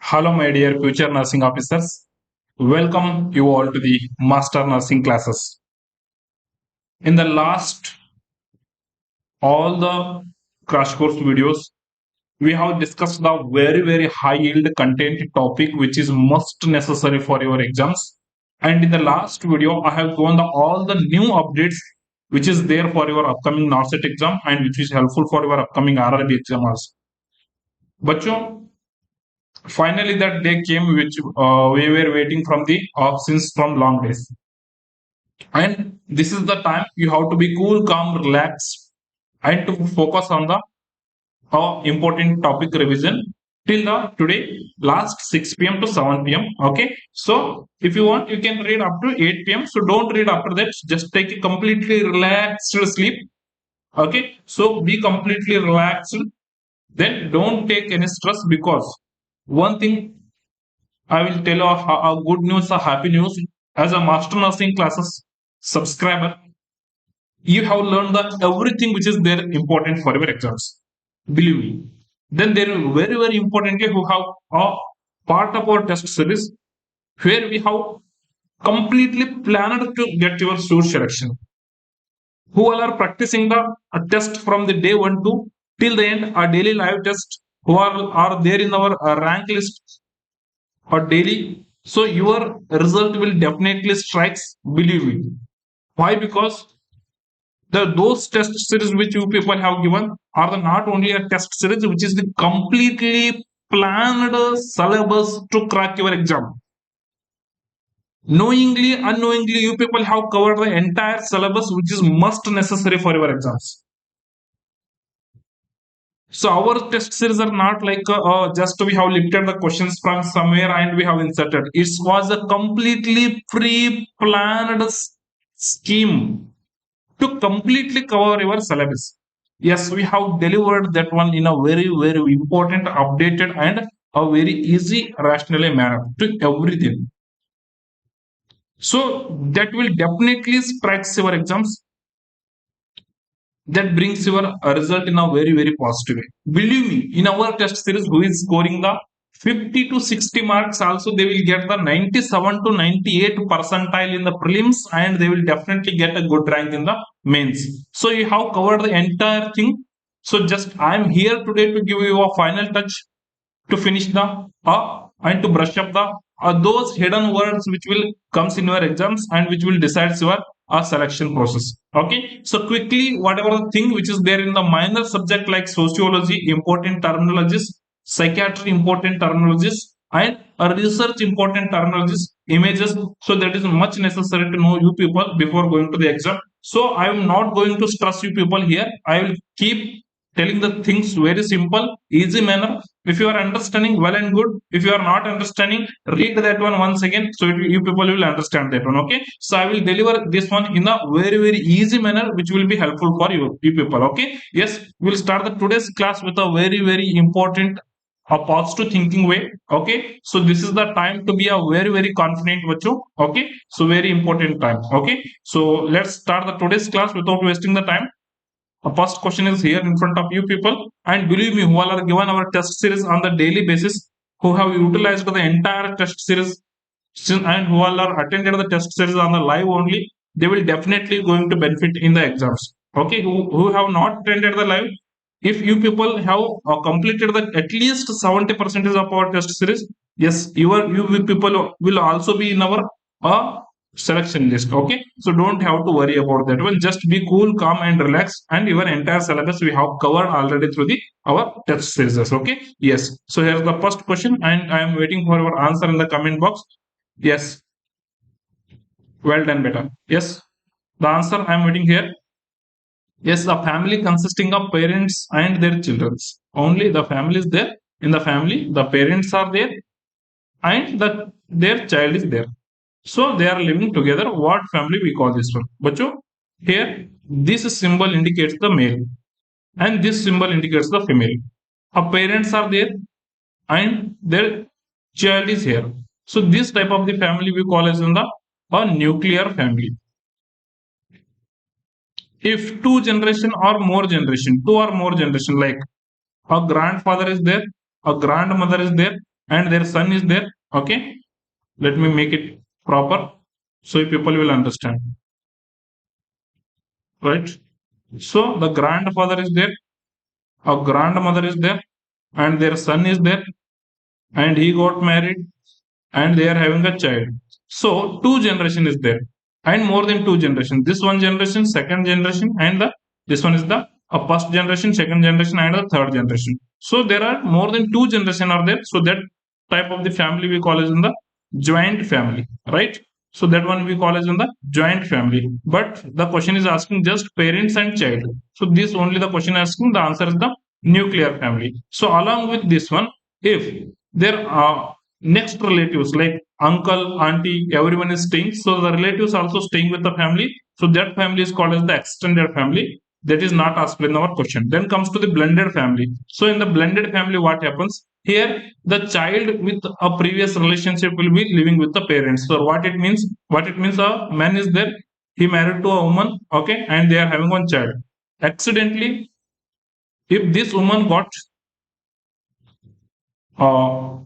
Hello, my dear future nursing officers. Welcome you all to the Master Nursing classes. In the last, all the crash course videos, we have discussed the very high yield content topic which is most necessary for your exams. And in the last video, I have given all the new updates which is there for your upcoming Norcet exam and which is helpful for your upcoming RRB exam also. बच्चों finally that day came which we were waiting from the since from long days, and this is the time you have to be cool, calm, relaxed, and to focus on the important topic revision till the today last 6 p.m. to 7 p.m. Okay, so if you want you can read up to 8 p.m. so don't read after that, just take a completely relaxed sleep. Okay, so be completely relaxed, then don't take any stress, because one thing I will tell you a good news, a happy news. As a master nursing classes subscriber, you have learned the everything which is there important for your exams. Believe me. Then there is very importantly who have a part of our test series where we have completely planned to get your source selection. Who all are practicing the test from the day one to till the end, a daily live test, who are there in our rank list or daily, so your result will definitely strikes, believe me. Why? Because those test series which you people have given are the not only a test series which is the completely planned syllabus to crack your exam. Knowingly unknowingly you people have covered the entire syllabus which is must necessary for your exams. So our test series are not like just we have lifted the questions from somewhere and we have inserted. It was a completely pre-planned scheme to completely cover your syllabus. Yes, we have delivered that one in a very important, updated, and a very easy, rationally manner to everything. So that will definitely strike your exams, that brings your result in a very positive way. Believe me, in our test series, who is scoring the 50 to 60 marks, also they will get the 97 to 98 percentile in the prelims, and they will definitely get a good rank in the mains. So you have covered the entire thing. So just I am here today to give you a final touch to finish the and to brush up the those hidden words which will comes in your exams and which will decide your selection process. Okay, so quickly, whatever the thing which is there in the minor subject like sociology, important terminologies, psychiatry, important terminologies, and research, important terminologies, images. So that is much necessary to know you people before going to the exam. So I am not going to stress you people here. I will keep telling the things very simple, easy manner. If you are understanding, well and good. If you are not understanding, read that one once again, so you people will understand that one. Okay, so I will deliver this one in a very easy manner which will be helpful for you people. Okay, yes, we'll start the today's class with a very important, a positive thinking way. Okay, so this is the time to be a very confident bacho. Okay, so very important time. Okay, so let's start the today's class without wasting the time. The first question is here in front of you people, and believe me, who all are given our test series on the daily basis, who have utilized the entire test series, and who all are attended the test series on the live only, they will definitely going to benefit in the exams. Okay, who have not attended the live, if you people have completed the at least 70% of our test series, yes, you people will also be in our selection list. Okay, so don't have to worry about that one. Just be cool, calm, and relax, and your entire syllabus we have covered already through the our test series. Okay, yes, so here's the first question, and I am waiting for your answer in the comment box. Yes, well done, beta. Yes, the answer I am waiting here. Yes, a family consisting of parents and their children. Only the family is there. In the family, the parents are there and their child is there. So they are living together. What family we call this one? Bacho, here this symbol indicates the male and this symbol indicates the female. Our parents are there and their child is here. So this type of the family we call as in the a nuclear family. If two or more generation, like a grandfather is there, a grandmother is there, and their son is there. Okay, let me make it proper so people will understand, right? So the grandfather is there, a grandmother is there, and their son is there, and he got married, and they are having a child. So two generation is there, and more than two generation. This one generation, second generation, and the this one is the first generation, second generation, and the third generation. So there are more than two generation are there. So that type of the family we call as in the joint family, right? So that one we call as in the joint family. But the question is asking just parents and child. So this only the question asking. The answer is the nuclear family. So along with this one, if there are next relatives like uncle, auntie, everyone is staying. So the relatives also staying with the family. So that family is called as the extended family. That is not asked in our question. Then comes to the blended family. So in the blended family, what happens? Here, the child with a previous relationship will be living with the parents. So what it means? What it means? A man is there. He married to a woman. Okay, and they are having one child. Accidentally, if this woman got uh,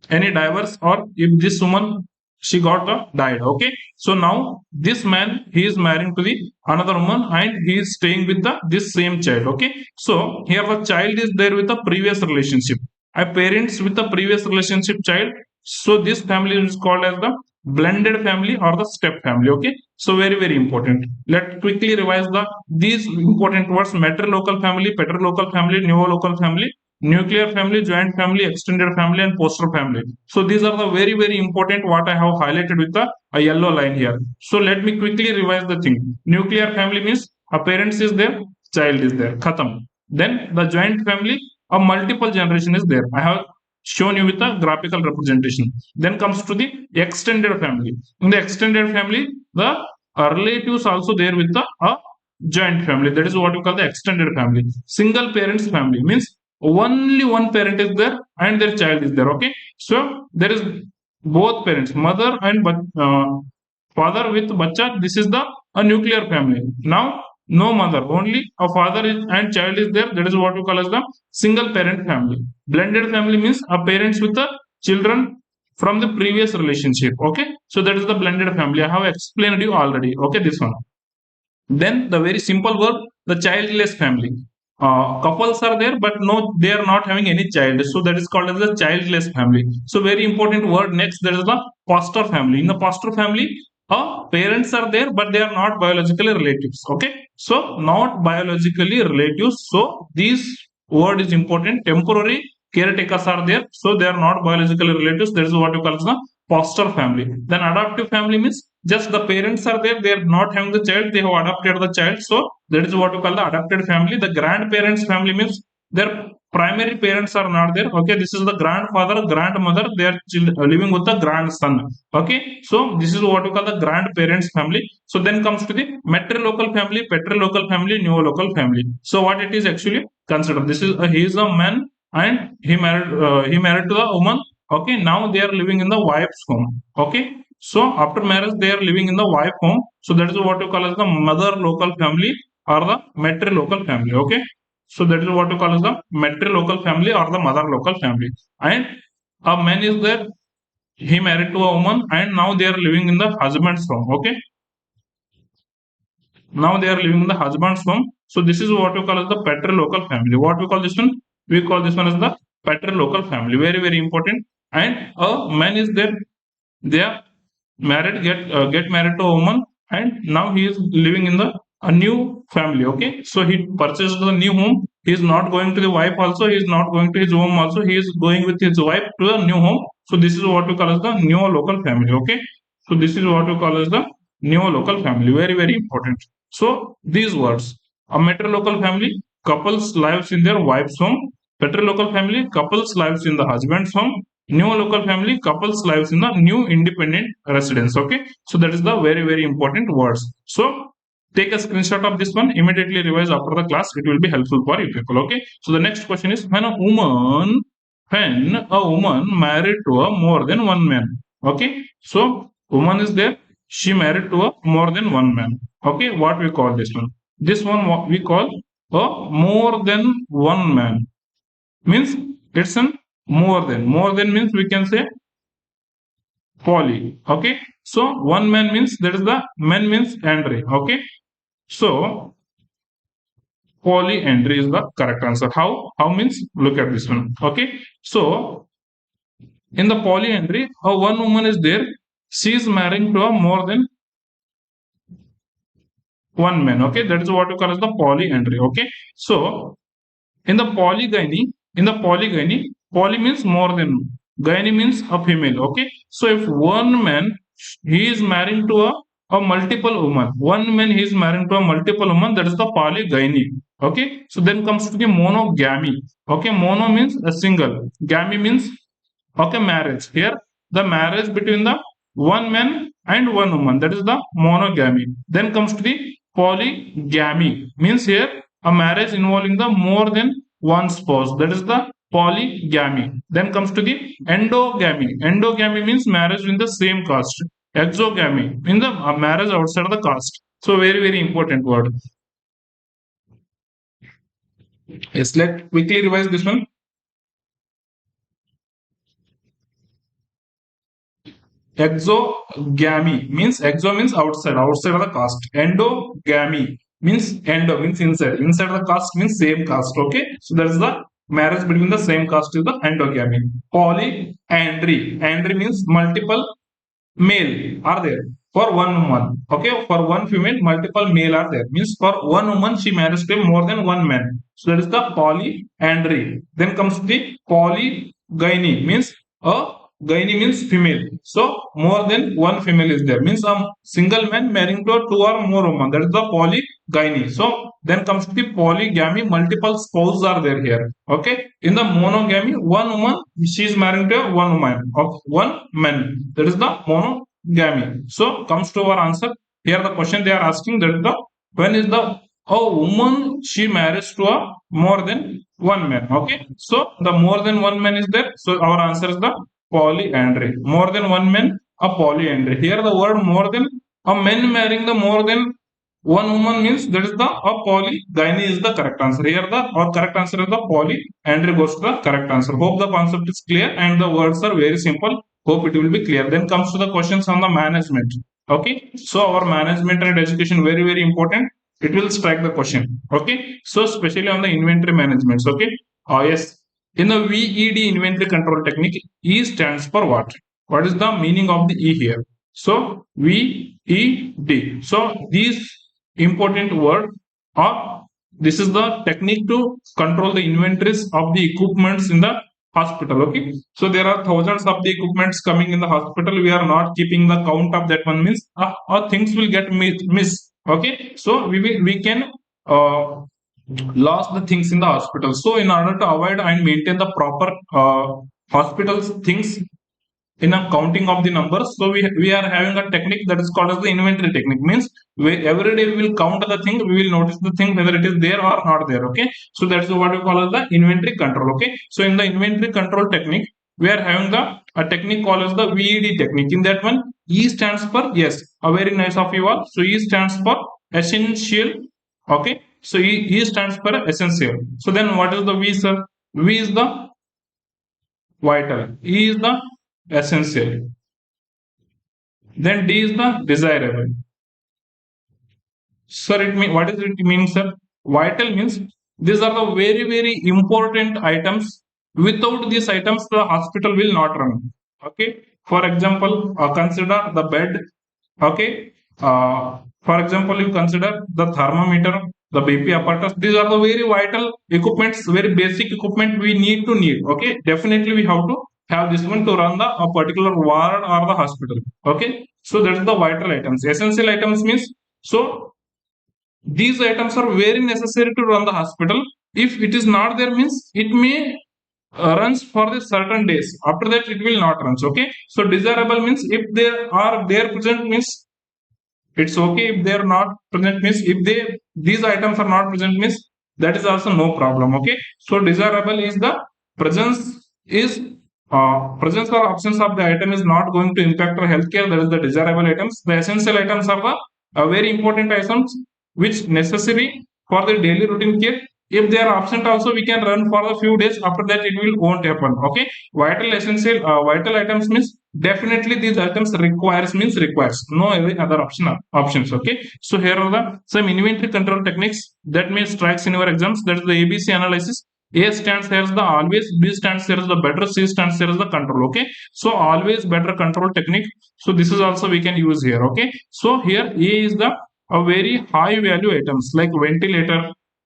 any divorce, or if this woman she got died. Okay, so now this man he is marrying to the another woman, and he is staying with the this same child. Okay, so here the child is there with a previous relationship, a parents with a previous relationship child. So this family is called as the blended family or the step family. Okay, so very very important. Let's quickly revise the these important words: matrilocal family, patrilocal family, neolocal family, nuclear family, joint family, extended family, and poster family. So these are the very very important what I have highlighted with a yellow line here. So let me quickly revise the thing. Nuclear family means a parents is there, child is there, khatam. Then the joint family, a multiple generation is there. I have shown you with a graphical representation. Then comes to the extended family. In the extended family, the relatives also there with the joint family. That is what we call the extended family. Single parents family means only one parent is there and their child is there. Okay, so there is both parents, mother and father with bacha. This is the a nuclear family. Now no mother, only a father is, and child is there. That is what we call as the single parent family. Blended family means a parents with the children from the previous relationship. Okay, so that is the blended family. I have explained you already. Okay, this one. Then the very simple word, the childless family. Couples are there, but no, they are not having any child. So that is called as the childless family. So very important word next, there is the foster family. In the foster family, parents are there, but they are not biologically relatives. Okay, so not biologically relatives. So this word is important. Temporary caretakers are there, so they are not biologically relatives. That is what you call as the foster family. Then adoptive family means just the parents are there, they are not having the child, they have adopted the child. So that is what we call the adopted family. The grandparents family means their primary parents are not there. Okay, this is the grandfather, grandmother, they are living with the grandson. Okay, so this is what we call the grandparents family. So then comes to the matrilocal family, patrilocal family, neolocal family. So what it is actually considered, this is he is a man and he married to a woman. Okay, now they are living in the wife's home. Okay, so after marriage they are living in the wife home. So that is what you call as the mother local family or the matrilocal family. Okay, so that is what you call as the matrilocal family or the mother local family. And a man is there, he married to a woman, and now they are living in the husband's home. Okay, now they are living in the husband's home. So this is what we call as the patrilocal family. What we call this one? We call this one as the patrilocal family. Very very important. And a man is there, they are married, get married to a woman, and now he is living in the a new family. Okay, so he purchased the new home. He is not going to the wife also, he is not going to his home also, he is going with his wife to a new home. So this is what we call as the neo local family. Okay, so this is what we call as the neo local family. Very very important. So these words, a matrilocal family, couples lives in their wife's home. Patrilocal family, couples lives in the husband's home. New local family, couples lives in the new independent residence. Okay, so that is the very very important words. So take a screenshot of this one, immediately revise after the class, it will be helpful for you people. Okay, so the next question is, when a woman married to a more than one man. Okay, so woman is there, she married to a more than one man. Okay, what we call this one? This one what we call a more than one man, means it's an More than means we can say poly. Okay. So one man means that is the man means Andre. Okay. So polyandry is the correct answer. How? How means look at this one. Okay. So in the polyandry, a one woman is there. She is marrying to a more than one man. Okay. That is what you call as the polyandry. Okay. So in the polygyny, poly means more than, gyne means a female. Okay, so if one man he is marrying to a multiple woman, one man he is marrying to a multiple woman, that is the polygyny. Okay, so then comes to the monogamy. Okay, mono means a single, gamy means okay marriage. Here the marriage between the one man and one woman, that is the monogamy. Then comes to the polygamy, means here a marriage involving the more than one spouse, that is the polygamy. Then comes to the endogamy. Endogamy means marriage in the same caste. Exogamy in the marriage outside of the caste. So very important word. Yes, let quickly revise this one. Exogamy means exo means outside of the caste. Endogamy means endo means inside. Inside of the caste means same caste. Okay, so that is the marriage between the same caste is the endogamy. Polyandry. Andry means multiple male are there for one woman. Okay, for one female, multiple male are there. Means for one woman, she marries to more than one man. So that is the polyandry. Then comes the polygyny, means a gyne means female. So more than one female is there. Means a single man marrying to two or more women. That is the polygyny. So then comes the polygamy. Multiple spouses are there here. Okay. In the monogamy, one woman she is married to one woman of one man. That is the monogamy. So comes to our answer. Here the question they are asking that the when is the a woman she marries to a more than one man. Okay. So the more than one man is there. So our answer is the polyandry. More than one man, a polyandry. Here the word more than, a man marrying the more than one woman means that is the a polygyny is the correct answer. Here the or correct answer is the polyandry goes to the correct answer. Hope the concept is clear and the words are very simple. Hope it will be clear. Then comes to the questions on the management. Okay, so our management and education very important. It will strike the question. Okay, so especially on the inventory management. Okay, yes, in the VED inventory control technique, E stands for what? What is the meaning of the E here? So VED. So these important word are this is the technique to control the inventories of the equipments in the hospital. Okay, so there are thousands of the equipments coming in the hospital. We are not keeping the count of that one means things will get missed. Okay, so we can lost the things in the hospital. So in order to avoid and maintain the proper hospitals things in a counting of the numbers, so we are having a technique that is called as the inventory technique. Means every day we will count the thing, we will notice the thing whether it is there or not there. Okay, so that's what we call as the inventory control. Okay, so in the inventory control technique we are having the a technique called as the VED technique. In that one, E stands for, yes, a very nice of you all. So E stands for essential. Okay, so E stands for essential. So then what is the V, sir? V is the vital. E is the essential. Then D is the desirable. Sir, what does it mean, sir? Vital means these are the very important items. Without these items, the hospital will not run. Okay. For example, consider the bed. Okay. For example, you consider the thermometer, the BP apparatus. These are the very vital equipments, very basic equipment we need. Okay. Definitely we have to have this one to run the a particular ward or the hospital. Okay. So that's the vital items. Essential items means, so these items are very necessary to run the hospital. If it is not there means it may runs for the certain days. After that it will not runs. Okay. So desirable means if they are there present means it's okay. If they are not present means if these items are not present means that is also no problem. Okay. So desirable is the presence is presence or absence of the item is not going to impact our healthcare. That is the desirable items. The essential items are the very important items which necessary for the daily routine care. If they are absent also, we can run for a few days. After that, it will won't happen. Okay. Vital essential, vital items means definitely these items requires no any other options. Okay. So here are the some inventory control techniques that may strikes in your exams. That is the ABC analysis. A stands here as the always, B stands here as the better, C stands here as the control. Okay. So always better control technique. So this is also we can use here. Okay. So here A is the a very high value items like ventilator,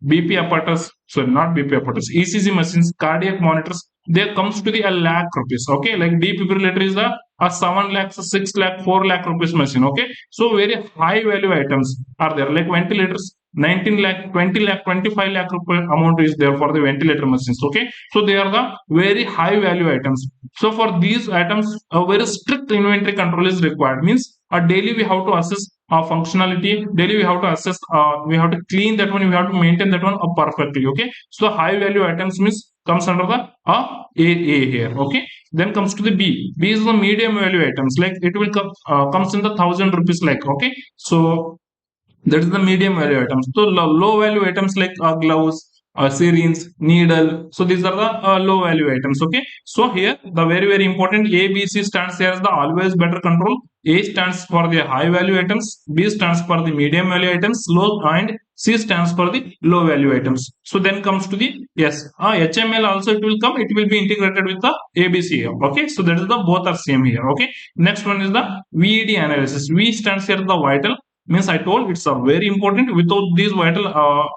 BP apparatus, sorry, not BP apparatus, ECG machines, cardiac monitors. There comes to the a lakh rupees. Okay, like defibrillator is a 7 lakhs, 6 lakh, 4 lakh rupees machine. Okay, so very high value items are there like ventilators. 19 lakh, 20 lakh, 25 lakh rupee amount is there for the ventilator machines. Okay, so they are the very high value items. So for these items, a very strict inventory control is required. Means a daily we have to assess functionality. Daily we have to assess. We have to clean that one. We have to maintain that one perfectly. Okay, so high value items means comes under the A here. Okay, then comes to the B. B is the medium value items. Like it will come comes in the 1,000 rupees. Like okay, so that is the medium value items. So low value items like gloves, syringe, needle. So these are the low value items. Okay. So here the very important A, B, C stands here as the always better control. A stands for the high value items. B stands for the medium value items. Low and C stands for the low value items. So then comes to the yes. HML also it will come. It will be integrated with the ABC. Okay. So that is the both are same here. Okay. Next one is the VED analysis. V stands here the vital, means I told it's a very important. Without these vital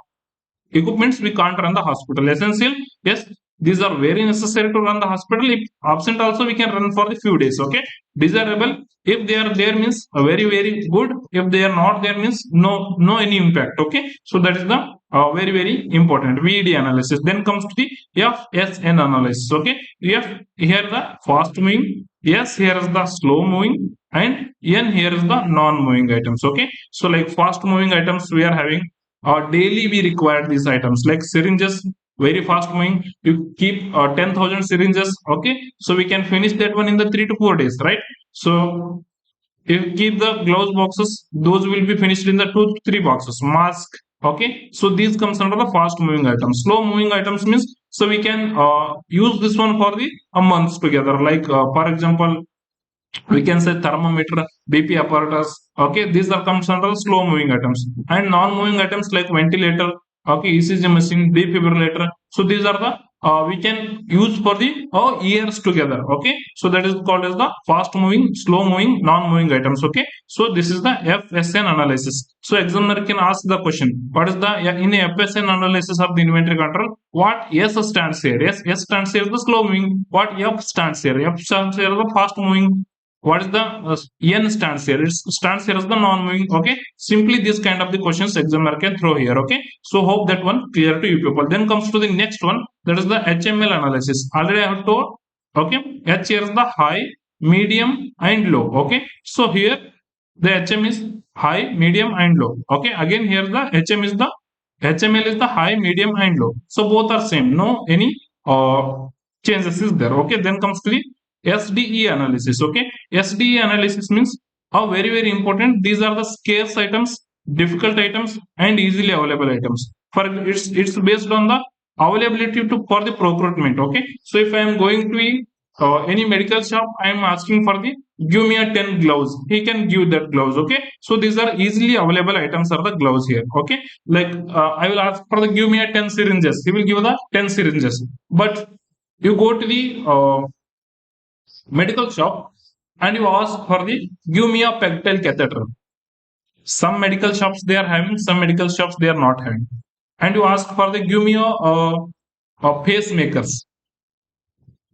equipments, we can't run the hospital. Essential, yes, these are very necessary to run the hospital. If absent also, we can run for the few days. Okay. Desirable, if they are there means very good. If they are not there means no any impact. Okay. So that is the very important VED analysis. Then comes to the FSN analysis. Okay. F here the fast moving, S here is the slow moving, and N here is the non-moving items. Okay. So like fast moving items we are having daily we require these items like syringes, very fast moving. You keep 10,000 syringes. Okay. So we can finish that one in the 3 to 4 days, right? So if you keep the gloves boxes, those will be finished in the 2 to 3 boxes. Mask. Okay. So these comes under the fast moving items. Slow moving items means so we can use this one for the a months together. Like for example, we can say thermometer, BP apparatus. Okay, these are comes under slow moving items, and non moving items like ventilator. Okay, ECG machine, defibrillator. So these are the we can use for the years together. Okay, so that is called as the fast moving, slow moving, non moving items. Okay, so this is the FSN analysis. So examiner can ask the question: what is the in the FSN analysis of the inventory control? What S stands here? S stands here the slow moving. What F stands here? F stands here the fast moving. What is the N stands here? It stands here as the non-moving. Okay, simply this kind of the questions examiner can throw here. Okay, so hope that one clear to you people. Then comes to the next one, that is the HML analysis. Already I have told. Okay, H here is the high, medium, and low. Okay, so here the HM is high, medium, and low. Okay, again here the HM is the HML is the high, medium, and low. So both are same. No any changes is there. Okay, then comes to the SDE analysis. Okay, SDE analysis means very important. These are the scarce items, difficult items, and easily available items. For it's based on the availability to for the procurement. Okay, so if I am going to any medical shop, I am asking for the give me a 10 gloves. He can give that gloves. Okay, so these are easily available items are the gloves here. Okay, like I will ask for the give me a 10 syringes. He will give the 10 syringes. But you go to the medical shop and you ask for the give me a pectoral catheter. Some medical shops they are having, some medical shops they are not having, and you ask for the give me a pacemakers.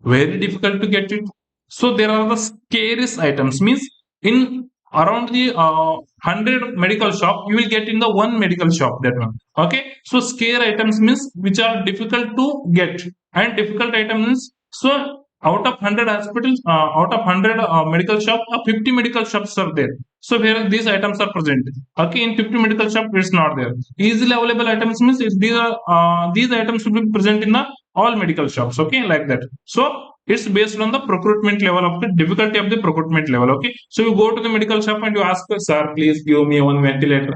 Very difficult to get it. So there are the scariest items. Means in around the 100 medical shop, you will get in the one medical shop that one. Okay. So scare items means which are difficult to get, and difficult items. So out of 100 hospitals, out of 100 medical shops, 50 medical shops are there. So where these items are present. Okay, in 50 medical shop, it's not there. Easily available items means these items will be present in the all medical shops. Okay, like that. So it's based on the procurement level of the difficulty of the procurement level. Okay, so you go to the medical shop and you ask, sir, please give me one ventilator.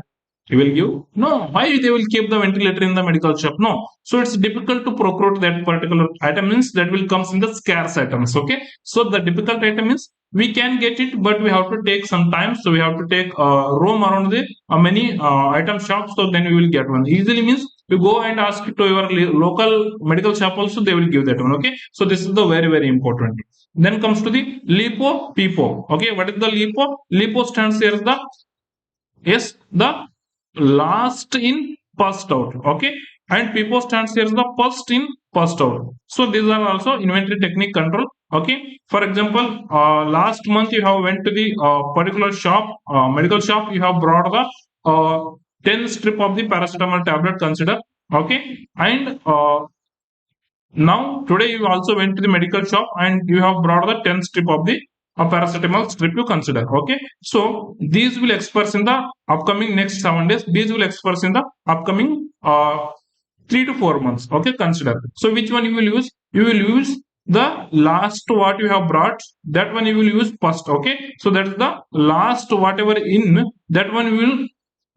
You will give? No. Why they will keep the ventilator in the medical shop? No. So it's difficult to procure that particular item, means that will comes in the scarce items. Okay. So the difficult item is we can get it, but we have to take some time. So we have to take roam around the many item shops. So then we will get one easily. Means you go and ask to your local medical shop also, they will give that one. Okay. So this is the very important. Then comes to the lipo pipo. Okay. What is the lipo? Lipo stands here as the, yes, the last in first out. Okay. And pipo stands here as the first in first out. So these are also inventory technique control. Okay. For example, last month you have went to the particular shop, medical shop, you have brought the 10 strip of the paracetamol tablet, consider. Okay. And now today you also went to the medical shop and you have brought the 10 strip of the paracetamol strip, you consider. Okay. So these will expire in the upcoming next 7 days. These will expire in the upcoming 3 to 4 months. Okay, consider. So which one you will use? You will use the last what you have brought, that one you will use first. Okay. So that is the last whatever in, that one will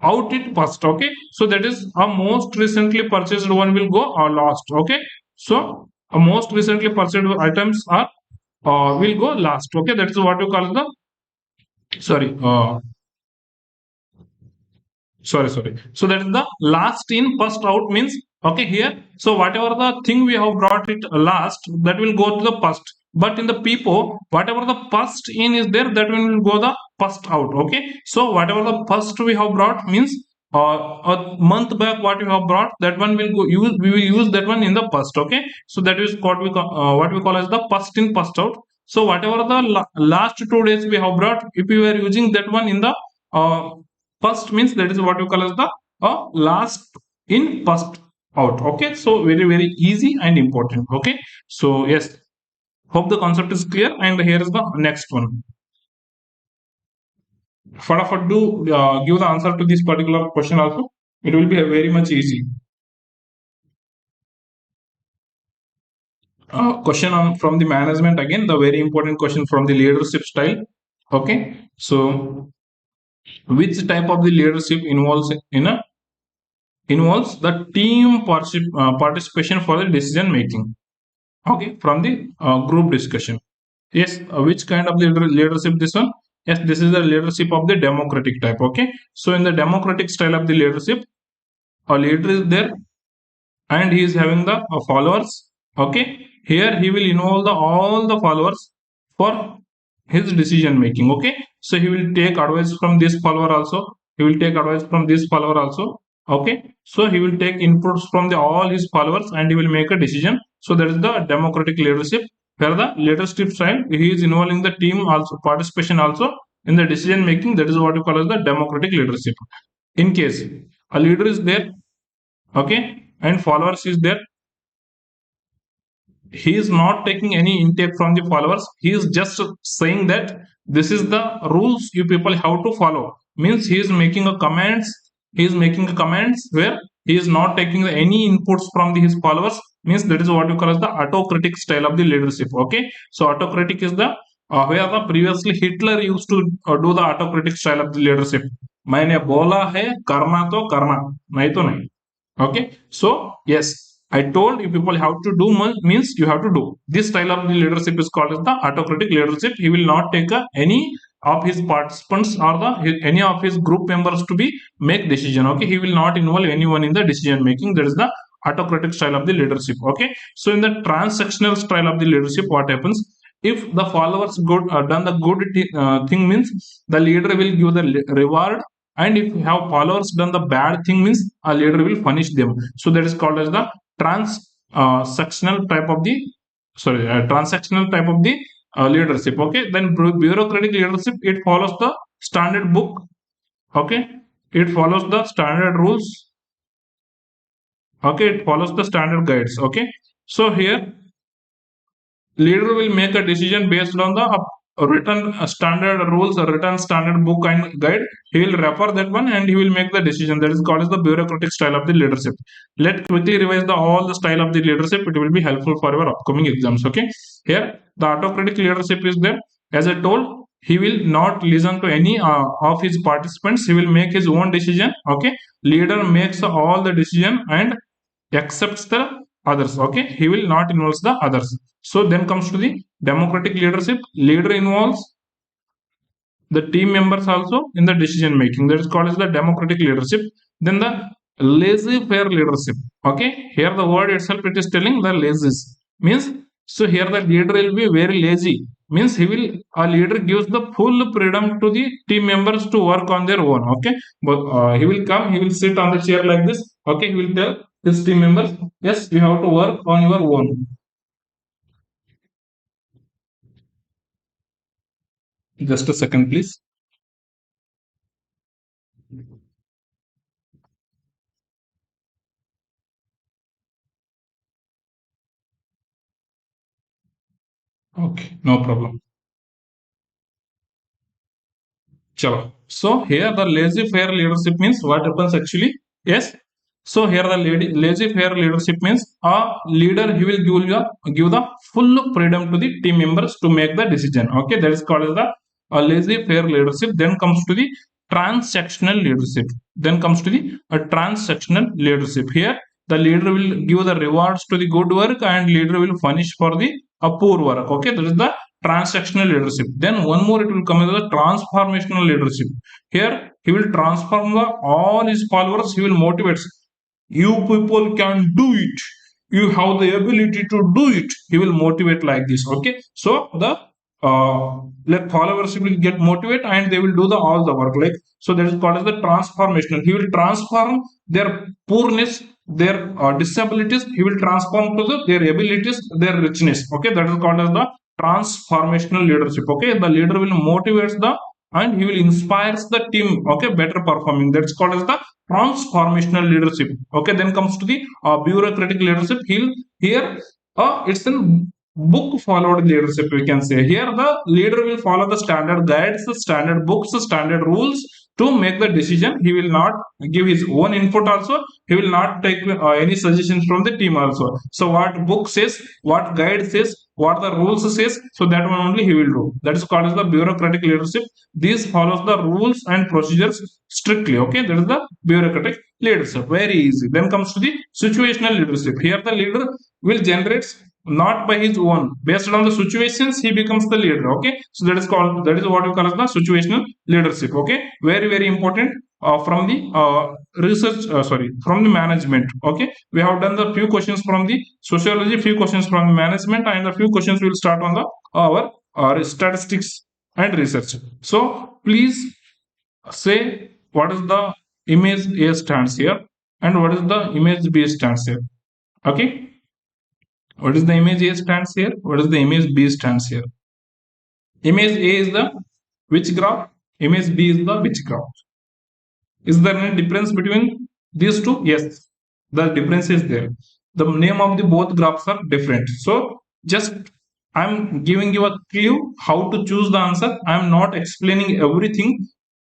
out it first. Okay. So that is a most recently purchased one will go last. Okay. So most recently purchased items are will go last. Okay. That is what you call the, sorry, sorry. So that is the last in first out, means, okay, here. So whatever the thing we have brought it last, that will go to the first. But in the people, whatever the first in is there, that one will go the first out. Okay. So whatever the first we have brought, means a month back what you have brought, that one will go use, we will use that one in the first. Okay. So that is what we call as the first in first out. So whatever the last 2 days we have brought, if we were using that one in the uh, first, means that is what you call as the last in first out. Okay. So very easy and important. Okay. So yes, hope the concept is clear. And here is the next one. Fadafat do give the answer to this particular question also. It will be very much easy. Question on from the management, again the very important question from the leadership style. Okay. So which type of the leadership involves the team participation for the decision making. Okay. From the group discussion. Yes. Which kind of leadership this one? Yes, this is the leadership of the democratic type. Okay. So in the democratic style of the leadership, a leader is there and he is having the followers. Okay. Here he will involve all the followers for his decision making. Okay. So he will take advice from this follower also, he will take advice from this follower also. Okay. So he will take inputs from all his followers and he will make a decision. So that is the democratic leadership, where the leadership style, he is involving the team also, participation also in the decision making. That is what you call as the democratic leadership. In case a leader is there, okay, and followers is there, he is not taking any intake from the followers, he is just saying that this is the rules you people have to follow. Means he is making a commands, where he is not taking any inputs from his followers. Means that is what you call as the autocratic style of the leadership. Okay. So autocratic is the where the previously Hitler used to do the autocratic style of the leadership. मैंने बोला है करना तो करना, नहीं तो नहीं. Okay. So yes, I told you people have to do, means you have to do. This style of the leadership is called as the autocratic leadership. He will not take any of his participants or any of his group members to be make decision. Okay. He will not involve anyone in the decision making. That is the autocratic style of the leadership. Okay. So in the transactional style of the leadership, what happens? If the followers done the good thing, means the leader will give the reward, and if you have followers done the bad thing, means a leader will punish them. So that is called as the transactional type of the transactional type of the leadership. Okay. Then bureaucratic leadership, it follows the standard book. Okay. It follows the standard rules. Okay. It follows the standard guides. Okay. So here leader will make a decision based on the written standard rules or written standard book and guide. He will refer that one and he will make the decision. That is called as the bureaucratic style of the leadership. Let's quickly revise all the style of the leadership. It will be helpful for your upcoming exams. Okay. Here the autocratic leadership is there. As I told, he will not listen to any of his participants. He will make his own decision. Okay, leader makes all the decision and accepts the others. Okay, he will not involve the others. So then comes to the democratic leadership. Leader involves the team members also in the decision making. That is called as the democratic leadership. Then the laissez faire leadership. Okay, here the word itself it is telling the lazy means, so here the leader will be very lazy, means he will, a leader gives the full freedom to the team members to work on their own. Okay, but he will come, he will sit on the chair like this. Okay, he will tell his team members, yes, you have to work on your own. Just a second please. Okay, no problem. Chalo. So here the laissez-faire leadership means what happens actually? Yes. So here the laissez-faire leadership means a leader, he will give the full freedom to the team members to make the decision. Okay, that is called as the laissez-faire leadership. Then comes to the transactional leadership. Then comes to the transactional leadership. Here the leader will give the rewards to the good work and leader will punish for the poor work. Okay, that is the transactional leadership. Then one more it will come as the transformational leadership. Here he will transform all his followers. He will motivate, you people can do it, you have the ability to do it. He will motivate like this. Okay, so the like followers will get motivated and they will do the all the work. Like, so that is called as the transformational. He will transform their poorness, their disabilities, he will transform to their abilities, their richness. Okay, that is called as the transformational leadership. Okay, the leader will motivate the and he will inspires the team. Okay, better performing. That's called as the transformational leadership. Okay, then comes to the bureaucratic leadership. Here it's a book followed leadership, we can say. Here the leader will follow the standard guides, the standard books, the standard rules to make the decision. He will not give his own input also. He will not take any suggestions from the team also. So what book says, what guide says, what the rules says, so that one only he will do. That is called as the bureaucratic leadership. This follows the rules and procedures strictly. Okay, that is the bureaucratic leadership. Very easy. Then comes to the situational leadership. Here the leader will generate not by his own, based on the situations he becomes the leader. Okay, so that is called, that is what we call as the situational leadership. Okay, very very important. From the research, sorry, from the management. Okay, we have done the few questions from the sociology, few questions from the management, and a few questions will start on the our statistics and research. So please say what is the image A stands here and what is the image B stands here. Okay, what is the image A stands here, what is the image B stands here. Image A is the which graph, image B is the which graph. Is there any difference between these two? Yes, the difference is there. The name of the both graphs are different. So just I'm giving you a clue how to choose the answer. I'm not explaining everything.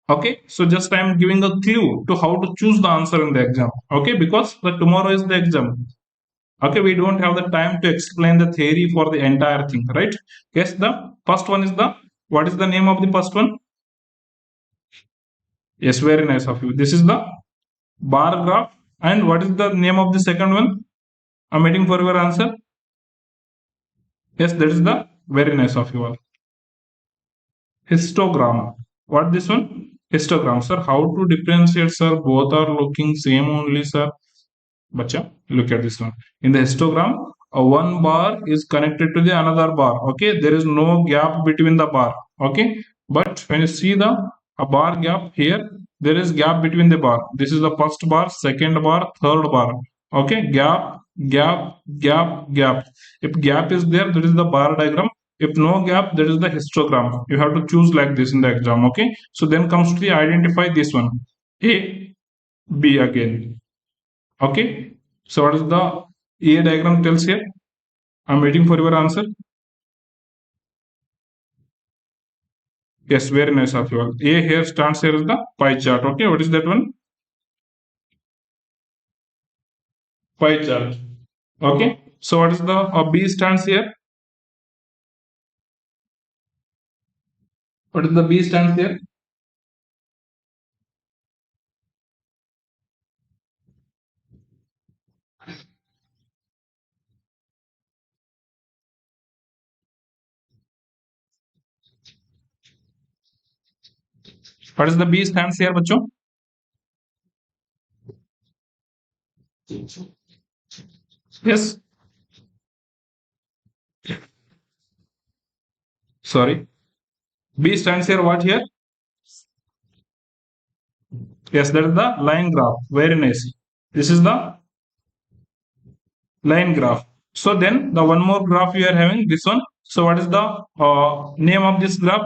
Okay, so just I'm giving a clue to how to choose the answer in the exam. Okay, because the tomorrow is the exam. Okay, we don't have the time to explain the theory for the entire thing, right? Yes, the first one is the, what is the name of the first one? Yes, very nice of you. This is the bar graph. And what is the name of the second one? I'm waiting for your answer. Yes, that is the, very nice of you all. Histogram. What this one? Histogram, sir. How to differentiate, sir? Both are looking same only, sir. Bacha, look at this one. In the histogram, one bar is connected to the another bar. Okay, there is no gap between the bar. Okay, but when you see the a bar gap here, there is gap between the bar. This is the first bar, second bar, third bar. Okay, gap, gap, gap, gap. If gap is there, that is the bar diagram. If no gap, that is the histogram. You have to choose like this in the exam. Okay, so then comes to the identify this one. A, B again. Okay, so what is the A diagram tells here? I'm waiting for your answer. Yes, very nice of you all. A here stands here is the pie chart. Okay, what is that one? Pie chart. Okay, so what is the B stands here? What is the B stands here? What is the B stands here, बच्चों? Yes. Sorry. B stands here. What here? Yes, that is the line graph. Very nice. This is the line graph. So then the one more graph we are having, this one. So what is the name of this graph?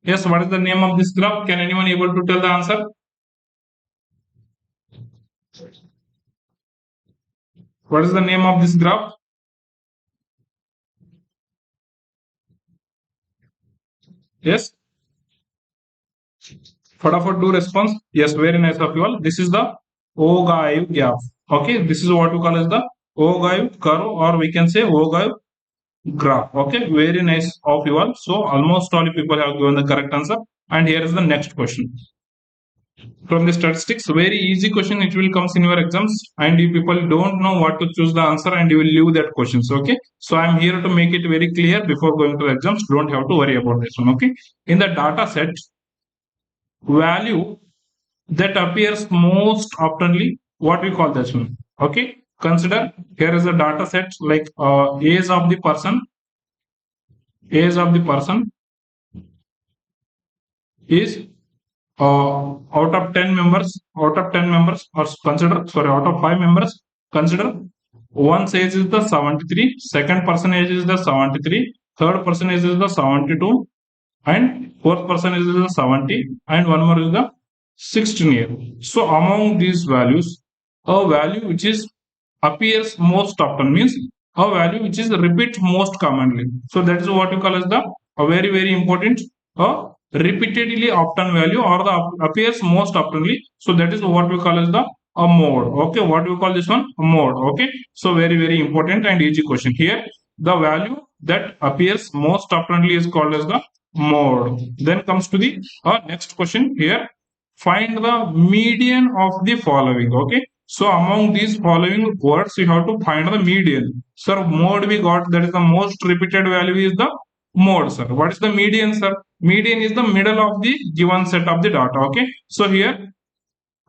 Yes, what is the name of this graph? Can anyone able to tell the answer? What is the name of this graph? Yes. Fataphot do response. Yes, very nice of you all. This is the Ogaev graph. Okay, this is what we call as the Ogaev curve, or we can say Ogaev graph. Okay, very nice of you all. So almost all people have given the correct answer. And here is the next question from the statistics. Very easy question. It will comes in your exams, and you people don't know what to choose the answer, and you will leave that questions. Okay, so I'm here to make it very clear before going to the exams. Don't have to worry about this one. Okay, in the data set, value that appears most oftenly, what we call this one. Okay, consider here is a data set like age of the person is out of 10 members, or consider, sorry, out of 5 members, consider one's age is the 73, second person age is the 73, third person age is the 72, and fourth person is the 70, and one more is the 16 year. So among these values, a value which is appears most often means a value which is repeat most commonly. So that is what you call as the a very important repeatedly often value, or the appears most oftenly. So that is what we call as the a mode. Okay, what we call this one? A mode. Okay, so very important and easy question here. The value that appears most oftenly is called as the mode. Then comes to the next question here. Find the median of the following. Okay, so among these following words, you have to find the median. Sir, mode we got, that is the most repeated value is the mode, sir. What is the median, sir? Median is the middle of the given set of the data. Okay, so here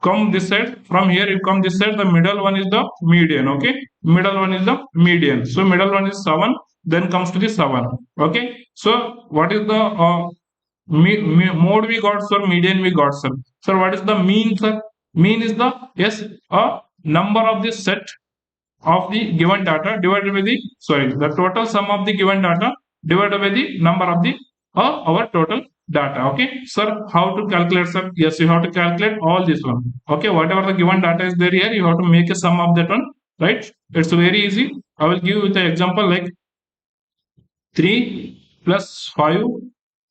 come this side, from here you come this side, the middle one is the median. Okay, middle one is the median. So middle one is 7, then comes to the 7. Okay, so what is the mode we got, sir? Median we got, sir. Sir, what is the mean, sir? Mean is the, yes, a number of the set of the given data divided by the, sorry, the total sum of the given data divided by the number of the our total data. Okay, sir, how to calculate, sir? Yes, you have to calculate all this one. Okay, whatever the given data is there here, you have to make a sum of that one, right? It's very easy. I will give you the example like 3 plus 5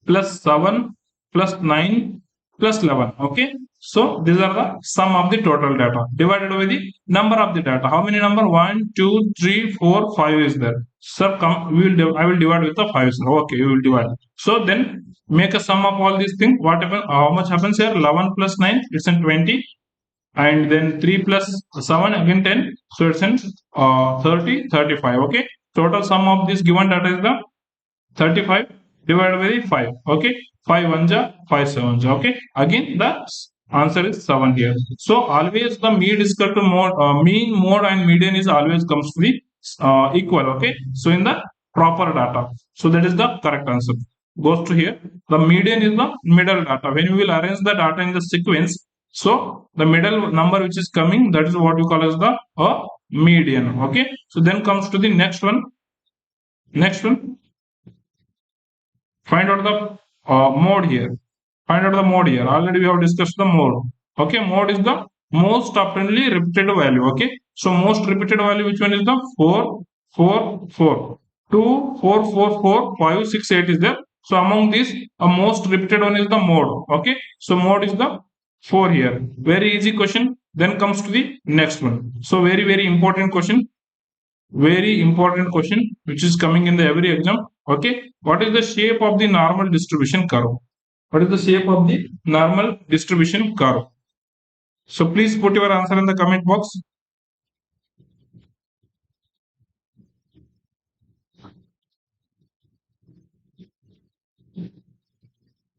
plus 7 plus 9 plus 11. Okay, so these are the sum of the total data divided by the number of the data. How many number? 1, 2, 3, 4, 5 is there. Sir, come, I will divide with the 5, sir. Okay, you will divide. So then make a sum of all these things. What happen? How much happens here? 11 plus 9, it's in 20, and then 3 plus 7, again 10, so it's in 30, 35. Okay, total sum of this given data is the 35 divided by 5. Okay, 5 1 ja, 5 7 ja. Okay, again the answer is 7 here. So always the mean is equal to mode, mean, mode, and median is always comes to be equal. Okay, so in the proper data, so that is the correct answer. Goes to here. The median is the middle data. When we will arrange the data in the sequence, so the middle number which is coming, that is what we call as the median. Okay, so then comes to the next one. Next one. Find out the mode here. Find out the mode here. Already we have discussed the mode. Okay, mode is the most oftenly repeated value. Okay, so most repeated value, which one is the 4, 4, 4, 2, 4, 4, 4, 5, 6, 8 is there. So among these, a most repeated one is the mode. Okay, so mode is the 4 here. Very easy question. Then comes to the next one. So very important question. Very important question which is coming in the every exam. Okay, what is the shape of the normal distribution curve? What is the shape of the normal distribution curve? So please put your answer in the comment box.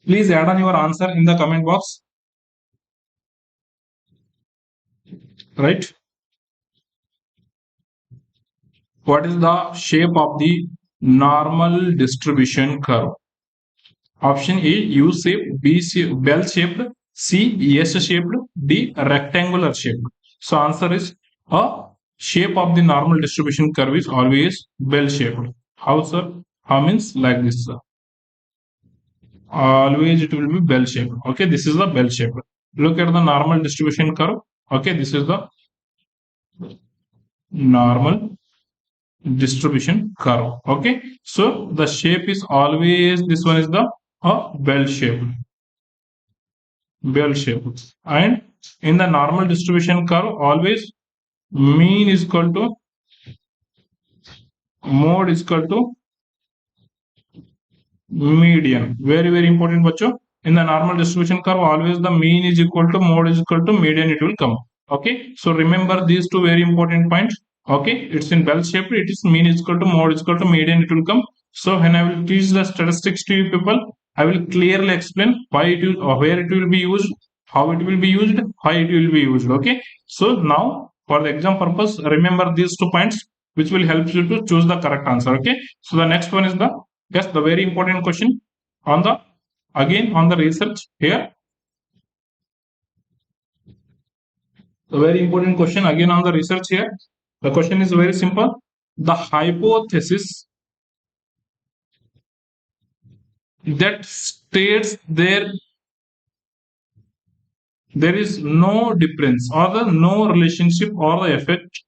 Please add on your answer in the comment box. Right? What is the shape of the normal distribution curve? Option A U shaped, B bell shaped, C S shaped, D rectangular shaped. So answer is a shape of the normal distribution curve is always bell shaped. How sir? How means like this sir. Always it will be bell shaped. Okay, this is the bell shape. Look at the normal distribution curve. Okay, this is the normal distribution curve. Okay, so the shape is always this one is the bell shape, and in the normal distribution curve always mean is equal to mode is equal to median. Very important bachcho. In the normal distribution curve always the mean is equal to mode is equal to median it will come. Okay, so remember these two very important points. Okay, it's in bell shape, it is mean is equal to mode is equal to median it will come. So when I will teach the statistics to you people, I will clearly explain why it will or where it will be used, how it will be used, why it will be used. Okay, so now for the exam purpose remember these 2 points which will help you to choose the correct answer. Okay, so the next one is the yes, the very important question on the again on the research here. The very important question again on the research here. The question is very simple. The hypothesis that states there is no difference or the no relationship or the effect.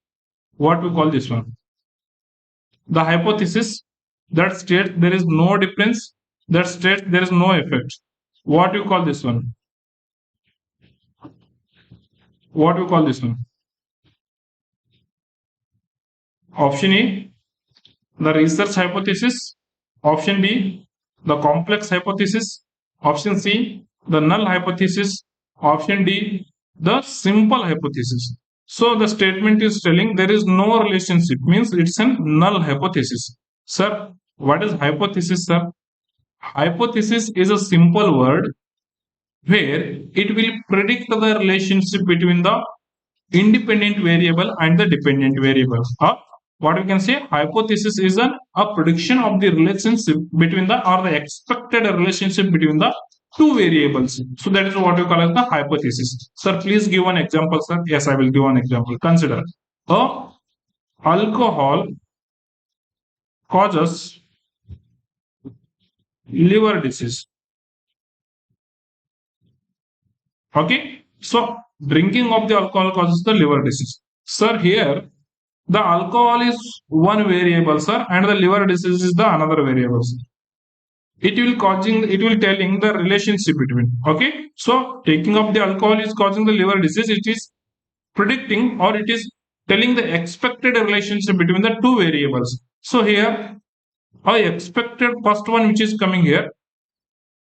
What we call this one? The hypothesis that states there is no difference, that states there is no effect. What you call this one? What you call this one? Option A, the research hypothesis. Option B, the complex hypothesis. Option C, the null hypothesis. Option D, the simple hypothesis. So the statement is telling there is no relationship, means it's a null hypothesis. Sir, what is hypothesis, sir? Hypothesis is a simple word where it will predict the relationship between the independent variable and the dependent variable. Or what we can say, hypothesis is a prediction of the relationship between the or the expected relationship between the two variables. So that is what we call as the hypothesis. Sir, please give an example, sir. Yes, I will give an example. Consider a alcohol causes liver disease. Okay, so drinking of the alcohol causes the liver disease. Sir, here the alcohol is one variable, sir, and the liver disease is the another variable. Sir. It will telling the relationship between. Okay, so taking of the alcohol is causing the liver disease. It is predicting or it is telling the expected relationship between the two variables. So here, I expected first one which is coming here.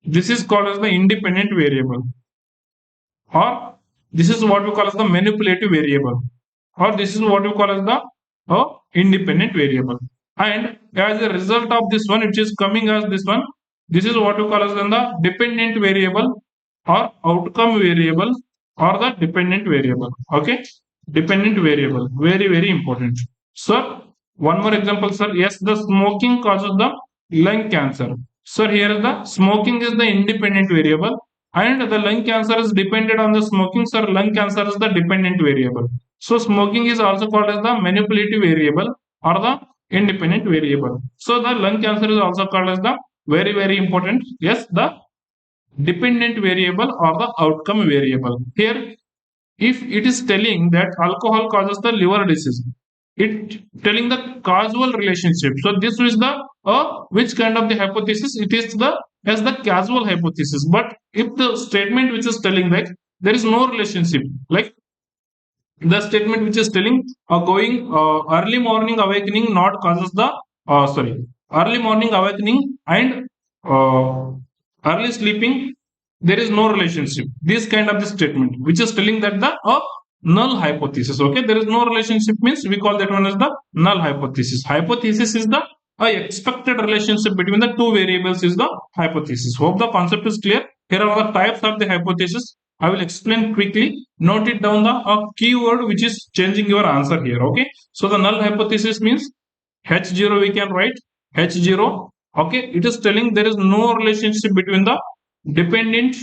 This is called as the independent variable, or this is what we call as the manipulative variable, or this is what we call as the independent variable. And as a result of this one, which is coming as this one, this is what we call as the dependent variable or outcome variable or the dependent variable. Okay, dependent variable, very important. Sir, one more example, sir. Yes, the smoking causes the lung cancer. Sir, here the smoking is the independent variable and the lung cancer is dependent on the smoking. Sir, lung cancer is the dependent variable. So smoking is also called as the manipulative variable or the independent variable. So the lung cancer is also called as the very important. Yes, the dependent variable or the outcome variable. Here, if it is telling that alcohol causes the liver disease, it telling the causal relationship. So this is the which kind of the hypothesis? It is the as the causal hypothesis. But if the statement which is telling that there is no relationship, like the statement which is telling going early morning awakening not causes the sorry early morning awakening and uh, early sleeping, there is no relationship. This kind of the statement, which is telling that the null hypothesis. Okay, there is no relationship means we call that one as the null hypothesis. Hypothesis is the expected relationship between the two variables is the hypothesis. Hope the concept is clear. Here are the types of the hypothesis. I will explain quickly. Note it down the keyword which is changing your answer here. Okay, so the null hypothesis means H0 we can write H0. Okay, it is telling there is no relationship between the dependent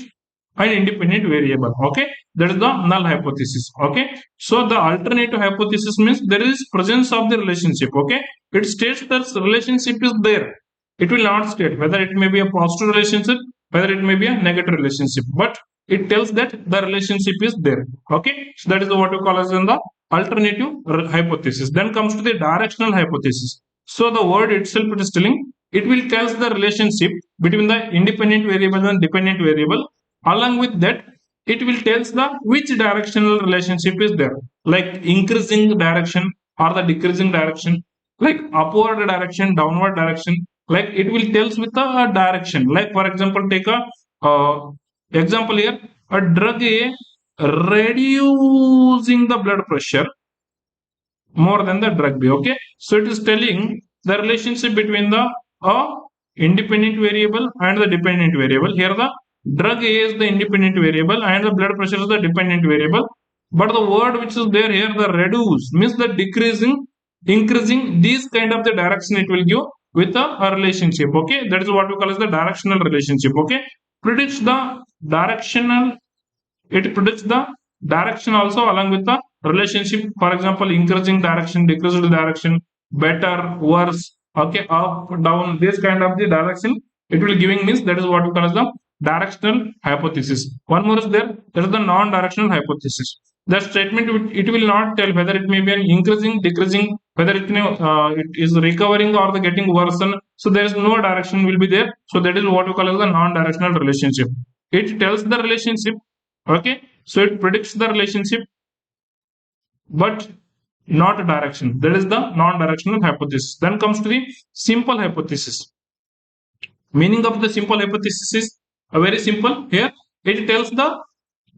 and independent variable. Okay, that is the null hypothesis. Okay, so the alternative hypothesis means there is presence of the relationship. Okay, it states that the relationship is there. It will not state whether it may be a positive relationship, whether it may be a negative relationship, but it tells that the relationship is there. Okay, so that is what we call as in the alternative hypothesis. Then comes to the directional hypothesis. So the word itself it is telling it will tell the relationship between the independent variable and dependent variable. Along with that, it will tell the which directional relationship is there, like increasing direction or the decreasing direction, like upward direction, downward direction. Like it will tells with a direction. Like for example, take a example here: a drug A reducing the blood pressure more than the drug B. Okay, so it is telling the relationship between the independent variable and the dependent variable. Here the drug A is the independent variable and the blood pressure is the dependent variable. But the word which is there here, the reduce means the decreasing, increasing. These kind of the direction it will give with a relationship. Okay, that is what we call as the directional relationship. Okay, predicts the directional, it predicts the direction also along with the relationship. For example, increasing direction, decreasing direction, better, worse, okay, up, down, this kind of the direction it will giving means that is what we call as the directional hypothesis. One more is there, there is the non-directional hypothesis. The statement it will not tell whether it may be an increasing, decreasing, whether it is recovering or the getting worsen. So there is no direction will be there. So that is what we call as the non-directional relationship. It tells the relationship. Okay, so it predicts the relationship, but not a direction. That is the non-directional hypothesis. Then comes to the simple hypothesis. Meaning of the simple hypothesis is very simple. Here it tells the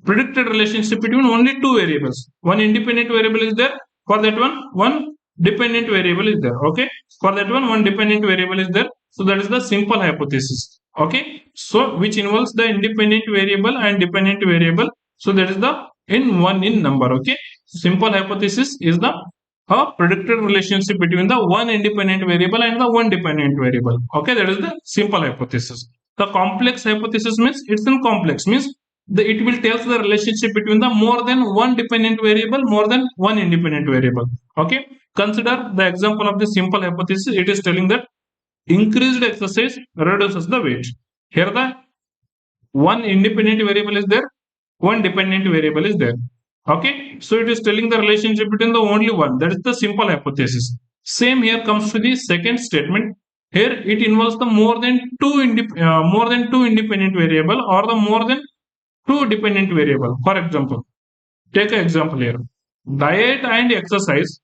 predicted relationship between only two variables. One independent variable is there. For that one dependent variable is there. Okay. For that one dependent variable is there. So that is the simple hypothesis. Okay. So which involves the independent variable and dependent variable. So that is the in number. Okay. Simple hypothesis is the a predicted relationship between the one independent variable and the one dependent variable. Okay, that is the simple hypothesis. The complex hypothesis means it's in complex means it will tell the relationship between the more than one dependent variable, more than one independent variable. Okay, consider the example of the simple hypothesis. It is telling that increased exercise reduces the weight. Here the one independent variable is there, one dependent variable is there. Okay, so it is telling the relationship between the only one. That is the simple hypothesis. Same here comes to the second statement. Here it involves the more than two independent variable or the more than two dependent variable. For example, take an example here. Diet and exercise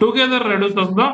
together reduces the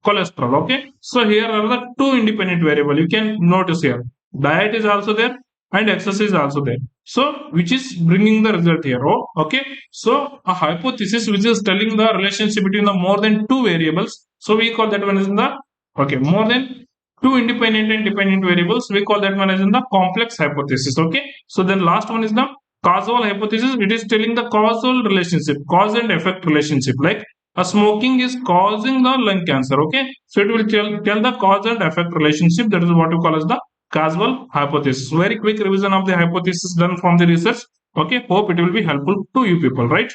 cholesterol. Okay. So here are the two independent variable. You can notice here. Diet is also there and exercise is also there. So which is bringing the result here. Oh, okay. So a hypothesis which is telling the relationship between the more than two variables. So we call that one as in the okay more than two independent and dependent variables. We call that one as in the complex hypothesis. Okay. So then last one is the causal hypothesis. It is telling the causal relationship, cause and effect relationship. Like a smoking is causing the lung cancer. Okay, so it will tell the cause and effect relationship. That is what we call as the causal hypothesis. Very quick revision of the hypothesis done from the research. Okay, hope it will be helpful to you people, right?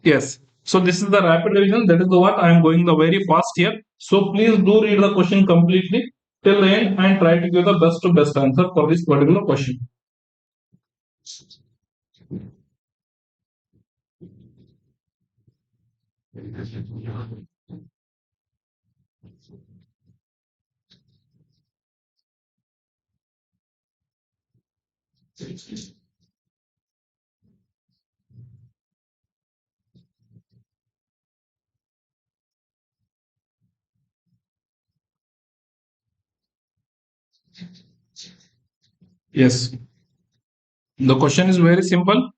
Yes. So this is the rapid revision. That is the what I am going the very fast here. So please do read the question completely till the end and try to give the best to best answer for this particular question. Yes. The question is very simple.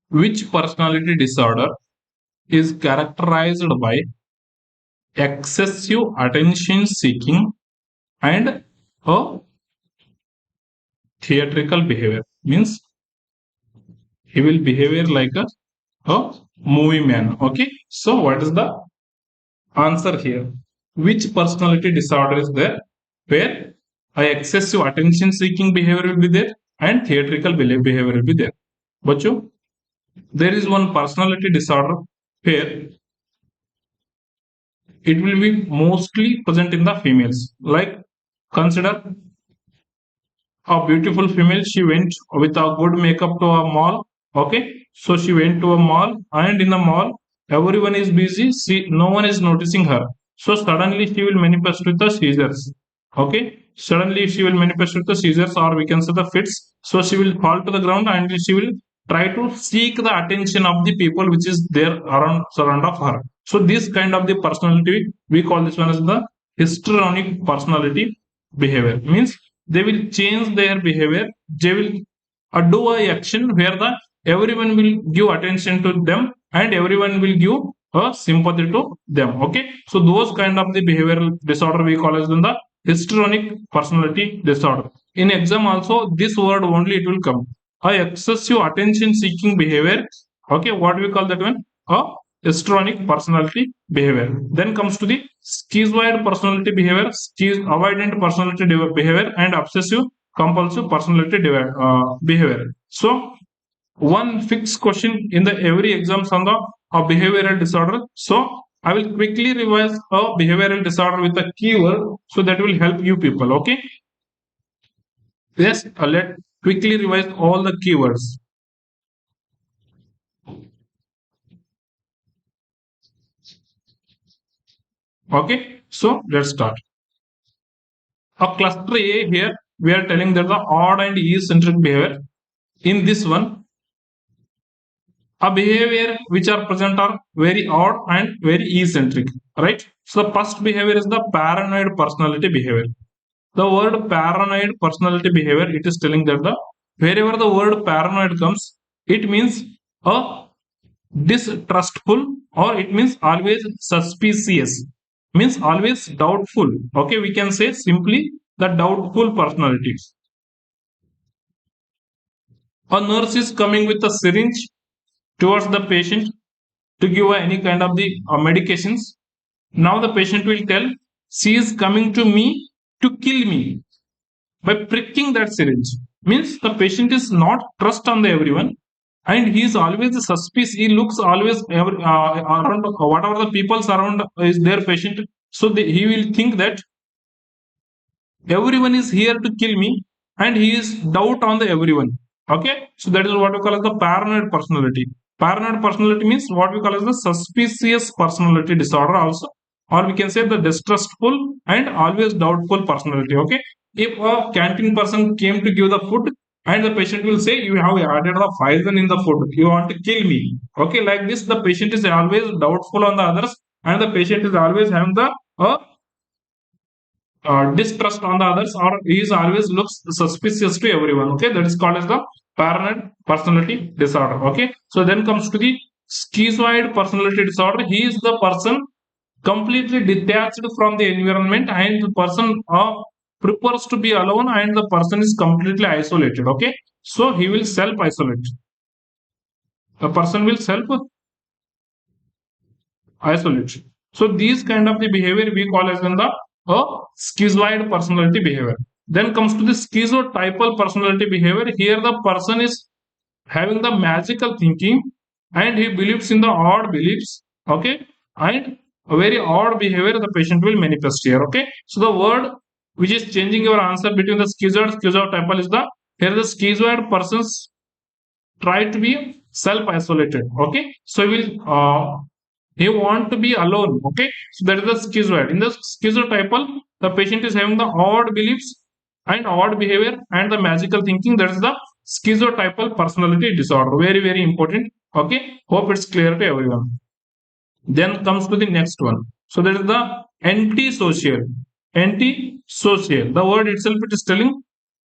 Which personality disorder is characterized by excessive attention seeking and a theatrical behavior? Means he will behave like a movie man. Okay. So what is the answer here? Which personality disorder is there where a excessive attention seeking behavior will be there and theatrical behavior will be there? Bacho, there is one personality disorder where it will be mostly present in the females. Like consider a beautiful female, she went with a good makeup to a mall. Okay, so she went to a mall, and in the mall everyone is busy, no one is noticing her. So suddenly she will manifest with the seizures. Okay, suddenly she will manifest with the seizures, or we can say the fits. So she will fall to the ground and she will try to seek the attention of the people which is there around surround of her. So this kind of the personality, we call this one as the histrionic personality behavior. Means they will change their behavior, they will do a action where the everyone will give attention to them and everyone will give a sympathy to them. Okay, so those kind of the behavioral disorder we call as the histrionic personality disorder. In exam also this word only it will come, a excessive attention seeking behavior. Okay, what we call that one? A histrionic personality behavior. Then comes to the schizoid personality behavior, avoidant personality behavior, and obsessive compulsive personality behavior. So one fixed question in the every exams on the behavioral disorder. So I will quickly revise a behavioral disorder with a keyword, so that will help you people. Okay, yes, let quickly revise all the keywords. Okay, so let's start. A cluster A here, we are telling that the odd and eccentric behavior. In this one, a behavior which are present are very odd and very eccentric, right? So the first behavior is the paranoid personality behavior. The word paranoid personality behavior, it is telling that the wherever the word paranoid comes, it means a distrustful, or it means always suspicious, means always doubtful. Okay, we can say simply the doubtful personalities. A nurse is coming with a syringe towards the patient to give any kind of the medications. Now the patient will tell, she is coming to me to kill me by pricking that syringe. Means the patient is not trust on the everyone, and he is always suspicious. He looks always around whatever the people around is their patient. So he will think that everyone is here to kill me, and he is doubt on the everyone. Okay, so that is what we call as the paranoid personality. Paranoid personality means what we call as the suspicious personality disorder also, or we can say the distrustful and always doubtful personality. Okay, if a canteen person came to give the food and the patient will say, you have added the poison in the food, you want to kill me. Okay, like this the patient is always doubtful on the others, and the patient is always having the distrust on the others, or he is always looks suspicious to everyone. Okay, that is called as the paranoid personality disorder. Okay, so then comes to the schizoid personality disorder. He is the person completely detached from the environment, and the person prefers to be alone, and the person is completely isolated. Okay, so he will self isolate. The person will self isolation. So these kind of the behavior we call as in the schizoid personality behavior. Then comes to the schizotypal personality behavior. Here the person is having the magical thinking, and he believes in the odd beliefs. Okay, and a very odd behavior the patient will manifest here. Okay, so the word which is changing your answer between the schizotypal is the, here the schizoid persons try to be self isolated. Okay, so he want to be alone. Okay, so that is the schizoid. In the schizotypal, the patient is having the odd beliefs and odd behavior and the magical thinking. That is the schizotypal personality disorder. Very very important. Okay, hope it's clear to everyone. Then comes to the next one. So that is the antisocial. antisocial. The word itself it is telling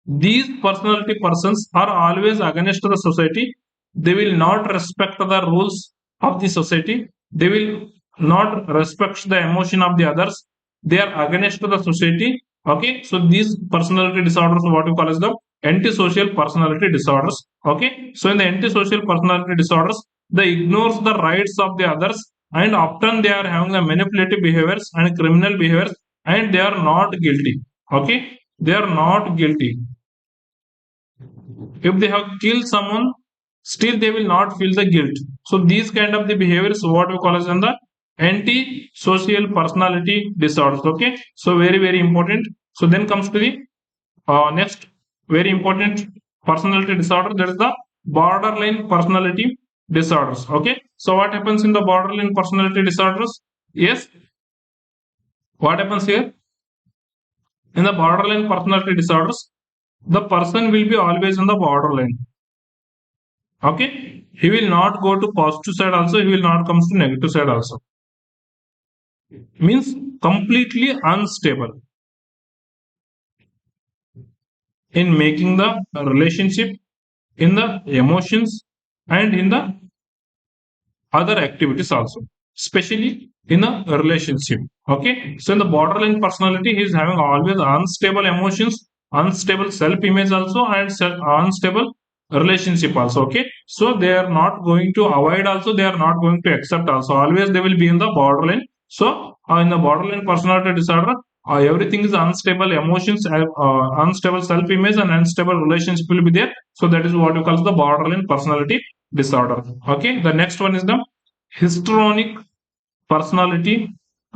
these personality persons are always against the society. They will not respect the rules of the society. They will not respect the emotion of the others. They are against the society. Okay, so these personality disorders, what we call as the antisocial personality disorders. Okay, so in the antisocial personality disorders, they ignores the rights of the others, and often they are having the manipulative behaviors and criminal behaviors, and they are not guilty. Okay, they are not guilty. If they have killed someone, still they will not feel the guilt. So these kind of the behaviors, what we call as in the anti-social personality disorders. Okay, so very important. So then comes to the next very important personality disorder, that is the borderline personality disorders. Okay, so what happens in the borderline personality disorders? Yes, what happens here in the borderline personality disorders? The person will be always on the borderline. Okay, he will not go to positive side also, he will not come to negative side also. Means completely unstable in making the relationship, in the emotions, and in the other activities also, especially in a relationship. Okay, so in the borderline personality, he is having always unstable emotions, unstable self-image also, and unstable relationship also. Okay, so they are not going to avoid also, they are not going to accept also, always they will be in the borderline. So in the borderline personality disorder, everything is unstable emotions, unstable self-image, and unstable relationship will be there. So that is what we call the borderline personality disorder. Okay, the next one is the histrionic personality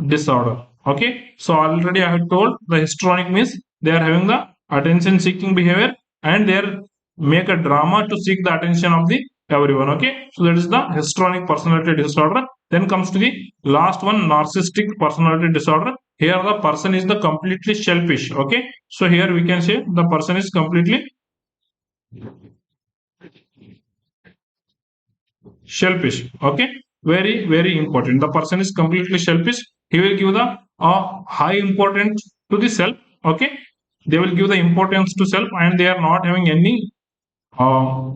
disorder. Okay, so already I have told the histrionic means they are having the attention seeking behavior, and they are make a drama to seek the attention of the everyone. Okay, so that is the histrionic personality disorder. Then comes to the last one, narcissistic personality disorder. Here the person is the completely selfish. Okay, so here we can say the person is completely selfish. Okay, very important. The person is completely selfish. He will give the high importance to the self. Okay, they will give the importance to self, and they are not having any uh,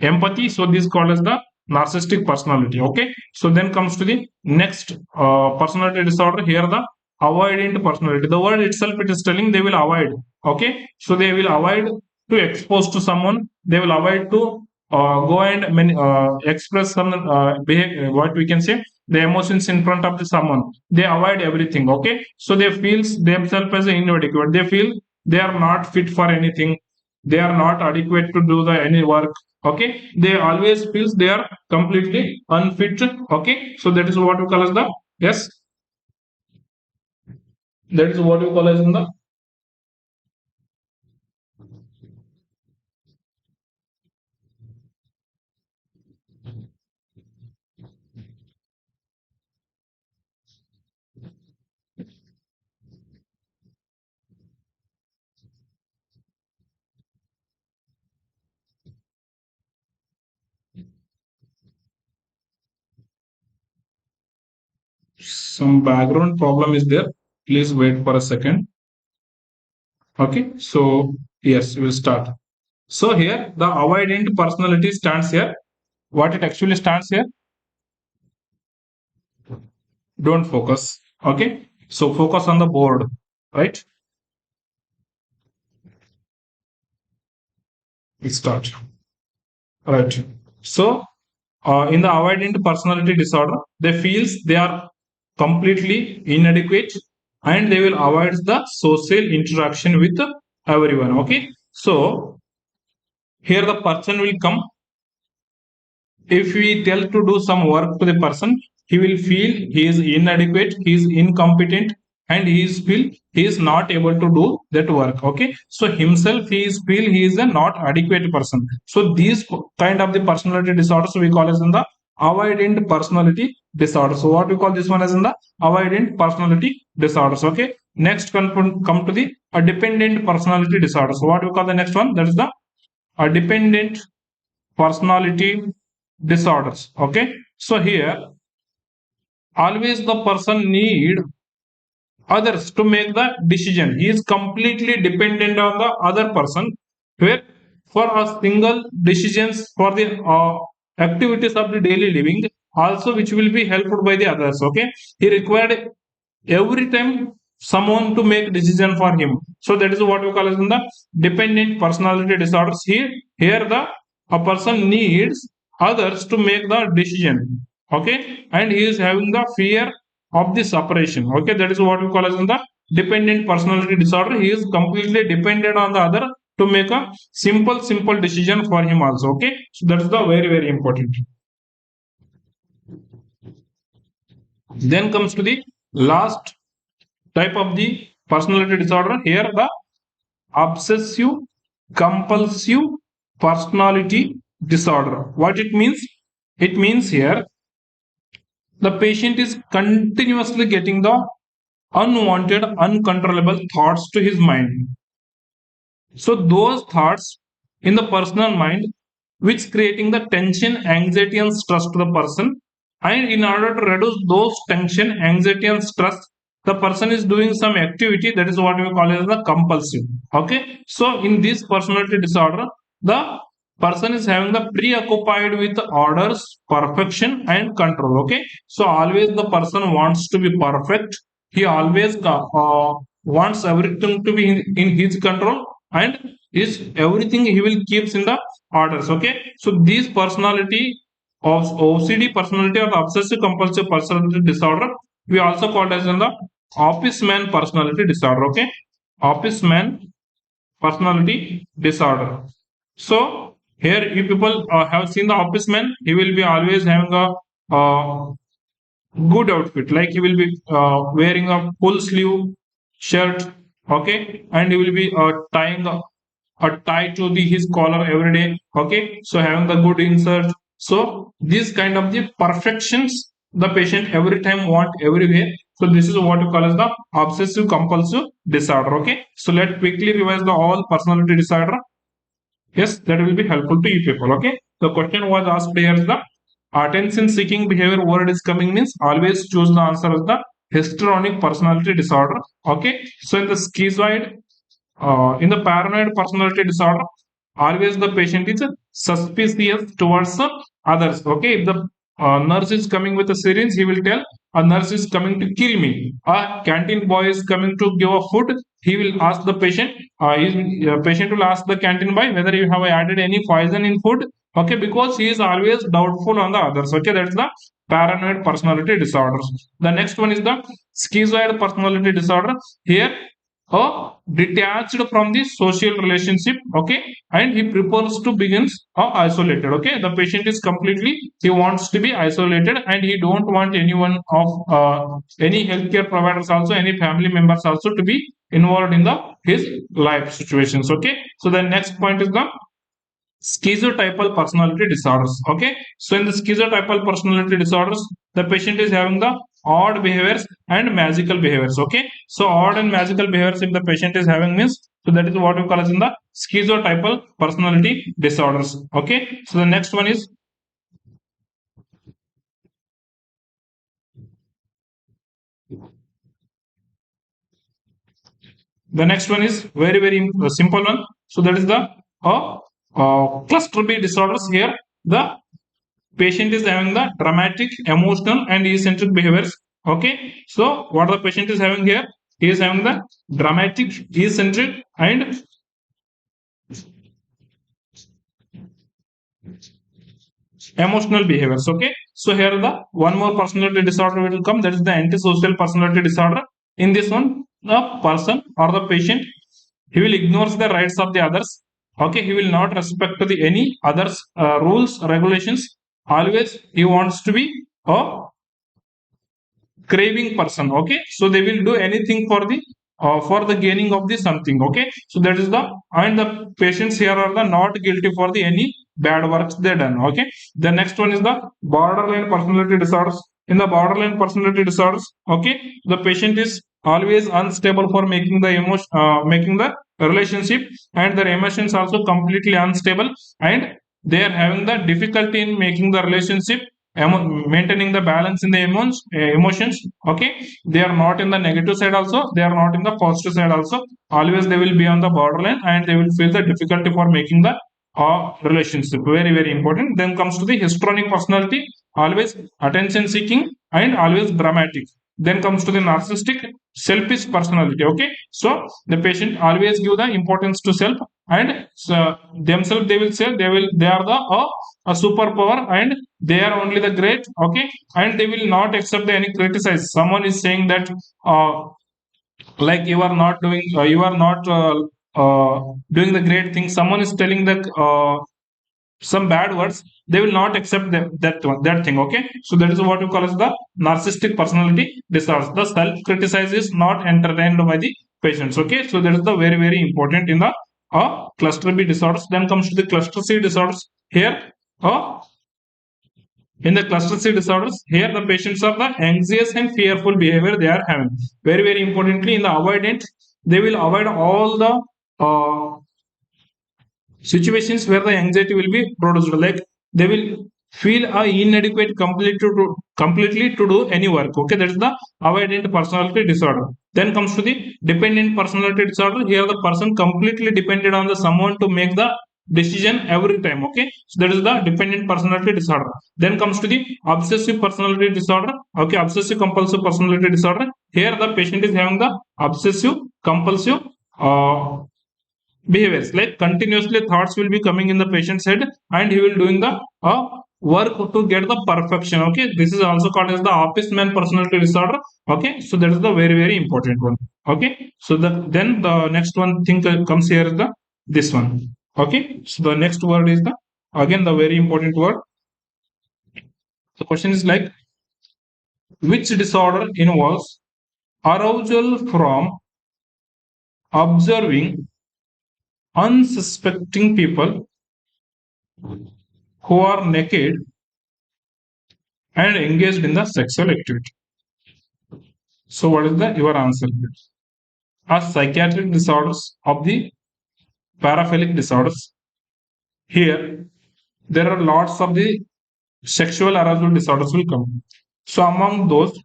empathy. So this is called as the narcissistic personality. Okay, so then comes to the next personality disorder. Here the avoidant personality, the word itself it is telling they will avoid. Okay, so they will avoid to expose to someone, they will avoid to go and express some behavior, what we can say, the emotions in front of the someone, they avoid everything. Okay, so they feel themselves as inadequate, they feel they are not fit for anything, they are not adequate to do the any work. Okay, they always feels they are completely unfit. Okay, so that is what we call as the, yes, that is what we call as in the some background problem is there, please wait for a second. Okay, so yes, we'll start. So here the avoidant personality stands here, what it actually stands here, don't focus. Okay, so focus on the board, right? We start. Right. So in the avoidant personality disorder, they feels they are completely inadequate, and they will avoid the social interaction with everyone. Okay, so here the person will come, if we tell to do some work to the person, he will feel he is inadequate, he is incompetent, and he is feel he is not able to do that work. Okay, so himself he is feel he is a not adequate person. So these kind of the personality disorders we call as in the avoidant personality disorder. So what we call this one as in the avoidant personality disorders. Okay, next come to the a dependent personality disorder. So what we call the next one, that is the a dependent personality disorders. Okay, so here always the person need others to make the decision. He is completely dependent on the other person, where for a single decisions for the activities of the daily living, also which will be helped by the others. Okay, he required every time someone to make decision for him. So that is what we call as in the dependent personality disorders. Here the a person needs others to make the decision. Okay, and he is having the fear of the separation. Okay, that is what we call as in the dependent personality disorder. He is completely dependent on the other to make a simple decision for him also. Okay, so that is the very important. Then comes to the last type of the personality disorder. Here the obsessive compulsive personality disorder. What it means? It means here the patient is continuously getting the unwanted, uncontrollable thoughts to his mind. So those thoughts in the personal mind, which creating the tension, anxiety, and stress to the person. And in order to reduce those tension, anxiety, and stress, the person is doing some activity that is what we call as the compulsive. Okay. So in this personality disorder, the person is having the preoccupied with orders, perfection, and control. Okay. So always the person wants to be perfect. He always wants everything to be in his control, and is everything he will keeps in the orders. Okay, so these personality of OCD personality or obsessive compulsive personality disorder, we also call as in the office man personality disorder. Okay, office man personality disorder. So here you people have seen the office man. He will be always having a good outfit, like he will be wearing a full sleeve shirt. Okay, and he will be tying a tie to the his collar every day. Okay, so having the good insert. So this kind of the perfections the patient every time want everywhere. So this is what we call as the obsessive compulsive disorder. Okay, so let's quickly revise the all personality disorder. Yes, that will be helpful to you people. Okay, the question was asked here is the attention seeking behavior word is coming means always choose the answer as the histrionic personality disorder. Okay, so in the schizoid, in the paranoid personality disorder, always the patient is suspicious towards the others. Okay, if the nurse is coming with a syringe, he will tell a nurse is coming to kill me. A canteen boy is coming to give a food. He will ask the patient. Patient will ask the canteen boy whether you have added any poison in food. Okay, because he is always doubtful on the others. Okay, that's the paranoid personality disorders. The next one is the schizoid personality disorder. Here detached from the social relationship. Okay, and he prefers to begins isolated. Okay, the patient is completely, he wants to be isolated, and he don't want anyone of any healthcare providers also, any family members also to be involved in the his life situations. Okay, so the next point is the schizotypal personality disorders. Okay, so in the schizotypal personality disorders, the patient is having the odd behaviors and magical behaviors. Okay, so odd and magical behaviors if the patient is having means, so that is what we call as in the schizotypal personality disorders. Okay, so the next one is very simple one. So that is the cluster B disorders. Here the patient is having the dramatic, emotional, and eccentric behaviors. Okay, so what the patient is having here, he is having the dramatic, eccentric, and emotional behaviors. Okay, so here the one more personality disorder will come, that is the antisocial personality disorder. In this one, the person or the patient, he will ignore the rights of the others. Okay, he will not respect to the any others rules, regulations. Always he wants to be a craving person. Okay, so they will do anything for the gaining of the something. Okay, so that is the, and the patients here are the not guilty for the any bad works they done. Okay, the next one is the borderline personality disorders. In the borderline personality disorders, okay, the patient is always unstable for making the emotion, making the relationship, and their emotions also completely unstable, and they are having the difficulty in making the relationship, maintaining the balance in the emotions. Okay, they are not in the negative side also, they are not in the positive side also. Always they will be on the borderline, and they will feel the difficulty for making the relationship. Very very important. Then comes to the histrionic personality, always attention seeking and always dramatic. Then comes to the narcissistic, selfish personality. Okay, so the patient always give the importance to self, and themselves they will say they are the a superpower, and they are only the great. Okay, and they will not accept any criticize. Someone is saying that like you are not doing you are not doing the great thing, someone is telling that some bad words, they will not accept that thing. Okay, so that is what you call as the narcissistic personality disorder. The self criticize is not entertained by the patients. Okay, so that is the very very important in the cluster B disorders. Then comes to the cluster C disorders. Here uh, in the cluster C disorders, here the patients are the anxious and fearful behavior they are having. Very very importantly, in the avoidant, they will avoid all the situations where the anxiety will be produced. Like they will feel inadequate completely to do any work. Okay, that is the avoidant personality disorder. Then comes to the dependent personality disorder. Here the person completely depended on the someone to make the decision every time. Okay, so that is the dependent personality disorder. Then comes to the obsessive personality disorder. Okay, obsessive compulsive personality disorder. Here the patient is having the obsessive compulsive behaviors, like continuously thoughts will be coming in the patient's head, and he will doing the work to get the perfection. Okay, this is also called as the office man personality disorder. Okay, so that is the very very important one. Okay, so then the next one thing comes here is the this one. Okay, so the next word is the again the very important word. The question is like, which disorder involves arousal from observing unsuspecting people who are naked and engaged in the sexual activity? So, what is the your answer? Are psychiatric disorders of the paraphilic disorders. Here, there are lots of the sexual arousal disorders will come. So, among those,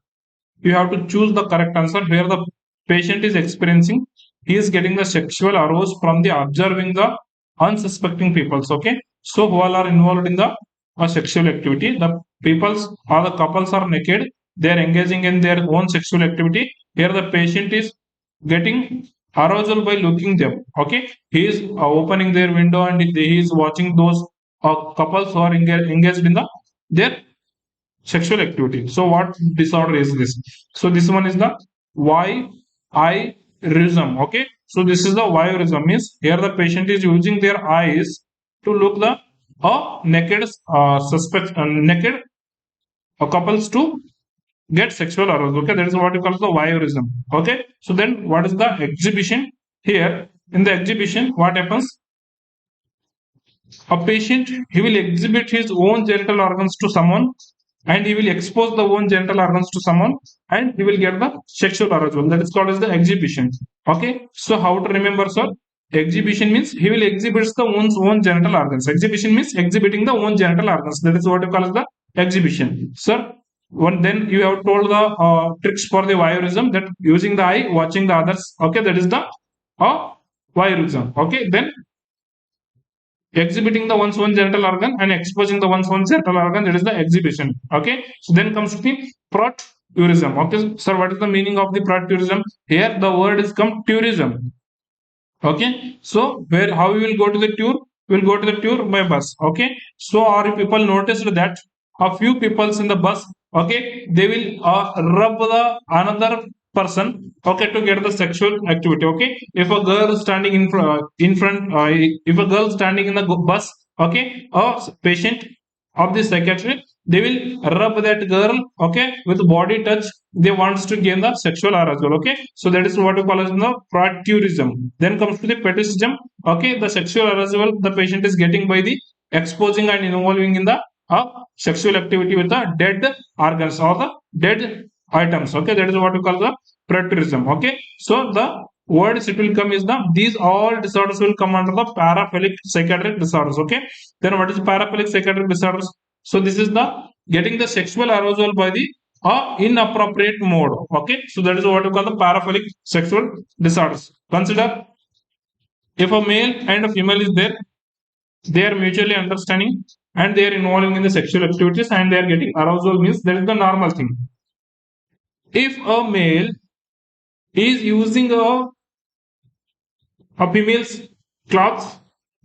you have to choose the correct answer where the patient is experiencing, he is getting the sexual arousal from the observing the unsuspecting peoples. Okay, so who all are involved in the sexual activity, the peoples or the couples are naked, they are engaging in their own sexual activity. Here the patient is getting arousal by looking them. Okay, he is opening their window and he is watching those couples who are engaged in the their sexual activity. So what disorder is this? So this one is the voyeurism. Okay, so this is the voyeurism, means here the patient is using their eyes to look the naked naked couples to get sexual arousal. Okay, that is what you call the voyeurism. Okay, so then what is the exhibition? Here in the exhibition, what happens? A patient, he will exhibit his own genital organs to someone, and he will expose the own genital organs to someone, and he will get the sexual arousal. That is called as the exhibition. Okay, so how to remember, sir? Exhibition means he will exhibit the own genital organs. Exhibition means exhibiting the own genital organs. That is what you call as the exhibition. Sir, one then you have told the tricks for the voyeurism, that using the eye, watching the others. Okay, that is the voyeurism. Okay, then exhibiting the one's own genital organ and exposing the one's own genital organ, that is the exhibition. Okay, so then comes to the proturism. Okay, sir, what is the meaning of the proturism? Here the word is come tourism. Okay, so where how we will go to the tour? We'll go to the tour by bus. Okay, so our people noticed that a few peoples in the bus, okay, they will rub the another person, okay, to get the sexual activity. Okay, if a girl standing in front if a girl standing in the bus, okay, a patient of the psychiatric, they will rub that girl, okay, with body touch, they wants to gain the sexual arousal. Okay, so that is what we call as the proturism. Then comes to the fetishism. Okay, the sexual arousal the patient is getting by the exposing and involving in the sexual activity with the dead organs or the dead items. Okay, that is what we call the preterism. Okay, so the words it will come is the these all disorders will come under the paraphilic psychiatric disorders. Okay, then what is paraphilic psychiatric disorders? So this is the getting the sexual arousal by the inappropriate mode. Okay, so that is what you call the paraphilic sexual disorders. Consider if a male and a female is there, they are mutually understanding and they are involving in the sexual activities and they are getting arousal, means that is the normal thing. If a male is using a female's clothes,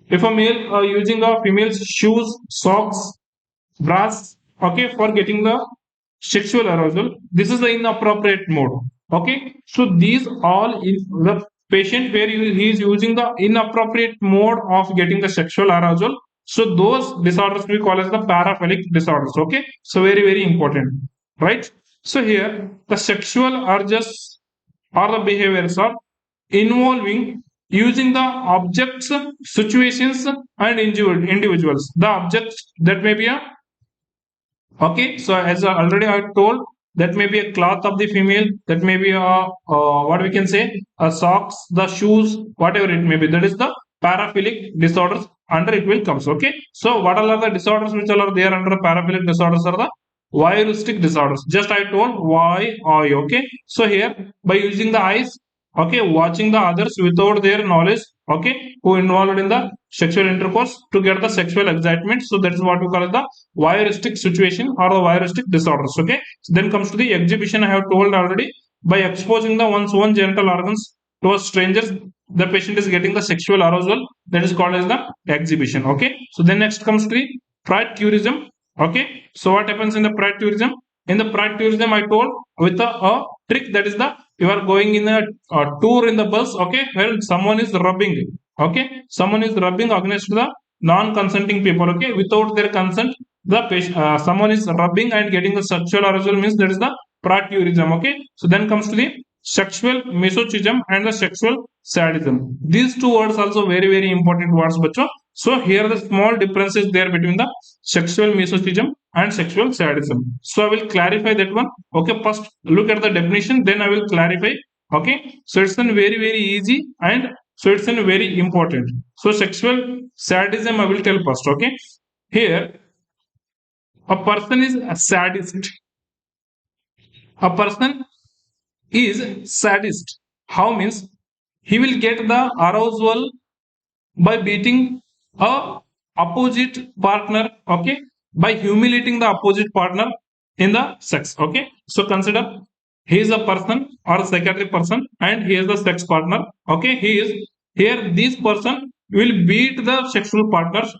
if a male using a female's shoes, socks, bras, okay, for getting the sexual arousal, this is the inappropriate mode. Okay, so these all in the patient where he is using the inappropriate mode of getting the sexual arousal, so those disorders we call as the paraphilic disorders. Okay, so very very important, right? So here the sexual urges or the behaviors are involving using the objects, situations, and individuals. The objects that may be a, okay, so as already I told, that may be a cloth of the female, that may be a what we can say, a socks, the shoes, whatever it may be. That is the paraphilic disorders under it will comes. Okay, so what are the disorders which are there under the paraphilic disorders are the voyeuristic disorders. Just I told why I. Okay, so here by using the eyes, okay, watching the others without their knowledge, okay, who involved in the sexual intercourse to get the sexual excitement. So that is what we call the voyeuristic situation or the voyeuristic disorders. Okay, so then comes to the exhibition. I have told already, by exposing the one's own genital organs to a strangers, the patient is getting the sexual arousal, that is called as the exhibition. Okay, so then next comes to the pride tourism. Okay, so what happens in the pride tourism? In the pride tourism, I told with a trick, that is the, you are going in a tour in the bus, okay, where someone is rubbing, okay, someone is rubbing against the non-consenting people, okay, without their consent, the patient, someone is rubbing and getting the sexual arousal, means that is the pratyurism. Okay, so then comes to the sexual masochism and the sexual sadism. These two words also very very important words, bacho. So here the small difference is there between the sexual masochism and sexual sadism. So I will clarify that one. Okay, first look at the definition, then I will clarify. Okay, so it's an very very easy and so it's an very important. So sexual sadism I will tell first. Okay, here a person is a sadist. A person is sadist. How means he will get the arousal by beating a opposite partner, okay, by humiliating the opposite partner in the sex. Okay, so consider he is a person or a psychiatric person and he is the sex partner. Okay, he is here, this person will beat the sexual partners,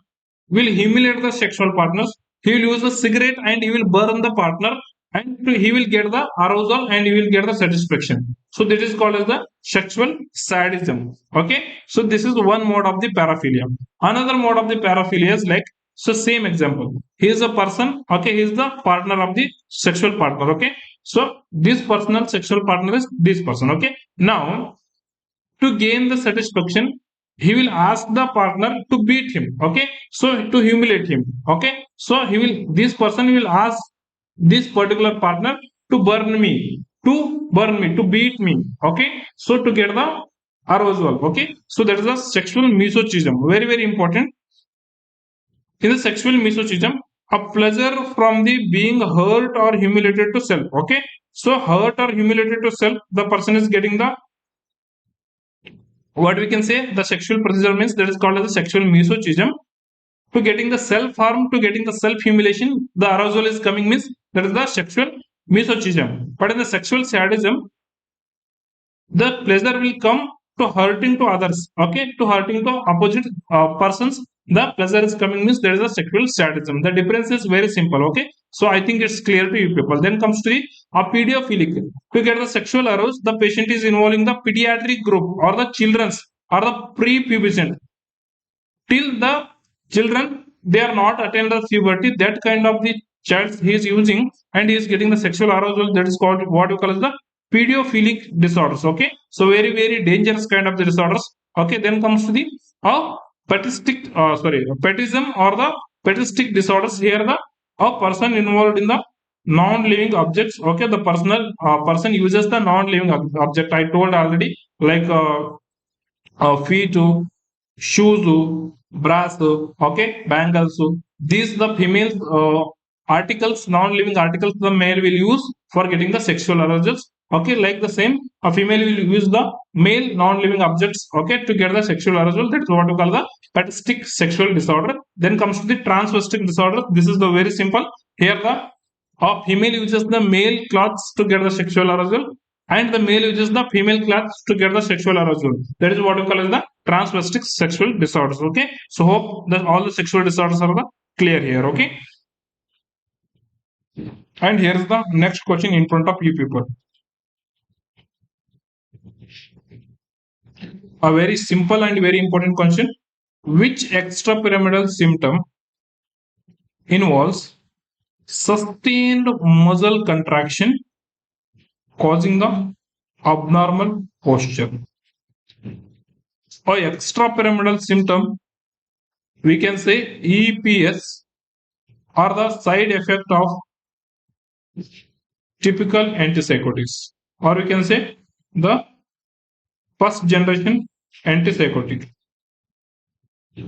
will humiliate the sexual partners, he will use a cigarette and he will burn the partner, and he will get the arousal and he will get the satisfaction. So this is called as the sexual sadism. Okay, so this is one mode of the paraphilia. Another mode of the paraphilia is like, so same example, he is a person, okay, he is the partner of the sexual partner. Okay, so this personal sexual partner is this person. Okay, now to gain the satisfaction, he will ask the partner to beat him. Okay, so to humiliate him. Okay, so he will, this person will ask this particular partner to burn me, to beat me. Okay, so to get the arousal. Okay, so that is the sexual masochism, very very important. In the sexual masochism, a pleasure from the being hurt or humiliated to self. Okay, so hurt or humiliated to self, the person is getting the, what we can say, the sexual pleasure, means that is called as the sexual masochism. To getting the self harm, to getting the self humiliation, the arousal is coming, means that is the sexual masochism. But in the sexual sadism, the pleasure will come to hurting to others. Okay, to hurting to opposite persons, the pleasure is coming, means there is a sexual sadism. The difference is very simple. Okay, so I think it's clear to you people. Then comes to the pedophilic. To get the sexual arousal, the patient is involving the pediatric group or the children's or the pre-pubescent. Till the children, they are not attained the puberty, that kind of the child he is using and he is getting the sexual arousal, that is called what you call as the pedophilic disorders. Okay, so very very dangerous kind of the disorders. Okay, then comes to the patistic patism or the patistic disorders. Here the a person involved in the non-living objects. Okay, the personal person uses the non-living object, I told already, like feet, shoes, brass, okay, bangles. These the females articles, non-living articles, the male will use for getting the sexual arousals. Okay, like the same, a female will use the male non-living objects, okay, to get the sexual arousal. That is what we call the statistic sexual disorder. Then comes to the transvestic disorder. This is the very simple. Here the female uses the male clothes to get the sexual arousal, and the male uses the female clothes to get the sexual arousal. That is what we call as the transvestic sexual disorders. Okay, so hope that all the sexual disorders are the clear here. Okay, and here is the next question in front of you people. A very simple and very important question. Which extrapyramidal symptom involves sustained muscle contraction causing the abnormal posture? Or extrapyramidal symptom, we can say EPS, are the side effect of typical antipsychotics, or we can say the first generation antipsychotic.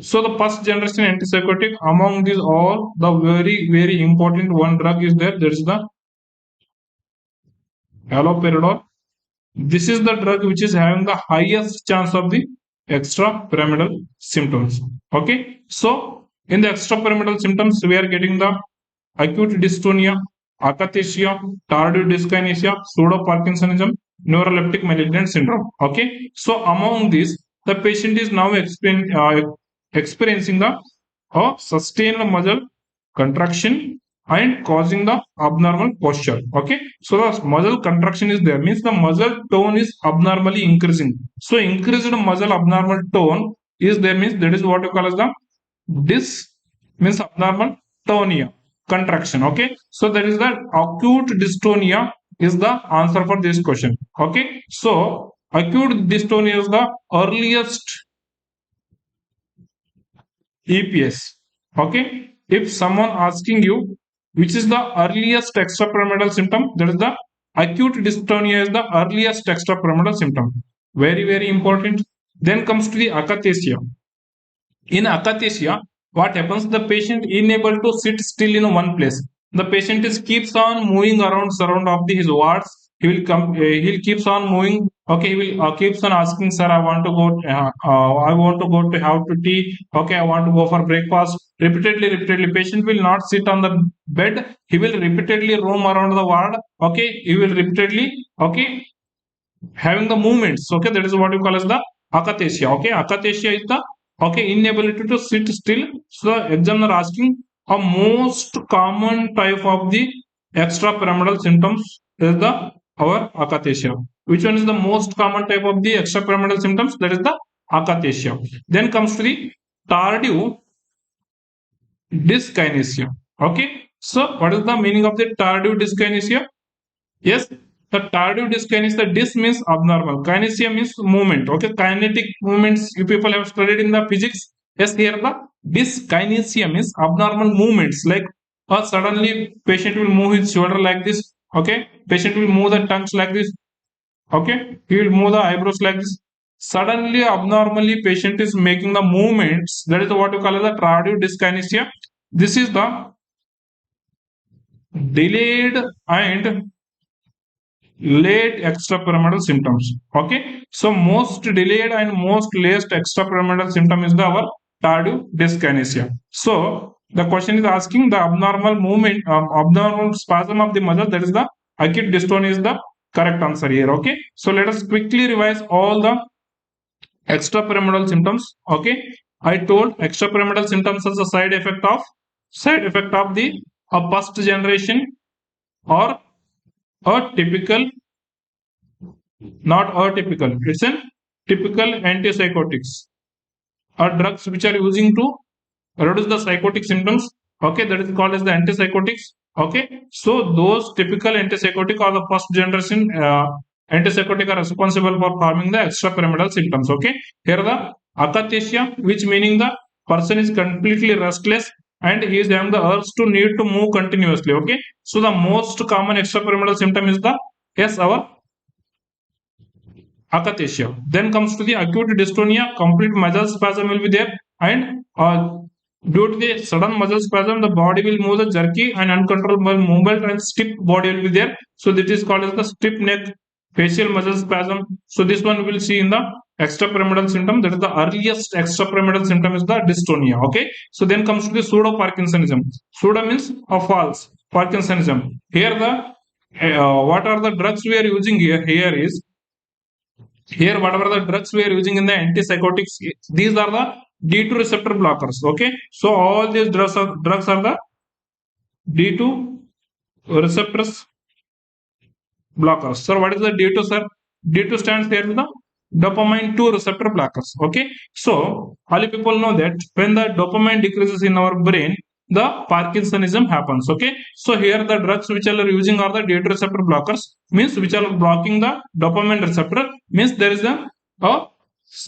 So the first generation antipsychotic, among these all, the very important one drug is there. There is the haloperidol. This is the drug which is having the highest chance of the extrapyramidal symptoms. Okay, so in the extrapyramidal symptoms, we are getting the acute dystonia, akathisia, tardive dyskinesia, pseudo-Parkinsonism, neuroleptic malignant syndrome. Okay, so among these, the patient is now experiencing the sustained muscle contraction and causing the abnormal posture. Okay, so the muscle contraction is there, means the muscle tone is abnormally increasing. So increased muscle abnormal tone is there, means that is what you call as the means abnormal tonia contraction. Okay, so that is the acute dystonia is the answer for this question. Okay, so acute dystonia is the earliest EPS. Okay, if someone asking you which is the earliest extrapyramidal symptom, that is the acute dystonia is the earliest extrapyramidal symptom. Very important. Then comes to the akathisia. In akathisia, what happens? The patient unable to sit still in one place. The patient is keeps on moving around surround of his wards. He will come. He'll keeps on moving. Okay, he will keeps on asking, sir, I want to go. I want to go to have to tea. Okay, I want to go for breakfast. Repeatedly. Patient will not sit on the bed. He will repeatedly roam around the ward. Okay, he will repeatedly. Okay, having the movements. Okay, that is what you call as the akathisia. Okay, akathisia is the inability to sit still. So the examiner asking a most common type of the extrapyramidal symptoms is the our akathisia. Which one is the most common type of the extrapyramidal symptoms? That is the akathisia. Then comes to the tardive dyskinesia. Okay, so what is the meaning of the tardive dyskinesia? Yes, the tardive dyskinesia, the dys means abnormal, kinesia means movement. Okay, kinetic movements you people have studied in the physics. Yes, here the dyskinesia means abnormal movements, like suddenly patient will move his shoulder like this. Okay, patient will move the tongues like this. Okay, he will move the eyebrows like this. Suddenly, abnormally, patient is making the movements. That is what you call as the tardive dyskinesia. This is the delayed and late extrapyramidal symptoms. Okay, so most delayed and most late extrapyramidal symptom is the our tardive dyskinesia. So the question is asking the abnormal movement, abnormal spasm of the muscle. That is the acute dystonia is the correct answer here. Okay, so let us quickly revise all the extrapyramidal symptoms. Okay, I told extrapyramidal symptoms as a side effect of the first generation or a typical, not atypical, it's a typical antipsychotics or drugs which are using to reduce the psychotic symptoms. Okay, that is called as the antipsychotics. Okay, so those typical antipsychotic or the first generation antipsychotic are responsible for forming the extrapyramidal symptoms. Okay, here the akathisia, which meaning the person is completely restless and he is having the urge to need to move continuously. Okay, so the most common extrapyramidal symptom is the our akathisia. Then comes to the acute dystonia, complete muscle spasm will be there, and Due to the sudden muscle spasm, the body will move the jerky and uncontrollable movement and stiff body will be there. So this is called as the stiff neck, facial muscle spasm. So this one we will see in the extrapyramidal symptom. That is the earliest extrapyramidal symptom is the dystonia. Okay. So then comes to the pseudo Parkinsonism. Pseudo means a false Parkinsonism. Here the what are the drugs we are using here? Here whatever the drugs we are using in the antipsychotics, these are the D2 receptor blockers. Okay, so all these drugs are the D2 receptors blockers. So what is the D2, sir? D2 stands here for the dopamine 2 receptor blockers. Okay, so all you people know that when the dopamine decreases in our brain, the Parkinsonism happens. Okay, so here the drugs which are using are the D2 receptor blockers, means which are blocking the dopamine receptor, means there is a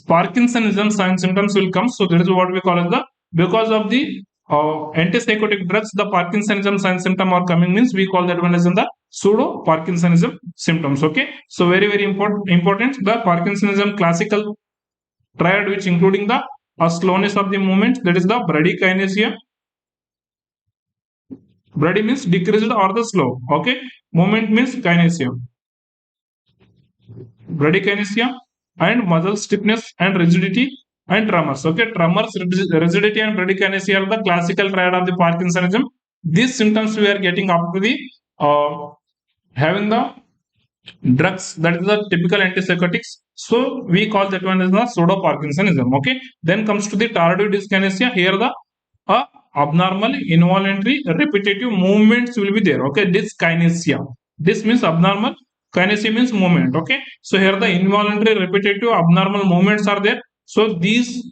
Parkinsonism sign symptoms will come. So that is what we call as the, because of the antipsychotic drugs, the Parkinsonism sign symptom are coming, means we call that one as in the pseudo Parkinsonism symptoms. Okay, so very important the Parkinsonism classical triad, which including the slowness of the movement, that is the bradykinesia. Brady means decreased or the slow. Okay, movement means kinesia. Bradykinesia and muscle stiffness and rigidity and tremors. Okay, tremors, rigidity, and bradykinesia are the classical triad of the Parkinsonism. These symptoms we are getting after the having the drugs, that is the typical antipsychotics. So we call that one as the pseudo Parkinsonism. Okay, then comes to the tardive dyskinesia. Here the abnormal, involuntary, repetitive movements will be there. Okay, dyskinesia. This means abnormal. Kinesia means movement. Okay, so here the involuntary, repetitive, abnormal movements are there. So these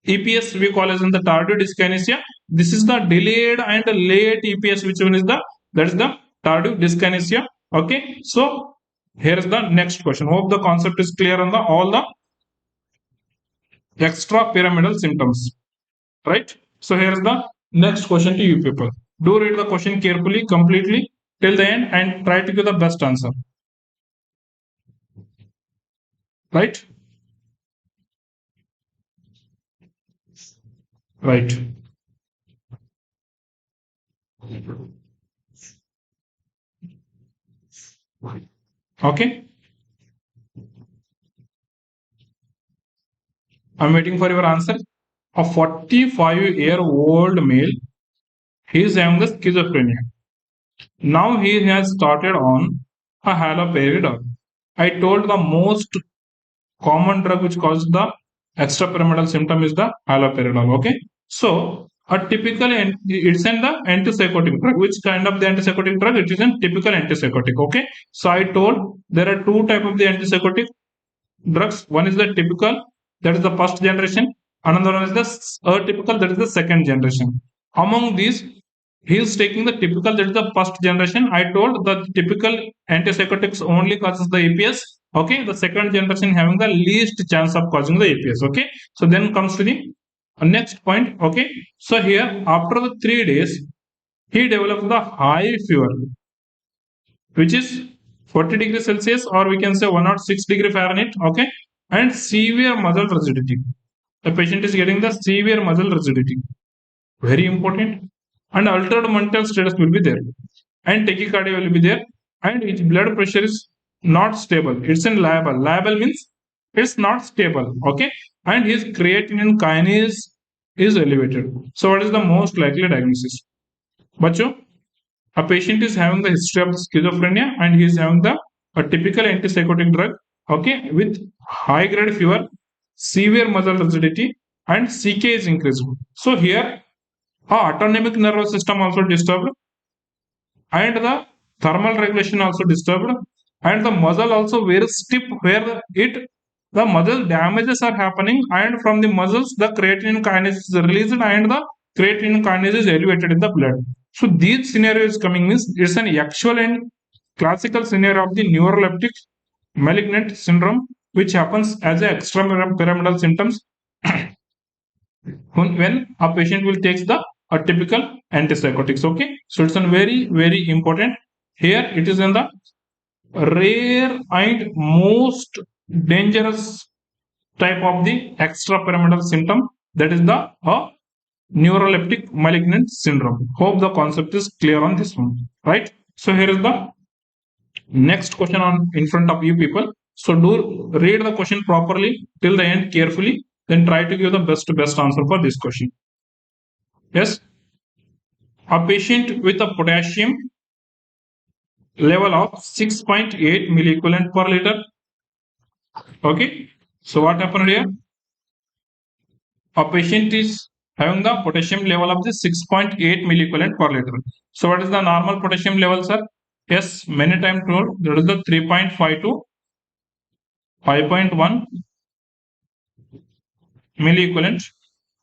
EPS we call as in the tardive dyskinesia. This is the delayed and late EPS. Which one is the, that is the tardive dyskinesia. Okay, so here is the next question. Hope the concept is clear on the all the extrapyramidal symptoms. Right? So here is the next question to you people. Do read the question carefully, completely till the end, and try to give the best answer. Right? Right. Okay. I'm waiting for your answer. A 45-year-old male, he is having the schizophrenia. Now he has started on a haloperidol. I told the most common drug which causes the extrapyramidal symptom is the haloperidol. Okay, so a typical it's in the antipsychotic drug. Which kind of the antipsychotic drug? It is a typical antipsychotic. Okay, so I told there are two type of the antipsychotic drugs. One is the typical, that is the first generation. Another one is the atypical, that is the second generation. Among these, he is taking the typical, that is the first generation. I told the typical antipsychotics only causes the APS. Okay, the second generation having the least chance of causing the APS. Okay, so then comes to the next point. Okay, so here after the 3 days, he develops the high fever, which is 40 degrees Celsius, or we can say 106 degree Fahrenheit. Okay, and severe muscle rigidity. The patient is getting the severe muscle rigidity. Very important. And altered mental status will be there, and tachycardia will be there, and his blood pressure is not stable. It's in liable. Liable means it's not stable. Okay, and his creatinine kinase is elevated. So what is the most likely diagnosis? Bacho, a patient is having the history of schizophrenia and he is having the a typical antipsychotic drug. Okay, with high grade fever, severe muscle rigidity, and CK is increased. So here, autonomic nervous system also disturbed, and the thermal regulation also disturbed, and the muscle also very stiff, where it the muscle damages are happening, and from the muscles the creatinine kinase is released, and the creatinine kinase is elevated in the blood. So these scenarios coming means it's an actual and classical scenario of the neuroleptic malignant syndrome, which happens as a extrapyramidal symptoms when a patient will take the typical antipsychotics. Okay, so it's a very important. Here it is in the rare and most dangerous type of the extrapyramidal symptom, that is the neuroleptic malignant syndrome. Hope the concept is clear on this one, right? So here is the next question on in front of you people. So do read the question properly till the end carefully, then try to give the best answer for this question. Yes, a patient with a potassium level of 6.8 milliequivalent per liter. Okay, so what happened here? A patient is having the potassium level of the 6.8 milliequivalent per liter. So what is the normal potassium level, sir? Yes, many times told that is the 3.5 to 5.1 milliequivalent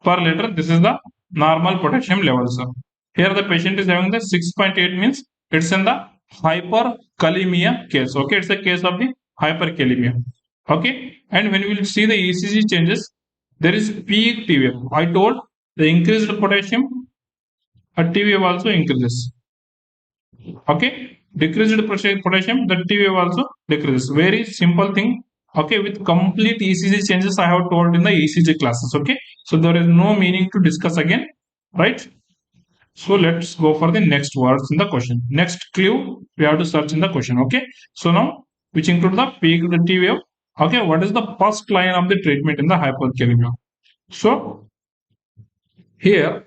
per liter. This is the normal potassium level, sir. Here the patient is having the 6.8 means it's in the hyperkalemia case. Okay, it's a case of the hyperkalemia. Okay, and when we will see the ECG changes, there is peak T wave. I told the increased potassium, a T wave also increases. Okay, decreased potassium, the T wave also decreases. Very simple thing. Okay, with complete ECG changes I have told in the ECG classes. Okay, so there is no meaning to discuss again, right? So let's go for the next words in the question. Next clue we have to search in the question. Okay, so now which include the peak the T wave. Okay, what is the first line of the treatment in the hypokalemia? So here,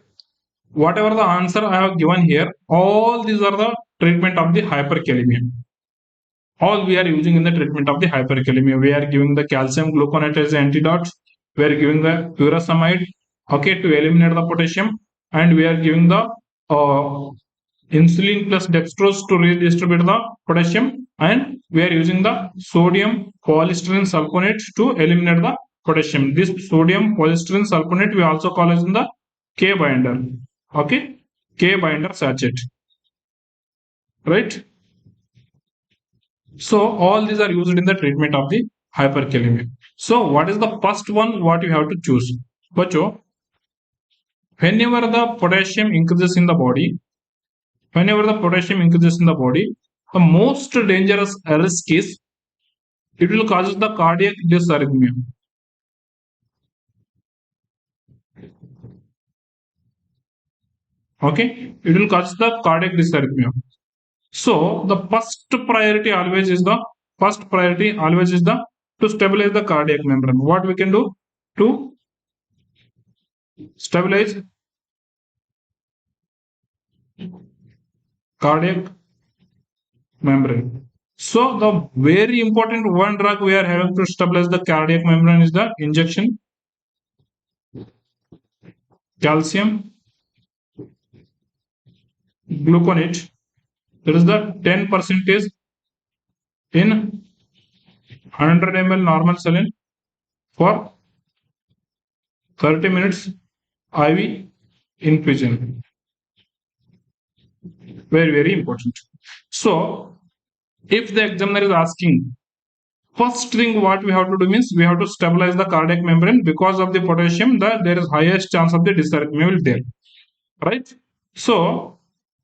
whatever the answer I have given here, all these are the treatment of the hyperkalemia. All we are using in the treatment of the hyperkalemia. We are giving the calcium gluconate as antidote. We are giving the furosemide, okay, to eliminate the potassium, and we are giving the insulin plus dextrose to redistribute the potassium, and we are using the sodium polystyrene sulfonate to eliminate the potassium. This sodium polystyrene sulfonate we also call as in the K binder. Okay, K binder sachet, right? So all these are used in the treatment of the hyperkalemia. So what is the first one what you have to choose? Bacho, whenever the potassium increases in the body, whenever the potassium increases in the body, the most dangerous risk is it will cause the cardiac dysarrhythmia. Okay, it will cause the cardiac dysarrhythmia. So the first priority always is the to stabilize the cardiac membrane. What we can do to stabilize cardiac membrane. So the very important one drug we are having to stabilize the cardiac membrane is the injection calcium gluconate. That is the 10 percentage in 100 ml normal saline for 30 minutes IV infusion. Very important. So if the examiner is asking, first thing what we have to do means we have to stabilize the cardiac membrane. Because of the potassium there is highest chance of the dysarrhythmia will there, right? So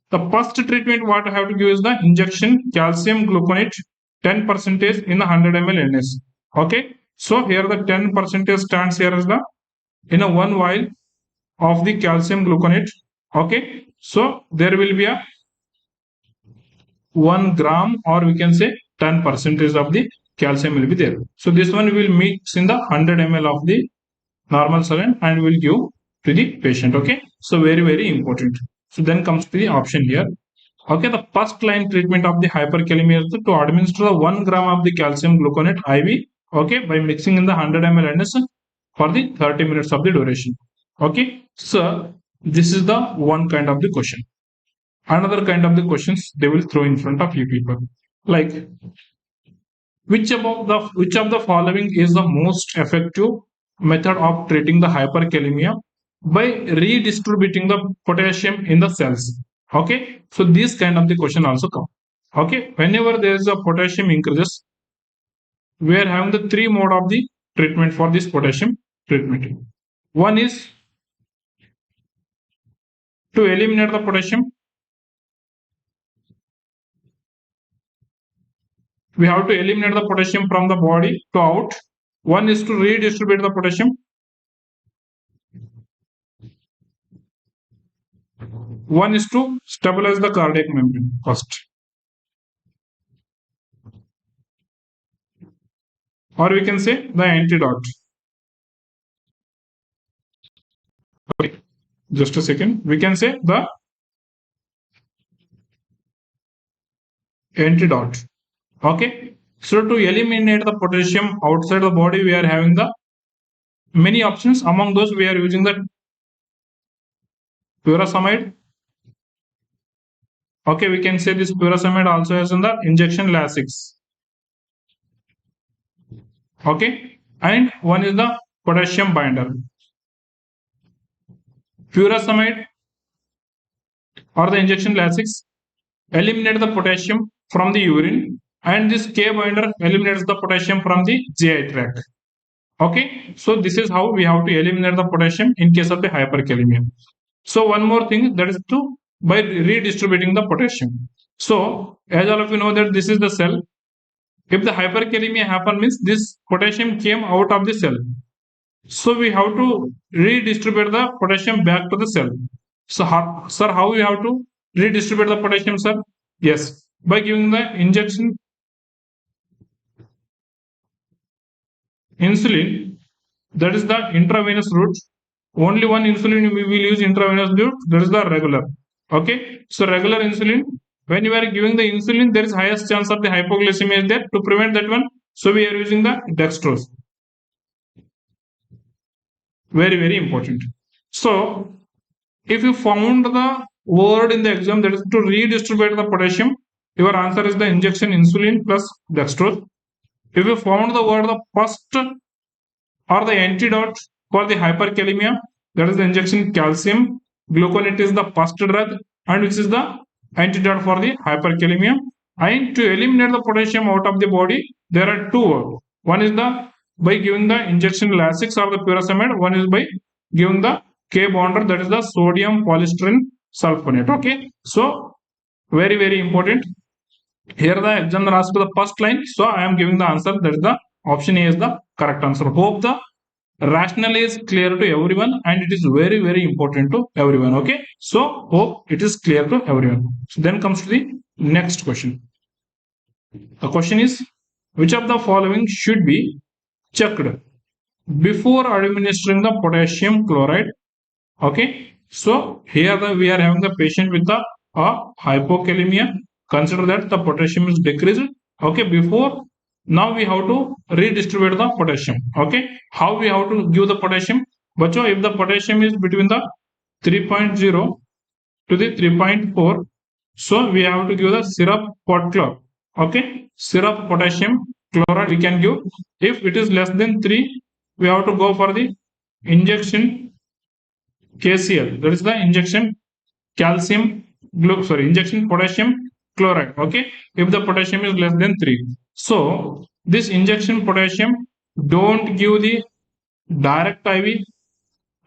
the first treatment what I have to give is the injection calcium gluconate 10 percentage in the 100 ml NS. Okay, so here the 10 percentage stands here as the in a one vial of the calcium gluconate. Okay, so there will be a 1 gram or we can say 10 percentage of the calcium will be there. So this one will mix in the 100 ml of the normal saline and will give to the patient. Okay, so very important. So then comes to the option here. Okay, the first line treatment of the hyperkalemia is to administer the 1 gram of the calcium gluconate IV. Okay, by mixing in the 100 ml NS for the 30 minutes of the duration. Okay, so this is the one kind of the question. Another kind of the questions they will throw in front of you people, like which of the following is the most effective method of treating the hyperkalemia by redistributing the potassium in the cells. Okay, so this kind of the question also come. Okay, whenever there is a potassium increases, we are having the three mode of the treatment for this potassium treatment. One is to eliminate the potassium. We have to eliminate the potassium from the body to out. One is to redistribute the potassium. One is to stabilize the cardiac membrane first, or we can say the antidote. Okay, just a second. We can say the antidote. Okay. So to eliminate the potassium outside the body, we are having the many options. Among those, we are using the furosemide. Okay, we can say this furosemide also has in the injection Lasix. Okay, and one is the potassium binder. Furosemide or the injection Lasix eliminate the potassium from the urine, and this K binder eliminates the potassium from the GI tract. Okay, so this is how we have to eliminate the potassium in case of the hyperkalemia. So one more thing, that is to by redistributing the potassium. So as all of you know that this is the cell. If the hyperkalemia happen means this potassium came out of the cell. So we have to redistribute the potassium back to the cell. So sir, how we have to redistribute the potassium, sir? Yes, by giving the injection insulin, that is the intravenous route. Only one insulin we will use intravenous route, that is the regular. Okay, so regular insulin, when you are giving the insulin, there is highest chance of the hypoglycemia is there. To prevent that one, so we are using the dextrose. Very, very important. So if you found the word in the exam that is to redistribute the potassium, your answer is the injection insulin plus dextrose. If you found the word the first or the antidote for the hyperkalemia, that is the injection calcium. Gluconate is the first drug, and which is the antidote for the hyperkalemia. And to eliminate the potassium out of the body, there are two. One is the by giving the injection Lasix or the furosemide. One is by giving the K bonder, that is the sodium polystyrene sulfonate. Okay, so very, very important. Here the examiner asked the first line, so I am giving the answer. That is the option A is the correct answer. Hope the rationale is clear to everyone, and it is very, very important to everyone. Okay, so hope it is clear to everyone. So then comes to the next question. The question is, which of the following should be checked before administering the potassium chloride? Okay, so here we are having the patient with the hypokalemia. Consider that the potassium is decreased. Okay, before now we have to redistribute the potassium. Okay, how we have to give the potassium? But if the potassium is between the 3.0 to the 3.4, so we have to give the syrup pot chlor. Okay, syrup potassium chloride we can give. If it is less than 3, we have to go for the injection KCl, that is the injection calcium injection potassium chloride. Okay, if the potassium is less than 3, so this injection potassium, don't give the direct IV.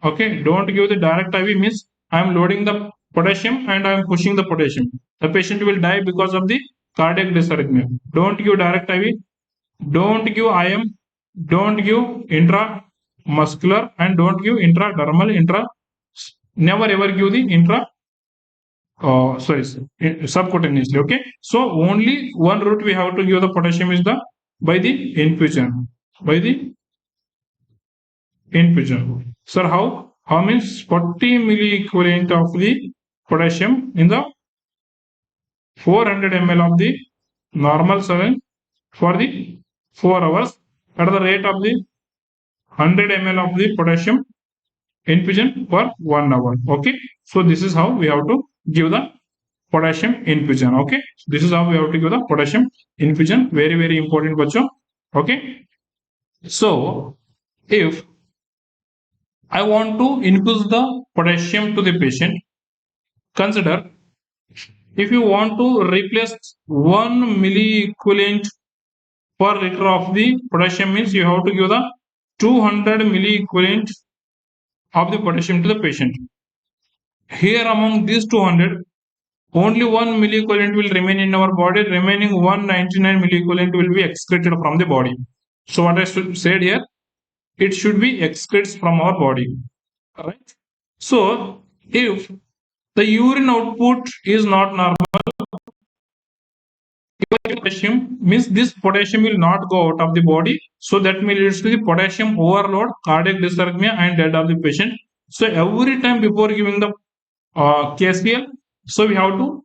Okay, don't give the direct IV means I am loading the potassium and I am pushing the potassium. The patient will die because of the cardiac dysarrhythmia. Don't give direct IV. Don't give IM. Don't give intramuscular, and don't give intradermal. Never ever give the subcutaneously. Okay, so only one route we have to give the potassium is the by the infusion. By the infusion. Sir, how means 40 milliequivalent of the potassium in the 400 ml of the normal saline for the 4 hours at the rate of the 100 ml of the potassium infusion for 1 hour. Okay, so this is how we have to give the potassium infusion. Okay, this is how we have to give the potassium infusion. Very, very important bacho. Okay, so if I want to infuse the potassium to the patient, consider if you want to replace 1 milliequivalent per liter of the potassium means you have to give the 200 milliequivalent of the potassium to the patient. Here among these 200, only 1 milliequivalent will remain in our body. Remaining 199 milliequivalent will be excreted from the body. So what I said here, it should be excreted from our body. Alright. So if The urine output is not normal. Potassium means this potassium will not go out of the body, so that may leads to the potassium overload, cardiac dysarrhythmia, and death of the patient. So every time before giving the KCL, so we have to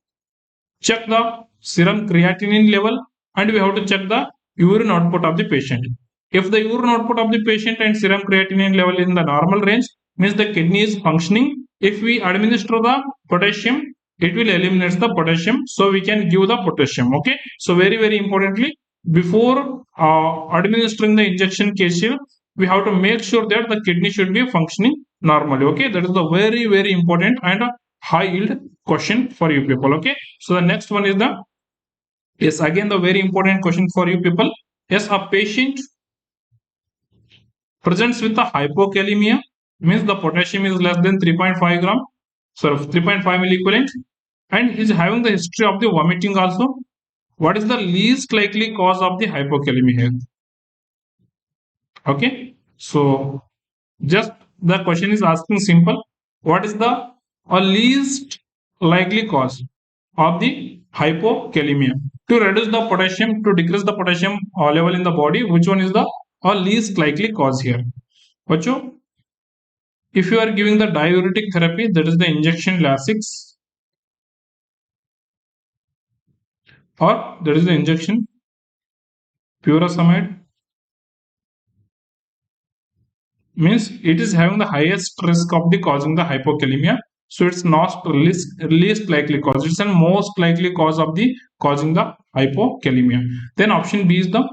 check the serum creatinine level and we have to check the urine output of the patient. If the urine output of the patient and serum creatinine level is in the normal range, means the kidney is functioning. If we administer the potassium, it will eliminate the potassium, so we can give the potassium. Okay, so very importantly, before administering the injection KCL, we have to make sure that the kidney should be functioning normally. Okay, that is the very important and high yield question for you people. Okay, so the next one is the, yes, again the very important question for you people. Yes, a patient presents with a hypokalemia, means the potassium is less than 3.5 gram, sorry, 3.5 milliequivalent, and is having the history of the vomiting also. What is the least likely cause of the hypokalemia here? Okay, so just the question is asking simple, what is the least likely cause of the hypokalemia? To reduce the potassium, to decrease the potassium level in the body, which one is the least likely cause here? Vacho, if you are giving the diuretic therapy, that is the injection Lasix, or that is the injection furosemide, means it is having the highest risk of the causing the hypokalemia, so it's not least likely cause, it's the most likely cause of the causing the hypokalemia. Then option B is the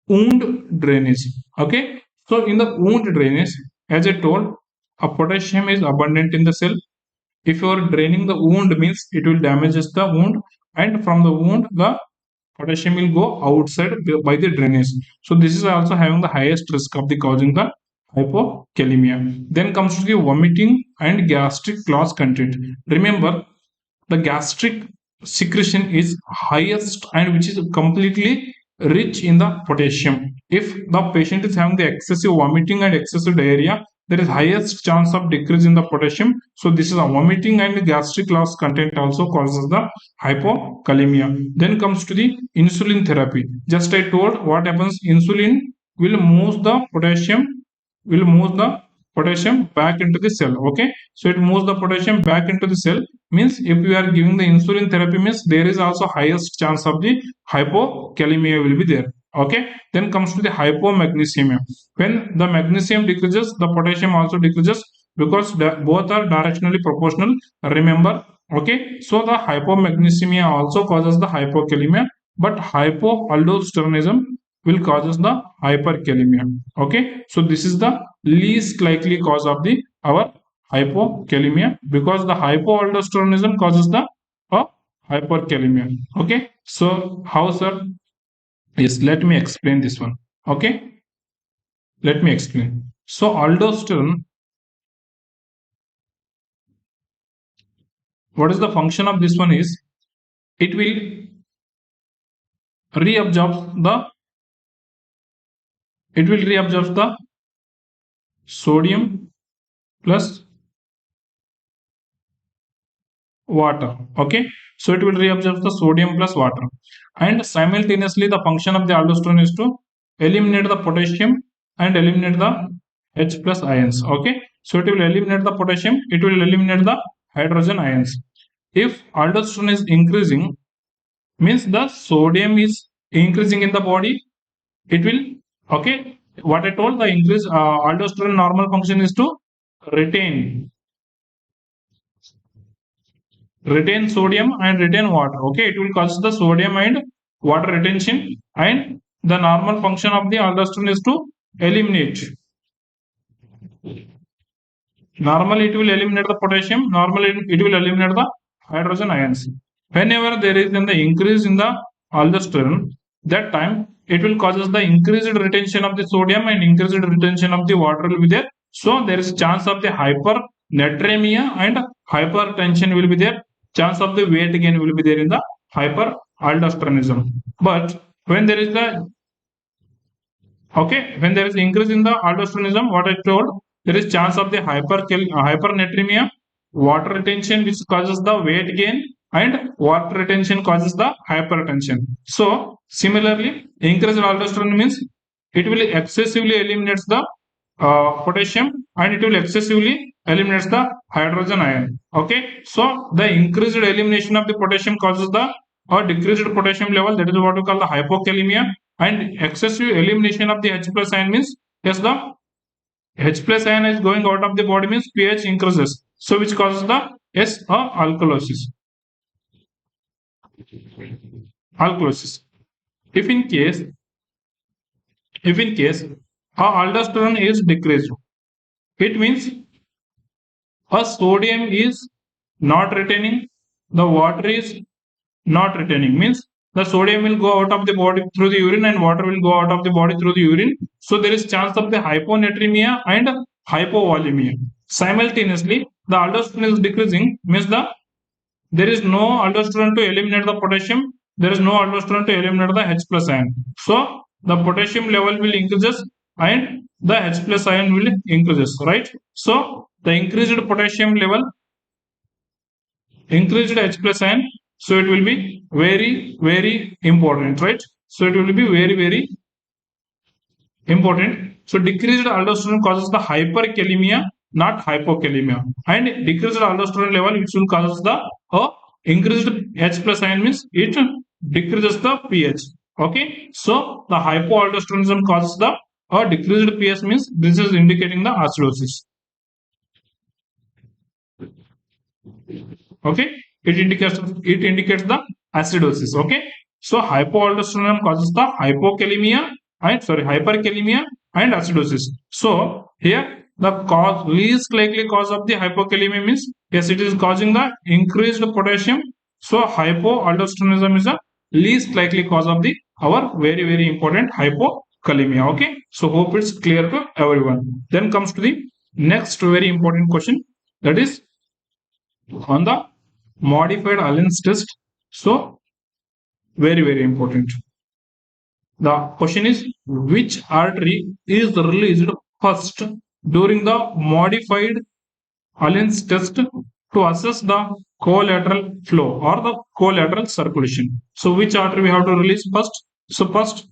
wound drainage. Okay, so in the wound drainage, as I told, a potassium is abundant in the cell. If you are draining the wound, means it will damages the wound, and from the wound the potassium will go outside by the drainage. So this is also having the highest risk of the causing the hypokalemia. Then comes to the vomiting and gastric clot content. Remember, the gastric secretion is highest and which is completely rich in the potassium. If the patient is having the excessive vomiting and excessive diarrhea, there is highest chance of decrease in the potassium. So this is a vomiting and gastric loss content also causes the hypokalemia. Then comes to the insulin therapy. Just I told what happens, insulin will move the potassium back into the cell. Okay, so it moves the potassium back into the cell, means if you are giving the insulin therapy, means there is also highest chance of the hypokalemia will be there. Okay, then comes to the hypomagnesemia. When the magnesium decreases, the potassium also decreases, because both are directionally proportional, remember. Okay, so the hypomagnesemia also causes the hypokalemia, but hypoaldosteronism will causes the hyperkalemia. Okay, so this is the least likely cause of the our hypokalemia, because the hypoaldosteronism causes the hyperkalemia. Okay, so how, sir? Yes, let me explain this one. Okay, let me explain. So aldosterone, what is the function of this one is, it will reabsorb the sodium plus water. Okay, so it will reabsorb the sodium plus water, and simultaneously the function of the aldosterone is to eliminate the potassium and eliminate the H plus ions. Okay, so it will eliminate the potassium, it will eliminate the hydrogen ions. If aldosterone is increasing, means the sodium is increasing in the body, it will, okay, what I told, the increase aldosterone normal function is to retain sodium and retain water. Okay, it will cause the sodium and water retention, and the normal function of the aldosterone is to eliminate. Normally it will eliminate the potassium, normally it will eliminate the hydrogen ions. Whenever there is an increase in the aldosterone, that time it will causes the increased retention of the sodium and increased retention of the water will be there. So there is chance of the hypernatremia and hypertension will be there. Chance of the weight gain will be there in the hyperaldosteronism. But when there is the, okay, when there is increase in the aldosteronism, what I told, there is chance of the hypernatremia water retention, which causes the weight gain, and water retention causes the hypertension. So similarly, increased aldosterone means it will excessively eliminates the potassium, and it will excessively eliminates the hydrogen ion. Okay, so the increased elimination of the potassium causes the or decreased potassium level, that is what we call the hypokalemia, and excessive elimination of the H plus ion means, yes, the H plus ion is going out of the body means pH increases, so which causes the alkalosis. Alkalosis. If in case aldosterone is decreased, it means a sodium is not retaining, the water is not retaining, means the sodium will go out of the body through the urine and water will go out of the body through the urine. So there is chance of the hyponatremia and hypovolemia. Simultaneously, the aldosterone is decreasing, means there is no aldosterone to eliminate the potassium, there is no aldosterone to eliminate the H plus ion. So the potassium level will increases and the H plus ion will increases, right? So the increased potassium level, increased H plus ion, so it will be very important, right? So it will be very important. So decreased aldosterone causes the hyperkalemia, not hypokalemia, and decreased aldosterone level which will cause the increased H plus ion means it decreases the pH. Okay, so the hypoaldosteronism causes the decreased pH means this is indicating the acidosis. Okay, it indicates the acidosis. Okay, so hypoaldosteronism causes the hyperkalemia and acidosis. So here the least likely cause of the hypokalemia means, yes, it is causing the increased potassium. So hypoaldosteronism is the least likely cause of the our very important hypokalemia. Okay, so hope it's clear to everyone. Then comes to the next very important question, that is on the modified Allen's test. So very important. The question is, which artery is released first during the modified Allen's test to assess the collateral flow or the collateral circulation? So which artery we have to release first? So first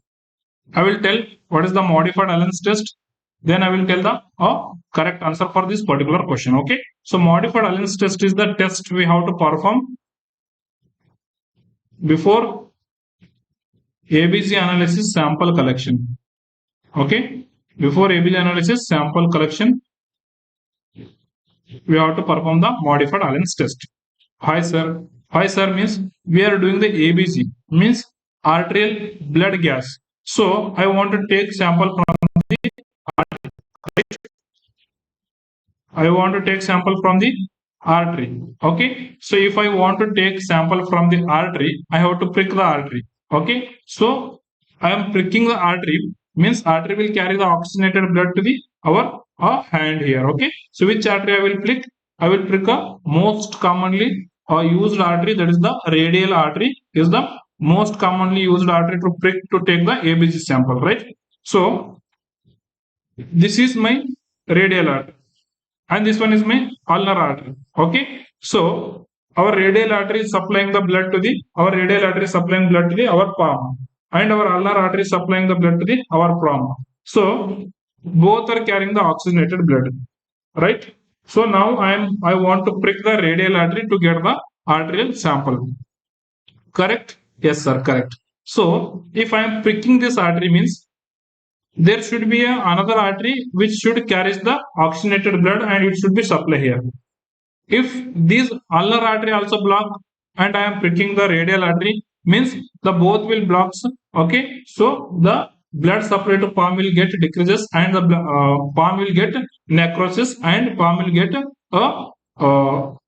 I will tell what is the modified Allen's test, then I will tell the correct answer for this particular question. Okay, so modified Allen's test is the test we have to perform before ABC analysis sample collection. Okay, before ABC analysis sample collection, we have to perform the modified Allen's test. Hi sir. Hi sir means we are doing the ABC, means arterial blood gas. So I want to take sample from the artery. Right? I want to take sample from the artery. Okay, so if I want to take sample from the artery, I have to prick the artery. Okay, so I am pricking the artery, means artery will carry the oxygenated blood to the our hand here. Okay, so which artery I will prick? I will prick a most commonly used artery, that is the radial artery is the most commonly used artery to prick to take the ABC sample, right? So this is my radial artery and this one is my ulnar artery. Okay, so our radial artery is supplying the blood to the our palm, and our ulnar artery is supplying the blood to the our palm. So both are carrying the oxygenated blood, right? So now I want to prick the radial artery to get the arterial sample. Correct? Yes sir, correct. So if I am pricking this artery means there should be another artery which should carry the oxygenated blood and it should be supplied here. If these ulnar artery also block and I am pricking the radial artery, means the both will blocks. Okay, so the blood supply to palm will get decreases and the palm will get necrosis and palm will get all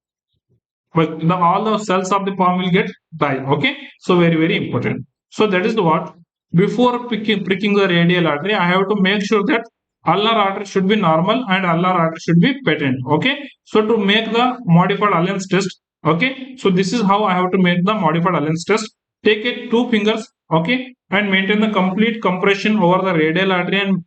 the cells of the palm will get die. Okay, so very important. So that is the what, before pricking the radial artery, I have to make sure that ulnar artery should be normal and ulnar artery should be patent. Okay, so to make the modified Allen's test, okay, so this is how I have to make the modified Allen's test. Take it 2 fingers, okay, and maintain the complete compression over the radial artery and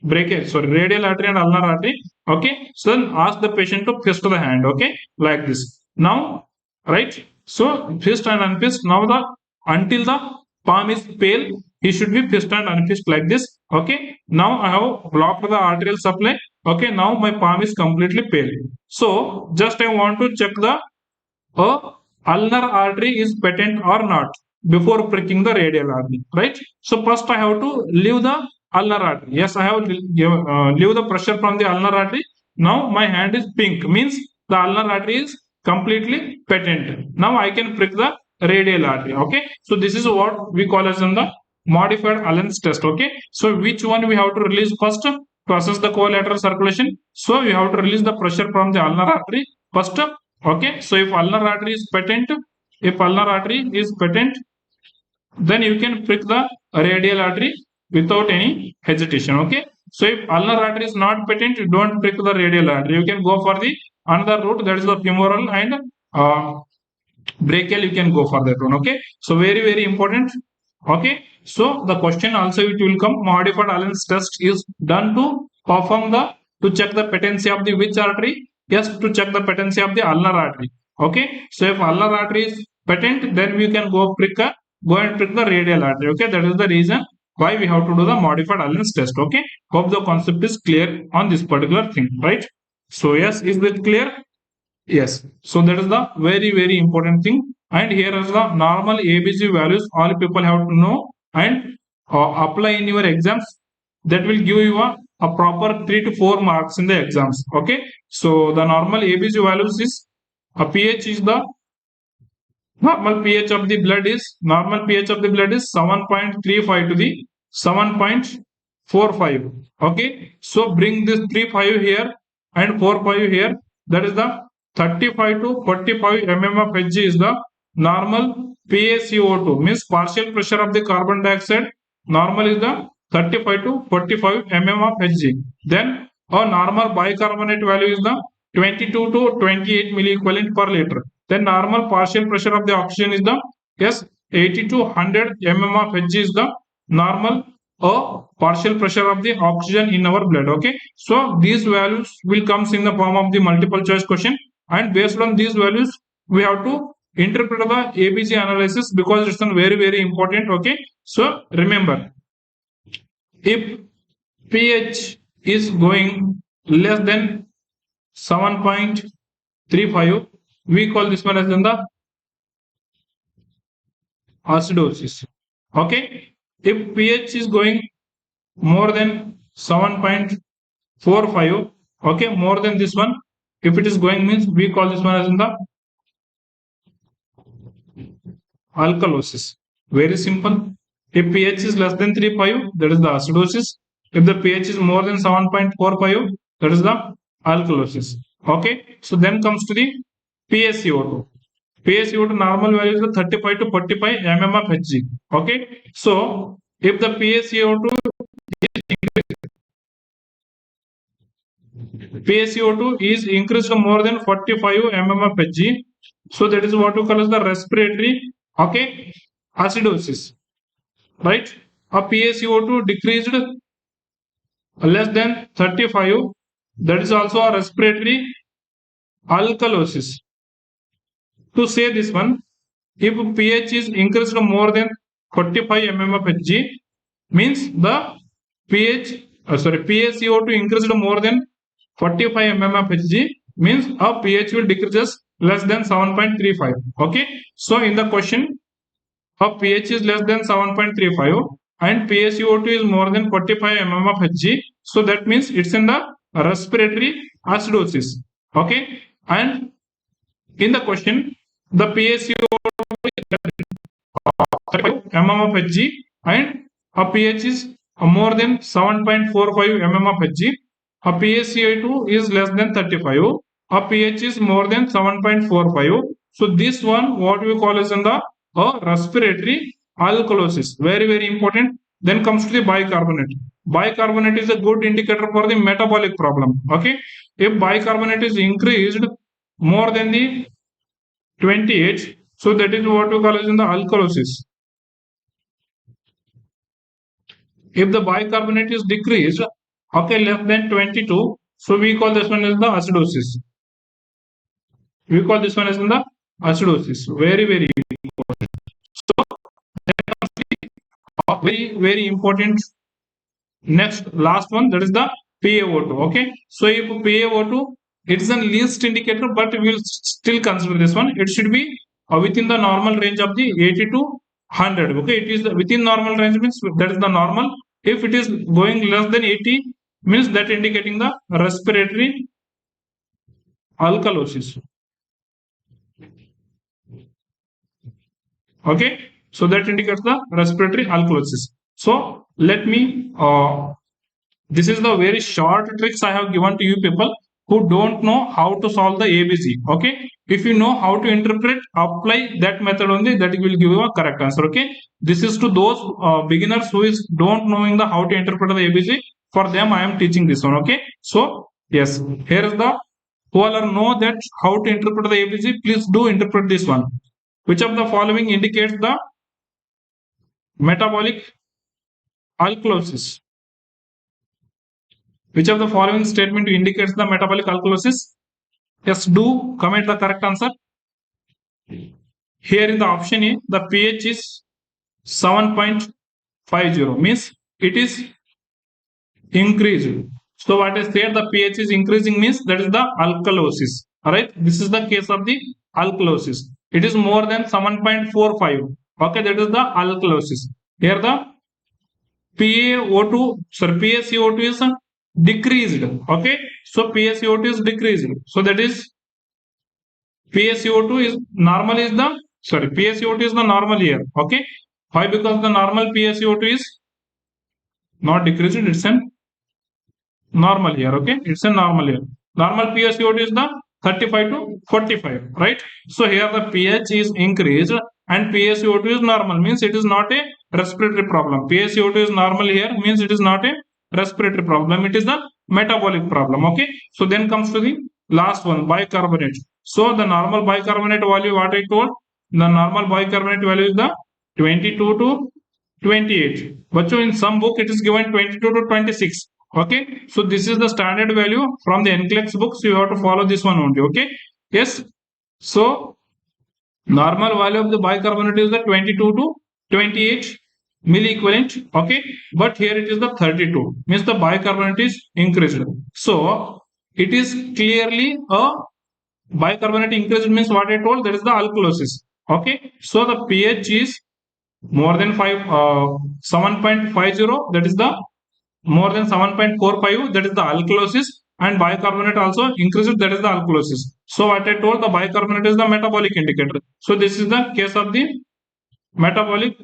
radial artery and ulnar artery, Okay, so then ask the patient to fist the hand. Okay, like this. Now, right? So fist and unfist. Now the until the palm is pale, he should be fist and unfist like this. Okay. Now I have blocked the arterial supply. Okay. Now my palm is completely pale. So just I want to check the ulnar artery is patent or not before pricking the radial artery, right? So first I have to leave the ulnar artery. Yes, I have leave the pressure from the ulnar artery. Now my hand is pink, means the ulnar artery is completely patent. Now I can prick the radial artery. Okay, so this is what we call as in the modified Allen's test. Okay, so which one we have to release first to assess the collateral circulation? So you have to release the pressure from the ulnar artery first. Okay, so if ulnar artery is patent, then you can prick the radial artery without any hesitation. Okay, so if ulnar artery is not patent, you don't prick the radial artery. You can go for the another route, that is the femoral and brachial. You can go for that one. Okay, so very important. Okay, so the question also it will come, modified Allen's test is done to perform the to check the patency of the which artery? Yes, to check the patency of the ulnar artery. Okay, so if ulnar artery is patent, then we can go and prick the radial artery. Okay, that is the reason why we have to do the modified Allen's test. Okay, hope the concept is clear on this particular thing, right? So yes, is that clear? Yes. So that is the very important thing. And here is the normal ABC values all people have to know and apply in your exams. That will give you a proper 3 to 4 marks in the exams. Okay. So the normal ABC values is a pH is the normal pH of the blood is 7.35 to the 7.45. Okay. So bring this 35 here and 45 here. That is the 35 to 45 mm of Hg is the normal PaCO2, means partial pressure of the carbon dioxide. Normal is the 35 to 45 mm of Hg. Then a normal bicarbonate value is the 22 to 28 milliequivalent per liter. Then normal partial pressure of the oxygen is the 80 to 100 mm of Hg is the normal partial pressure of the oxygen in our blood. Okay, so these values will comes in the form of the multiple choice question, and based on these values we have to interpret the ABC analysis because it's very important. Okay, so remember, if pH is going less than 7.35, we call this one as the acidosis. Okay, if pH is going more than 7.45, okay, more than this one, if it is going means we call this one as the alkalosis. Very simple. If pH is less than 3.5, that is the acidosis. If the pH is more than 7.45, that is the alkalosis. Okay, so then comes to the PaCO2. PaCO2 normal value is the 35 to 45 mm of Hg. Okay, so if the PaCO2 is increased more than 45 mm of Hg, so that is what we call as the respiratory, okay, acidosis, right? A PaCO2 decreased less than 35, that is also a respiratory alkalosis. To say this one, if pH is increased more than 45 mm of Hg, means the PaCO2 increased more than 45 mm of Hg, means a pH will decreases less than 7.35. Okay, so in the question, a pH is less than 7.35 and PaCO2 is more than 45 mm of Hg, so that means it's in the respiratory acidosis. Okay, and in the question, the PaCO2 is 35 mm of Hg and a pH is more than 7.45 mm of Hg. A PaCO2 is less than 35. A pH is more than 7.45. So this one, what we call as in the respiratory alkalosis. Very important. Then comes to the bicarbonate. Bicarbonate is a good indicator for the metabolic problem. Okay, if bicarbonate is increased more than the 28, so that is what we call as in the alkalosis. If the bicarbonate is decreased, okay, less than 22, So we call this one as the acidosis. We call this one as the acidosis. Very, very, very important. Next, last one, that is the PaO2. Okay, so if PaO2, it's the least indicator, but we will still consider this one. It should be within the normal range of the 80 to 100. Okay, it is within normal range, means that is the normal. If it is going less than 80, means that indicating the respiratory alkalosis. Okay, so that indicates the respiratory alkalosis. So let me this is the very short tricks I have given to you people who don't know how to solve the ABC. Okay, if you know how to interpret, apply that method only, that will give you a correct answer. Okay, this is to those beginners who is don't knowing the how to interpret the ABC. For them, I am teaching this one. Okay, so yes, here is the who all know that how to interpret the ABC. Please do interpret this one. Which of the following indicates the metabolic alkalosis? Which of the following statement indicates the metabolic alkalosis? Yes, do comment the correct answer. Here in the option A, the pH is 7.50, means it is increased. So what is there? The pH is increasing means that is the alkalosis. Alright, this is the case of the alkalosis. It is more than 7.45. Okay, that is the alkalosis. Here the PaO2, sorry, PaCO2 is decreased. Okay, so PaCO2 is decreased. So that is PaCO2 is normal is the sorry PaCO2 is the normal here. Okay, why? Because the normal PaCO2 is not decreased, it's an normal here. Okay, it's a normal here. Normal PaCO2 is the 35 to 45, right? So here the pH is increased and PaCO2 is normal, means it is not a respiratory problem. PaCO2 is normal here, means it is not a respiratory problem, it is the metabolic problem. Okay, so then comes to the last one, bicarbonate. So the normal bicarbonate value, what I told, the normal bicarbonate value is the 22 to 28, but in some book it is given 22 to 26. Okay, so this is the standard value from the NCLEX books. You have to follow this one only. Okay, yes, so normal value of the bicarbonate is the 22 to 28 milliequivalent. Okay, but here it is the 32, means the bicarbonate is increased. So it is clearly a bicarbonate increased, means what I told, that is the alkalosis. Okay, so the pH is more than 7.50, that is the more than 7.45, that is the alkalosis, and bicarbonate also increases, that is the alkalosis. So what I told, the bicarbonate is the metabolic indicator. So this is the case of the metabolic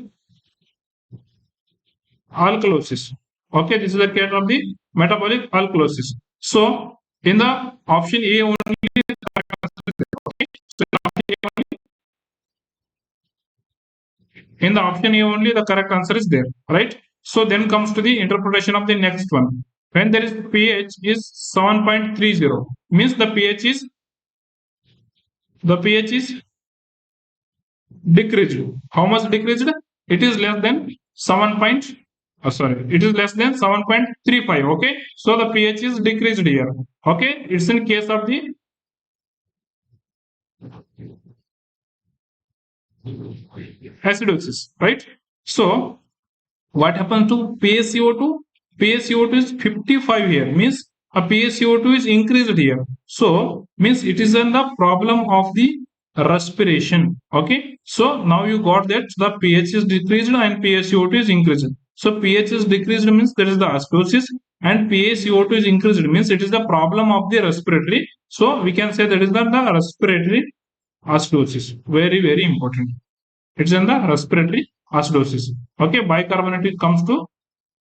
alkalosis. Okay, this is the case of the metabolic alkalosis. So in the option A only, okay, so in the option A only the correct answer is there, right? So then comes to the interpretation of the next one. When there is pH is 7.30, means the pH is decreased. How much decreased? It is less than 7.35. Okay, so the pH is decreased here. Okay, it's in case of the acidosis, right? So what happens to PaCO2? PaCO2 is 55 here, means a PaCO2 is increased here. So means it is in the problem of the respiration. Okay, so now you got that the pH is decreased and PaCO2 is increased. So pH is decreased means there is the acidosis, and PaCO2 is increased means it is the problem of the respiratory. So we can say that is the respiratory acidosis. Very, very important. It's in the respiratory acidosis. Okay, bicarbonate comes to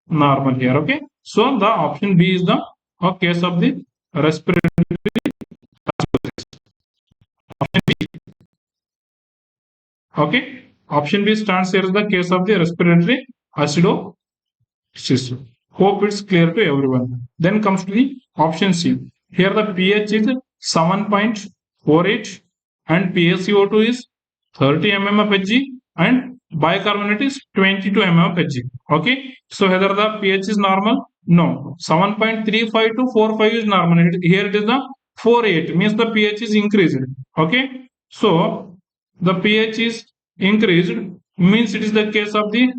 normal here. Okay, so the option B is the case of the respiratory acidosis. Option B. Okay, option B stands here as the case of the respiratory acidosis. Hope it's clear to everyone. Then comes to the option C. Here the pH is 7.48 and PaCO2 is 30 mm of Hg and bicarbonate is 22 mm of Hg. Okay, so whether the pH is normal No, 7.35 to 4.5 is normal. Here it is the 4.8, means the pH is increased. Okay, so the pH is increased, means it is the case of the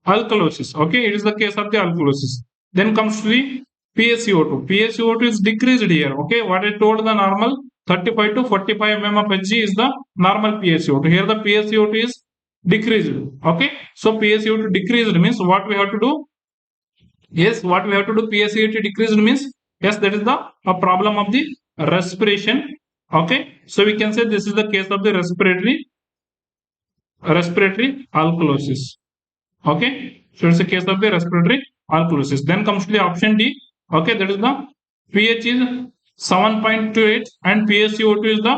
alkalosis. Okay, it is the case of the alkalosis. Then comes to the PaCO2. PaCO2 is decreased here. Okay, what I told, the normal 35 to 45 mm of Hg is the normal PaCO2. Here the PaCO2 is decreased. Okay, so PaCO2 decreased means what we have to do? Yes, what we have to do? PaCO2 decreased means, yes, that is the a problem of the respiration. Okay, so we can say this is the case of the respiratory alkalosis. Okay, so it's a case of the respiratory alkalosis. Then comes to the option D. Okay, that is the pH is 7.28 and PaCO2 is the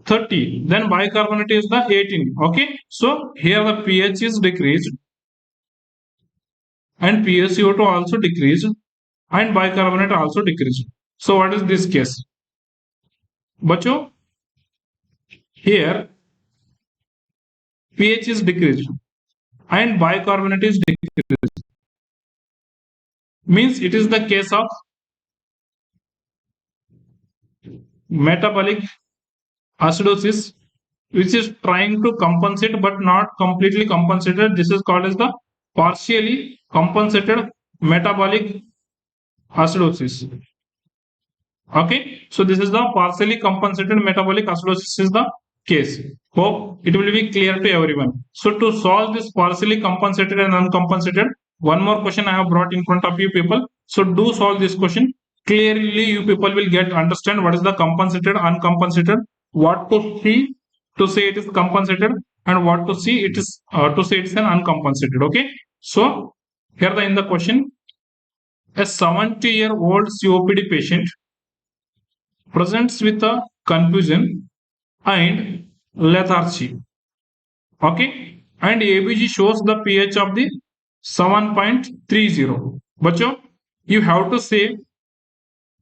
30. Then bicarbonate is the 18. Okay, so here the pH is decreased and PaCO2 also decreased and bicarbonate also decreased. So what is this case? Bacho, here pH is decreased and bicarbonate is decreased, means it is the case of metabolic acidosis, which is trying to compensate but not completely compensated. This is called as the partially compensated metabolic acidosis. Okay, so this is the partially compensated metabolic acidosis is the case. Hope it will be clear to everyone. So to solve this partially compensated and uncompensated, one more question I have brought in front of you people. So do solve this question. Clearly you people will get understand what is the compensated, uncompensated, what to see to say it is compensated, and what to see it is to say it is an uncompensated. Okay, so here the in the question, a 70-year-old COPD patient presents with a confusion and lethargy. Okay, and ABG shows the pH of the 7.30. Bacho, you have to say,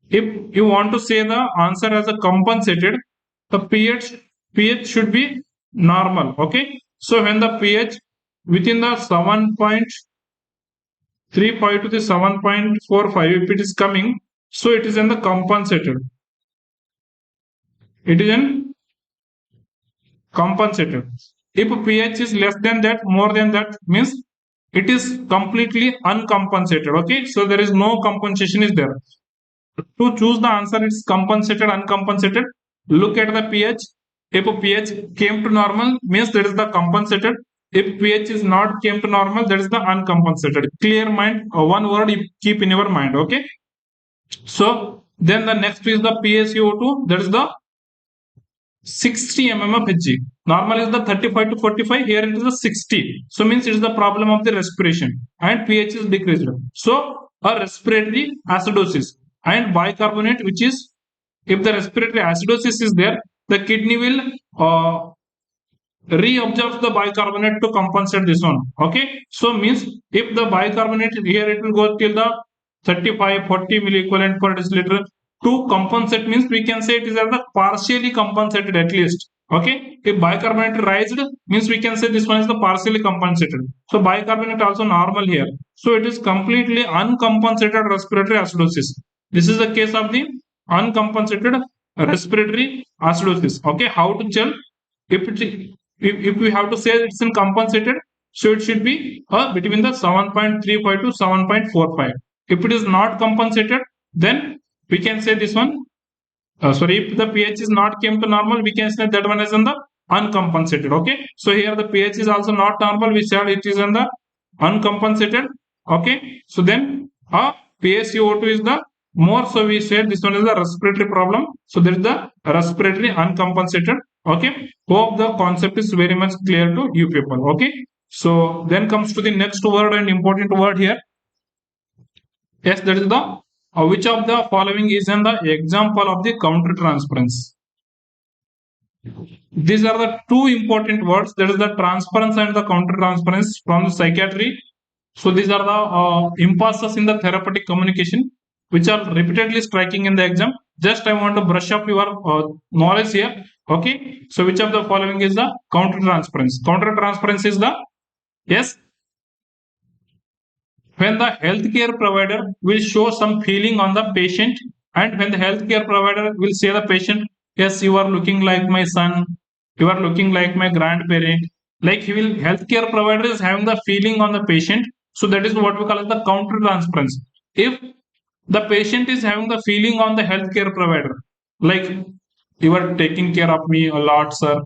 if you want to say the answer as a compensated, the pH should be normal. Okay, so when the pH within the 7.35 to the 7.45, if it is coming, so it is in the compensated. It is in compensated. If pH is less than that, more than that, means it is completely uncompensated. Okay, so there is no compensation is there. To choose the answer, it's compensated, uncompensated. Look at the pH. If pH came to normal, means that is the compensated. If pH is not came to normal, that is the uncompensated. Clear mind. One word you keep in your mind. Okay. So then the next is the PaCO2. That is the 60 mm of Hg. Normal is the 35 to 45. Here it is the 60. So means it is the problem of the respiration and pH is decreased. So a respiratory acidosis and bicarbonate, which is, if the respiratory acidosis is there, the kidney will reabsorbs the bicarbonate to compensate this one. Okay, so means if the bicarbonate here, it will go till the 35-40 milliequivalent per deciliter. To compensate means we can say it is as the partially compensated at least. Okay, if bicarbonate raised means we can say this one is the partially compensated. So bicarbonate also normal here. So it is completely uncompensated respiratory acidosis. This is the case of the uncompensated respiratory acidosis. Okay, how to tell if we have to say it's uncompensated, so it should be between the 7.35 to 7.45. If it is not compensated, then we can say this one. Sorry, if the pH is not came to normal, we can say that one is in the uncompensated. Okay, so here the pH is also not normal. We said it is in the uncompensated. Okay, so then PaCO2 is the more. So we said this one is the respiratory problem. So there is the respiratory uncompensated. Okay, hope the concept is very much clear to you people. Okay, so then comes to the next word and important word here. Yes, that is the which of the following is an the example of the countertransference? These are the two important words. That is the transference and the countertransference from the psychiatry. So these are the impasses in the therapeutic communication, which are repeatedly striking in the exam. Just I want to brush up your knowledge here. Okay. So which of the following is the countertransference? Countertransference is the, yes, when the healthcare provider will show some feeling on the patient, and when the healthcare provider will say the patient, yes, you are looking like my son, you are looking like my grandparent, like he will, healthcare provider is having the feeling on the patient, so that is what we call as the counter transference. If the patient is having the feeling on the healthcare provider, like you are taking care of me a lot, sir,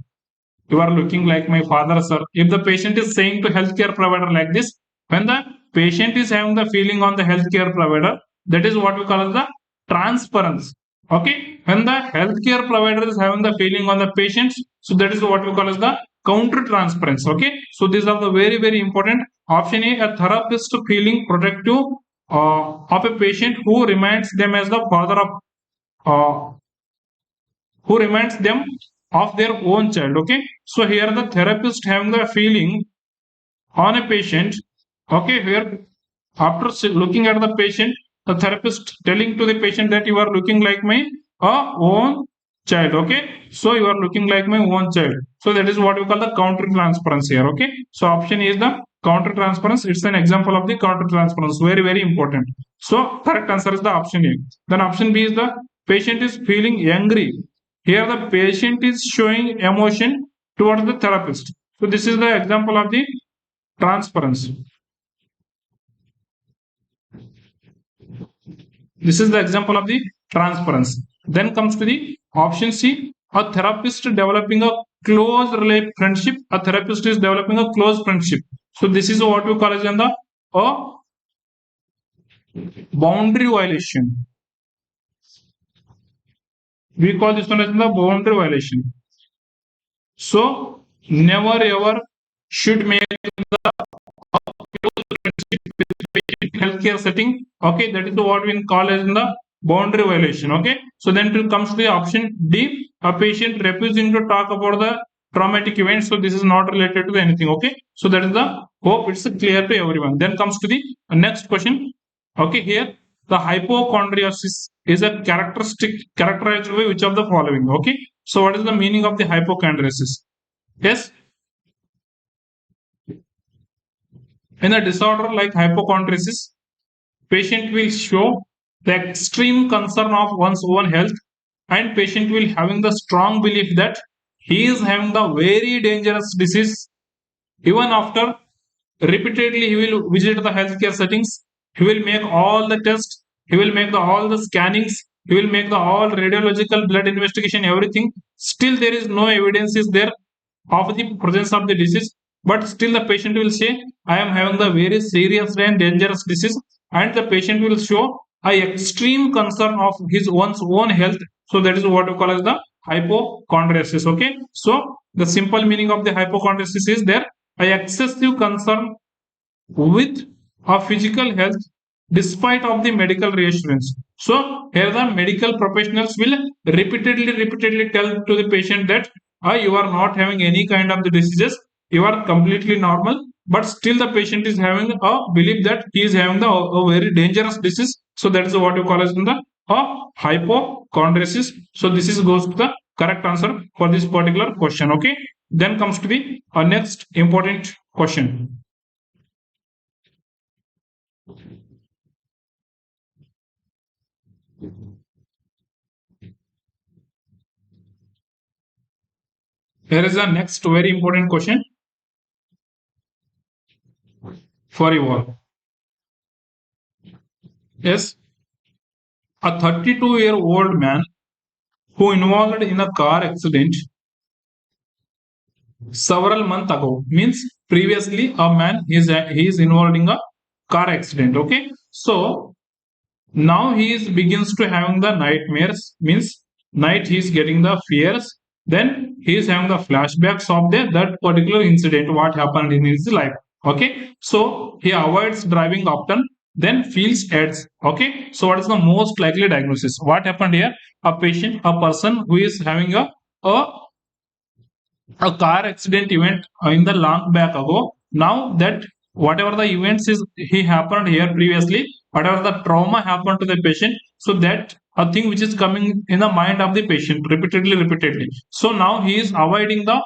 you are looking like my father, sir. If the patient is saying to healthcare provider like this, when the patient is having the feeling on the healthcare provider, that is what we call as the transference. Okay, when the healthcare provider is having the feeling on the patients, so that is what we call as the counter transference. Okay, so these are the very very important. Option A, a therapist feeling protective of a patient who reminds them as the father of uh, who reminds them of their own child. Okay, so here the therapist having the feeling on a patient. Okay, here after looking at the patient, the therapist telling to the patient that you are looking like my own child. Okay, so you are looking like my own child, so that is what we call the counter transference here. Okay, so option is the counter transference. It's an example of the counter transference, very very important. So correct answer is the option A. Then option B is the patient is feeling angry. Here the patient is showing emotion towards the therapist, so this is the example of the transference. This is the example of the transference. Then comes to the option C, a therapist developing a close friendship. A therapist is developing a close friendship. So this is what we call as in the a boundary violation. We call this one as the boundary violation. So never ever should make healthcare setting. Okay, that is what we call as in the boundary violation. Okay, so then it comes to the option D, a patient refusing to talk about the traumatic event. So this is not related to anything. Okay, so that is the, hope it's clear to everyone. Then comes to the next question. Okay, here the hypochondriasis is a characteristic characterized by which of the following. Okay, so what is the meaning of the hypochondriasis? Yes, in a disorder like hypochondriasis, patient will show the extreme concern of one's own health, and patient will having the strong belief that he is having the very dangerous disease. Even after repeatedly he will visit the healthcare settings, he will make all the tests, he will make all the scannings, he will make all radiological blood investigation, everything. Still there is no evidence is there of the presence of the disease, but still the patient will say, I am having the very serious and dangerous disease, and the patient will show a extreme concern of his one's own health. So that is what we call as the hypochondriasis. Okay, so the simple meaning of the hypochondriasis is there a excessive concern with a physical health despite of the medical reassurance. So here the medical professionals will repeatedly tell to the patient that you are not having any kind of the diseases, you are completely normal, but still the patient is having a belief that he is having a very dangerous disease. So that is what you call as in the hypochondriasis. So this is goes to the correct answer for this particular question. Okay, then comes to the next important question. Here is the next very important question for you all. Yes, a 32-year-old man who involved in a car accident several months ago, means previously a man he is involved in a car accident. Okay, so now he is begins to having the nightmares, means night he is getting the fears, then he is having the flashbacks of that particular incident what happened in his life. Okay, so he avoids driving often, then feels aids. Okay, so what is the most likely diagnosis? What happened here? A person who is having a a car accident event in the long back ago. Now that whatever the events is he happened here previously, whatever the trauma happened to the patient, so that a thing which is coming in the mind of the patient repeatedly. So now he is avoiding the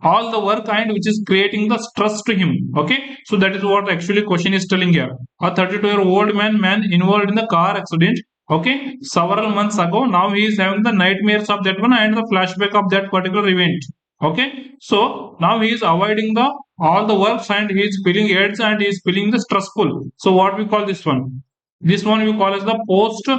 all the work and which is creating the stress to him. Okay, so that is what actually question is telling here. A 32-year-old man involved in the car accident, okay, several months ago. Now he is having the nightmares of that one and the flashback of that particular event. Okay, so now he is avoiding the all the works and he is feeling aids and he is feeling the stressful. So what we call this one? This one we call as the post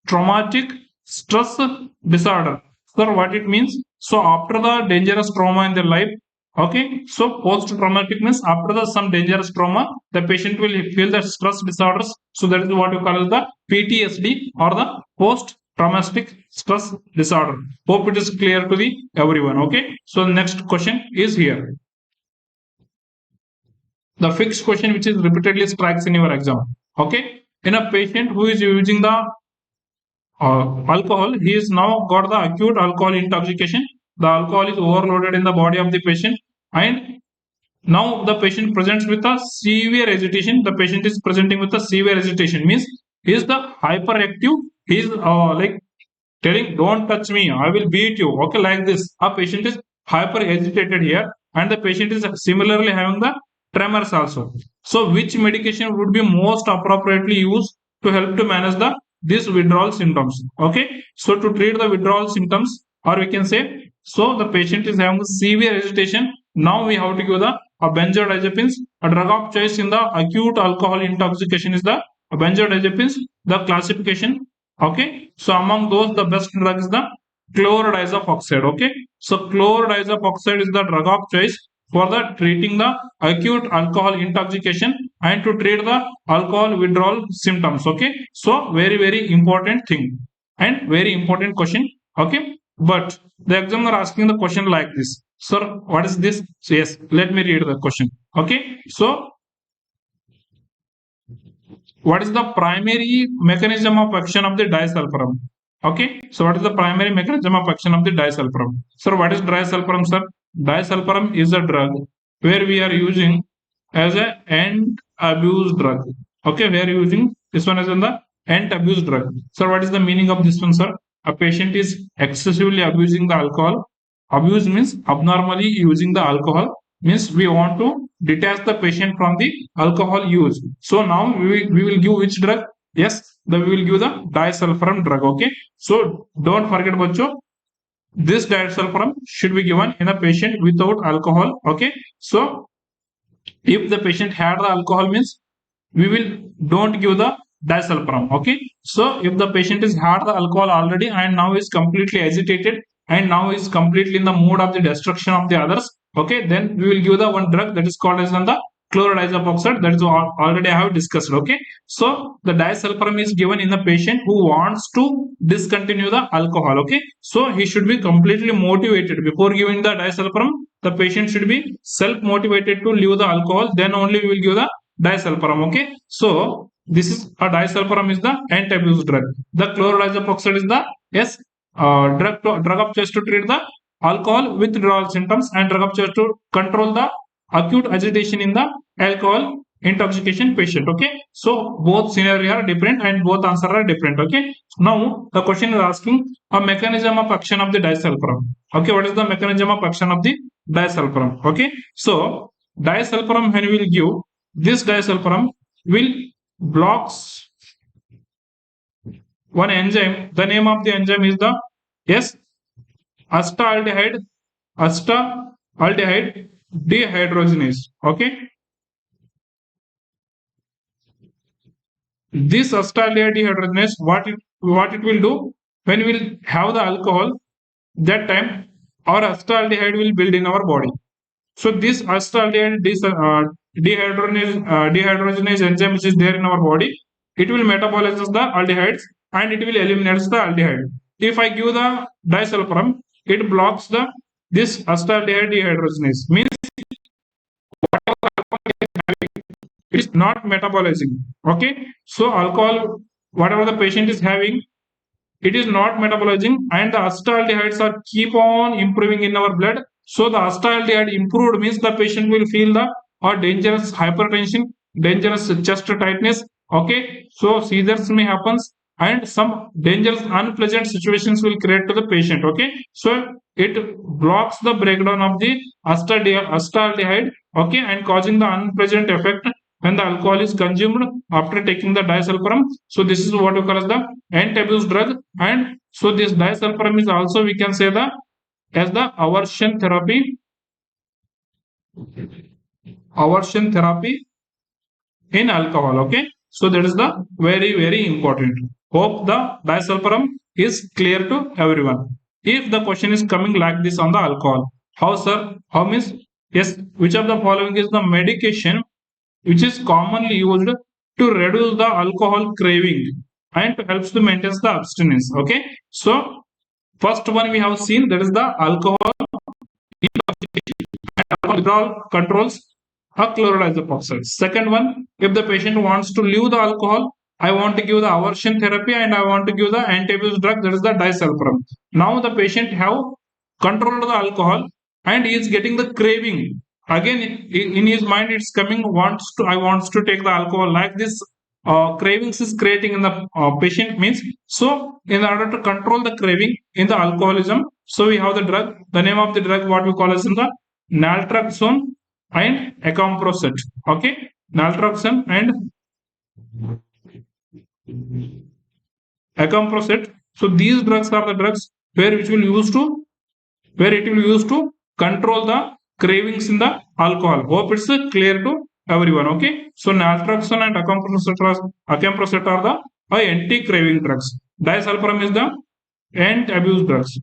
traumatic stress disorder. Sir, what it means? So after the dangerous trauma in their life, okay, so post traumatic means after the some dangerous trauma, the patient will feel the stress disorders. So that is what you call as the PTSD or the post traumatic stress disorder. Hope it is clear to the everyone. Okay, so the next question is here, the fixed question which is repeatedly strikes in your exam. Okay, in a patient who is using the alcohol, he is now got the acute alcohol intoxication. The alcohol is overloaded in the body of the patient, and now the patient presents with a severe agitation. The patient is presenting with a severe agitation, means he is the hyperactive. He is like telling, "Don't touch me, I will beat you." Okay, like this. A patient is hyper agitated here, and the patient is similarly having the tremors also. So, which medication would be most appropriately used to help to manage the these withdrawal symptoms? Okay, so to treat the withdrawal symptoms, or we can say, so the patient is having severe agitation. Now we have to give the benzodiazepines. A drug of choice in the acute alcohol intoxication is the benzodiazepines. The classification. Okay, so among those, the best drug is the chlorodiazepoxide. Okay, so chlorodiazepoxide is the drug of choice for the treating the acute alcohol intoxication and to treat the alcohol withdrawal symptoms. Okay, so very important thing and very important question. Okay, but the examiner asking the question like this, sir, what is this? So yes, let me read the question. Okay, so what is the primary mechanism of action of the disulfiram? Okay, so what is the primary mechanism of action of the disulfiram? Sir, what is disulfiram, sir? Disulfiram is a drug where we are using as a end abuse drug. Okay, we are using this one as in the end abuse drug. Sir, what is the meaning of this one, sir? A patient is excessively abusing the alcohol. Abuse means abnormally using the alcohol, means we want to detach the patient from the alcohol use. So now we will give which drug? Yes, we will give the disulfiram drug. Okay, so don't forget, bacho, this disulfiram should be given in a patient without alcohol. Okay, so if the patient had the alcohol, means we will don't give the disulfiram. Okay, so if the patient is had the alcohol already and now is completely agitated and now is completely in the mood of the destruction of the others, okay, then we will give the one drug that is called as the chlorodiazepoxide. That is already I have discussed. Okay, so the disulfiram is given in the patient who wants to discontinue the alcohol. Okay, so he should be completely motivated before giving the disulfiram. The patient should be self motivated to leave the alcohol, then only we will give the disulfiram. Okay, so this is a disulfiram is the anti-abuse drug. The chlorodiazepoxide is the drug of choice to treat the alcohol withdrawal symptoms and drug of choice to control the acute agitation in the alcohol intoxication patient. Okay, so both scenarios are different and both answers are different. Okay, now the question is asking a mechanism of action of the disulfiram. Okay, what is the mechanism of action of the disulfiram? Okay, so disulfiram, when we will give this disulfiram, will blocks one enzyme. The name of the enzyme is the acetaldehyde dehydrogenase. Okay, this acetaldehyde dehydrogenase, what it will do when we will have the alcohol, that time our acetaldehyde will build in our body. So this acetaldehyde dehydrogenase enzyme which is there in our body, it will metabolize the aldehydes and it will eliminate the aldehyde. If I give the disulfiram, it blocks this acetaldehyde dehydrogenase, means it is not metabolizing. Okay, so alcohol, whatever the patient is having, it is not metabolizing and the acetaldehydes are keep on improving in our blood. So the acetaldehyde improved means the patient will feel the dangerous hypertension, dangerous chest tightness. Okay, so seizures may happen and some dangerous unpleasant situations will create to the patient. Okay, so it blocks the breakdown of the acetaldehyde, okay, and causing the unpleasant effect when the alcohol is consumed after taking the disulfiram. So this is what we call as the anti-abuse drug, and so this disulfiram is also we can say the as the aversion therapy in alcohol. Okay, so that is the very important. Hope the disulfiram is clear to everyone. If the question is coming like this on the alcohol, how sir, how means, yes, which of the following is the medication which is commonly used to reduce the alcohol craving and to helps to maintain the abstinence. Okay, so first one we have seen, that is the alcohol withdrawal controls a chlorodiazepam. Second one, if the patient wants to leave the alcohol, I want to give the aversion therapy and I want to give the anti-abuse drug, that is the disulfiram. Now the patient have controlled the alcohol and he is getting the craving. Again, in his mind, it's coming, I wants to take the alcohol, like this. Cravings is creating in the patient means, so in order to control the craving in the alcoholism, so we have the drug, the name of the drug what we call as in the naltrexone and acamprosate. Okay, naltrexone and acamprosate. So these drugs are the drugs where which will use to where it will use to control the cravings in the alcohol. Hope it's clear to everyone. Okay, so naltrexone and acamprosate are the anti-craving drugs. Disulfiram is the anti-abuse drugs.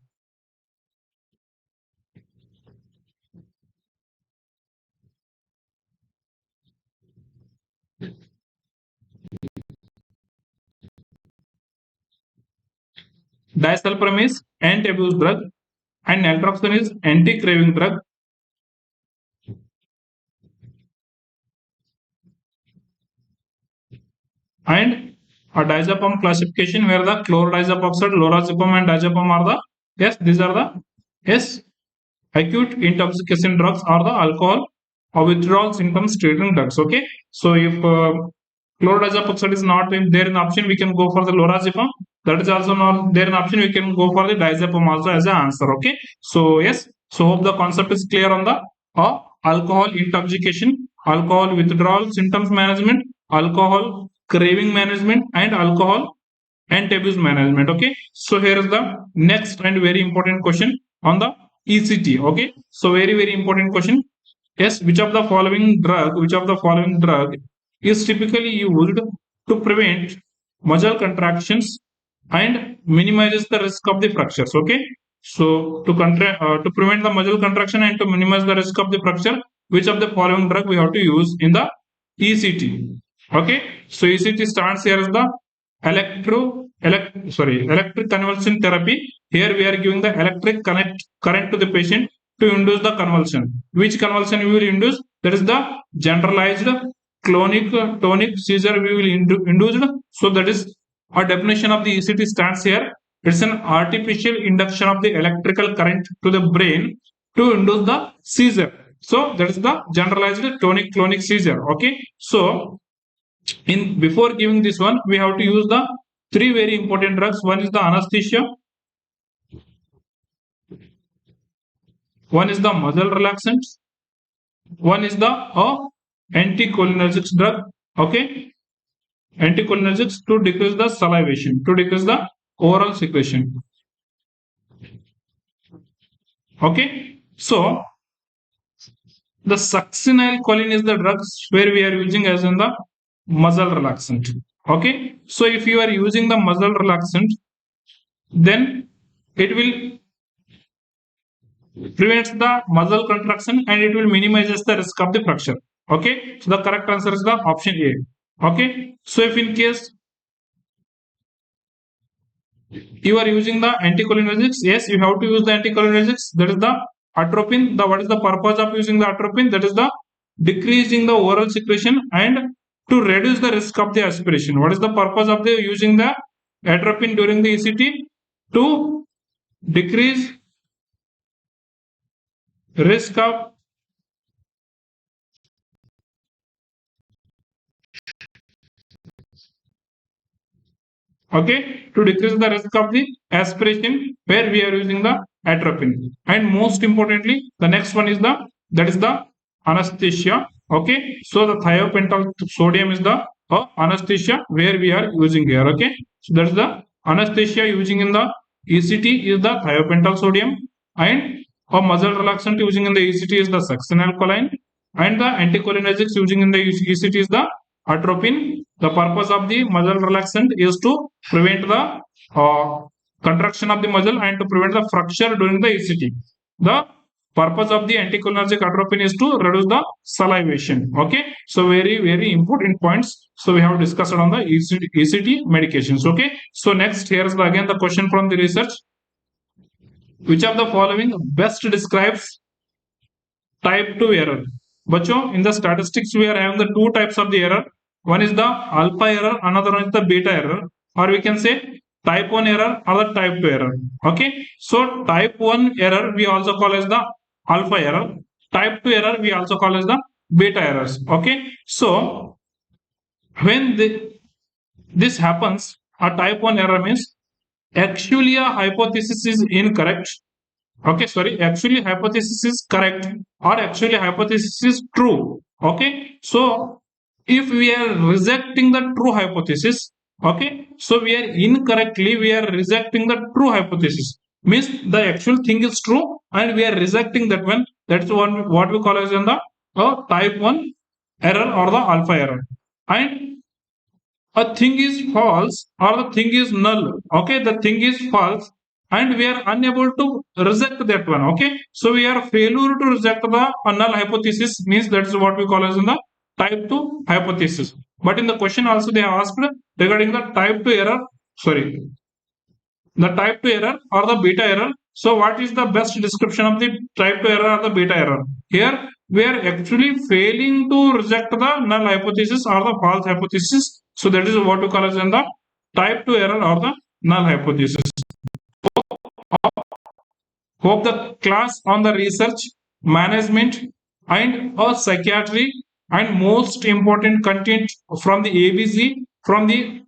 Disulfiram is anti-abuse drug and naltrexone is anti-craving drug. And a diazepam classification where the chlorodiazepam oxide, lorazepam and diazepam are the, yes, these are the, yes, acute intoxication drugs or the alcohol or withdrawal symptoms treating drugs. Okay, so if chlorodiazepam oxide is not there in the option, we can go for the lorazepam. That is also not there in the option, we can go for the diazepam also as an answer. Okay, so yes, so hope the concept is clear on the alcohol intoxication, alcohol withdrawal symptoms management, alcohol craving management, and alcohol and abuse management. Okay, so here is the next and very important question on the ECT. Okay, so very important question. Yes, which of the following drug is typically used to prevent muscle contractions and minimizes the risk of the fractures? Okay, so to prevent the muscle contraction and to minimize the risk of the fracture, which of the following drug we have to use in the ECT? Okay, so ECT stands here as the electric convulsion therapy. Here we are giving the electric current to the patient to induce the convulsion. Which convulsion we will induce? That is the generalized clonic tonic seizure we will induce. So that is a definition of the ECT stands here. It's an artificial induction of the electrical current to the brain to induce the seizure. So that is the generalized tonic clonic seizure. Okay, so in before giving this one, we have to use the three very important drugs. One is the anesthesia, one is the muscle relaxant, one is the anticholinergics drug. Okay, anticholinergics to decrease the salivation, to decrease the oral secretion. Okay, so the succinylcholine is the drugs where we are using as in the muscle relaxant. Okay, so if you are using the muscle relaxant, then it will prevents the muscle contraction and it will minimizes the risk of the fracture. Okay, so the correct answer is the option A. Okay, so if in case you are using the anticholinergics, yes, you have to use the anticholinergics. That is the atropine. The what is the purpose of using the atropine? That is the decreasing the oral secretion and to reduce the risk of the aspiration. What is the purpose of the using the atropine during the ECT? To decrease risk of Okay, to decrease the risk of the aspiration, where we are using the atropine. And most importantly, the next one is the anesthesia. Okay, so the thiopental sodium is the anesthesia where we are using here. Okay, so that's the anesthesia using in the ECT is the thiopental sodium, and a muscle relaxant using in the ECT is the succinylcholine, and the anticholinergics using in the ECT is the atropine. The purpose of the muscle relaxant is to prevent the contraction of the muscle and to prevent the fracture during the ECT. The purpose of the anticholinergic atropine is to reduce the salivation. Okay, so very important points. So we have discussed on the ECT medications. Okay, so next here is again the question from the research. Which of the following best describes type 2 error? Bacho, in the statistics, we are having the two types of the error. One is the alpha error, another one is the beta error, or we can say type 1 error or the type 2 error. Okay, so type 1 error we also call as the alpha error. Type 2 error we also call as the beta errors. Okay, so when this happens, a type 1 error means actually a hypothesis is incorrect. Okay, sorry, actually hypothesis is correct or actually hypothesis is true. Okay, so if we are rejecting the true hypothesis, okay, so we are incorrectly we are rejecting the true hypothesis, means the actual thing is true and we are rejecting that one. That's one what we call as in the type 1 error or the alpha error. And a thing is false or the thing is null. Okay, the thing is false and we are unable to reject that one. Okay, so we are failure to reject the null hypothesis, means that is what we call as in the type 2 hypothesis. But in the question also they asked regarding the type 2 error, sorry, the type 2 error or the beta error. So what is the best description of the type 2 error or the beta error? Here we are actually failing to reject the null hypothesis or the false hypothesis. So that is what we call as in the type 2 error or the null hypothesis. Hope the class on the research, management and psychiatry and most important content from the ABC, from the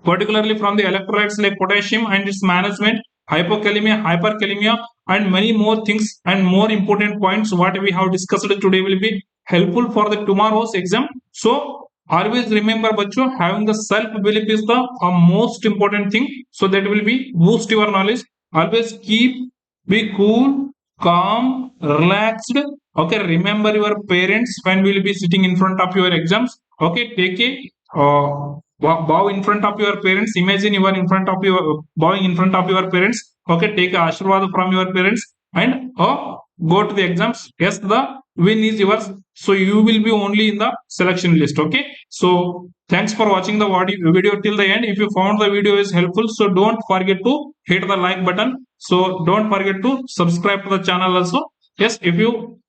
particularly from the electrolytes like potassium and its management, hypokalemia, hyperkalemia, and many more things and more important points what we have discussed today will be helpful for the tomorrow's exam. So always remember, bacho, having the self belief is the most important thing. So that will be boost your knowledge. Always be cool, calm, relaxed. Okay, remember your parents when we will be sitting in front of your exams. Okay, take a bow in front of your parents. Imagine you are in front of your bowing in front of your parents. Okay, take a ashirwad from your parents and go to the exams. Yes, the win is yours. So you will be only in the selection list. Okay, so thanks for watching the video till the end. If you found the video is helpful, so don't forget to hit the like button. So don't forget to subscribe to the channel also. Yes, if you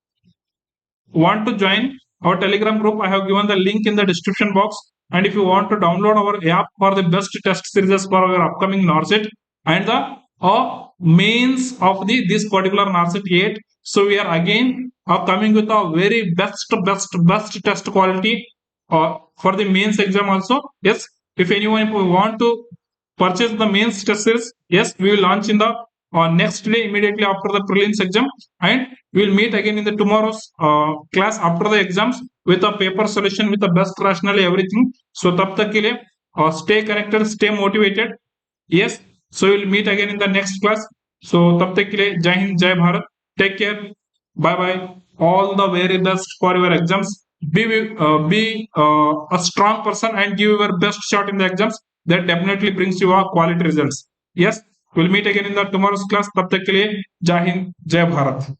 want to join our Telegram group, I have given the link in the description box. And if you want to download our app for the best test series for our upcoming Norcet and the mains of this particular Norcet 8, so we are again coming with a very best test quality for the mains exam also. Yes, if anyone want to purchase the mains test series, yes, we will launch in the next day immediately after the prelims exam, and we will meet again in the tomorrow's class after the exams with a paper solution with the best rationale everything. So tab tak ke liye stay connected, stay motivated. Yes, so we will meet again in the next class. So tab tak ke liye Jai Hind, Jai Bharat. Take care. Bye bye. All the very best for your exams. Be a strong person and give your best shot in the exams. That definitely brings you a quality results. Yes, we'll meet again in the tomorrow's class. तब तक के लिए जय हिंद, जय भारत.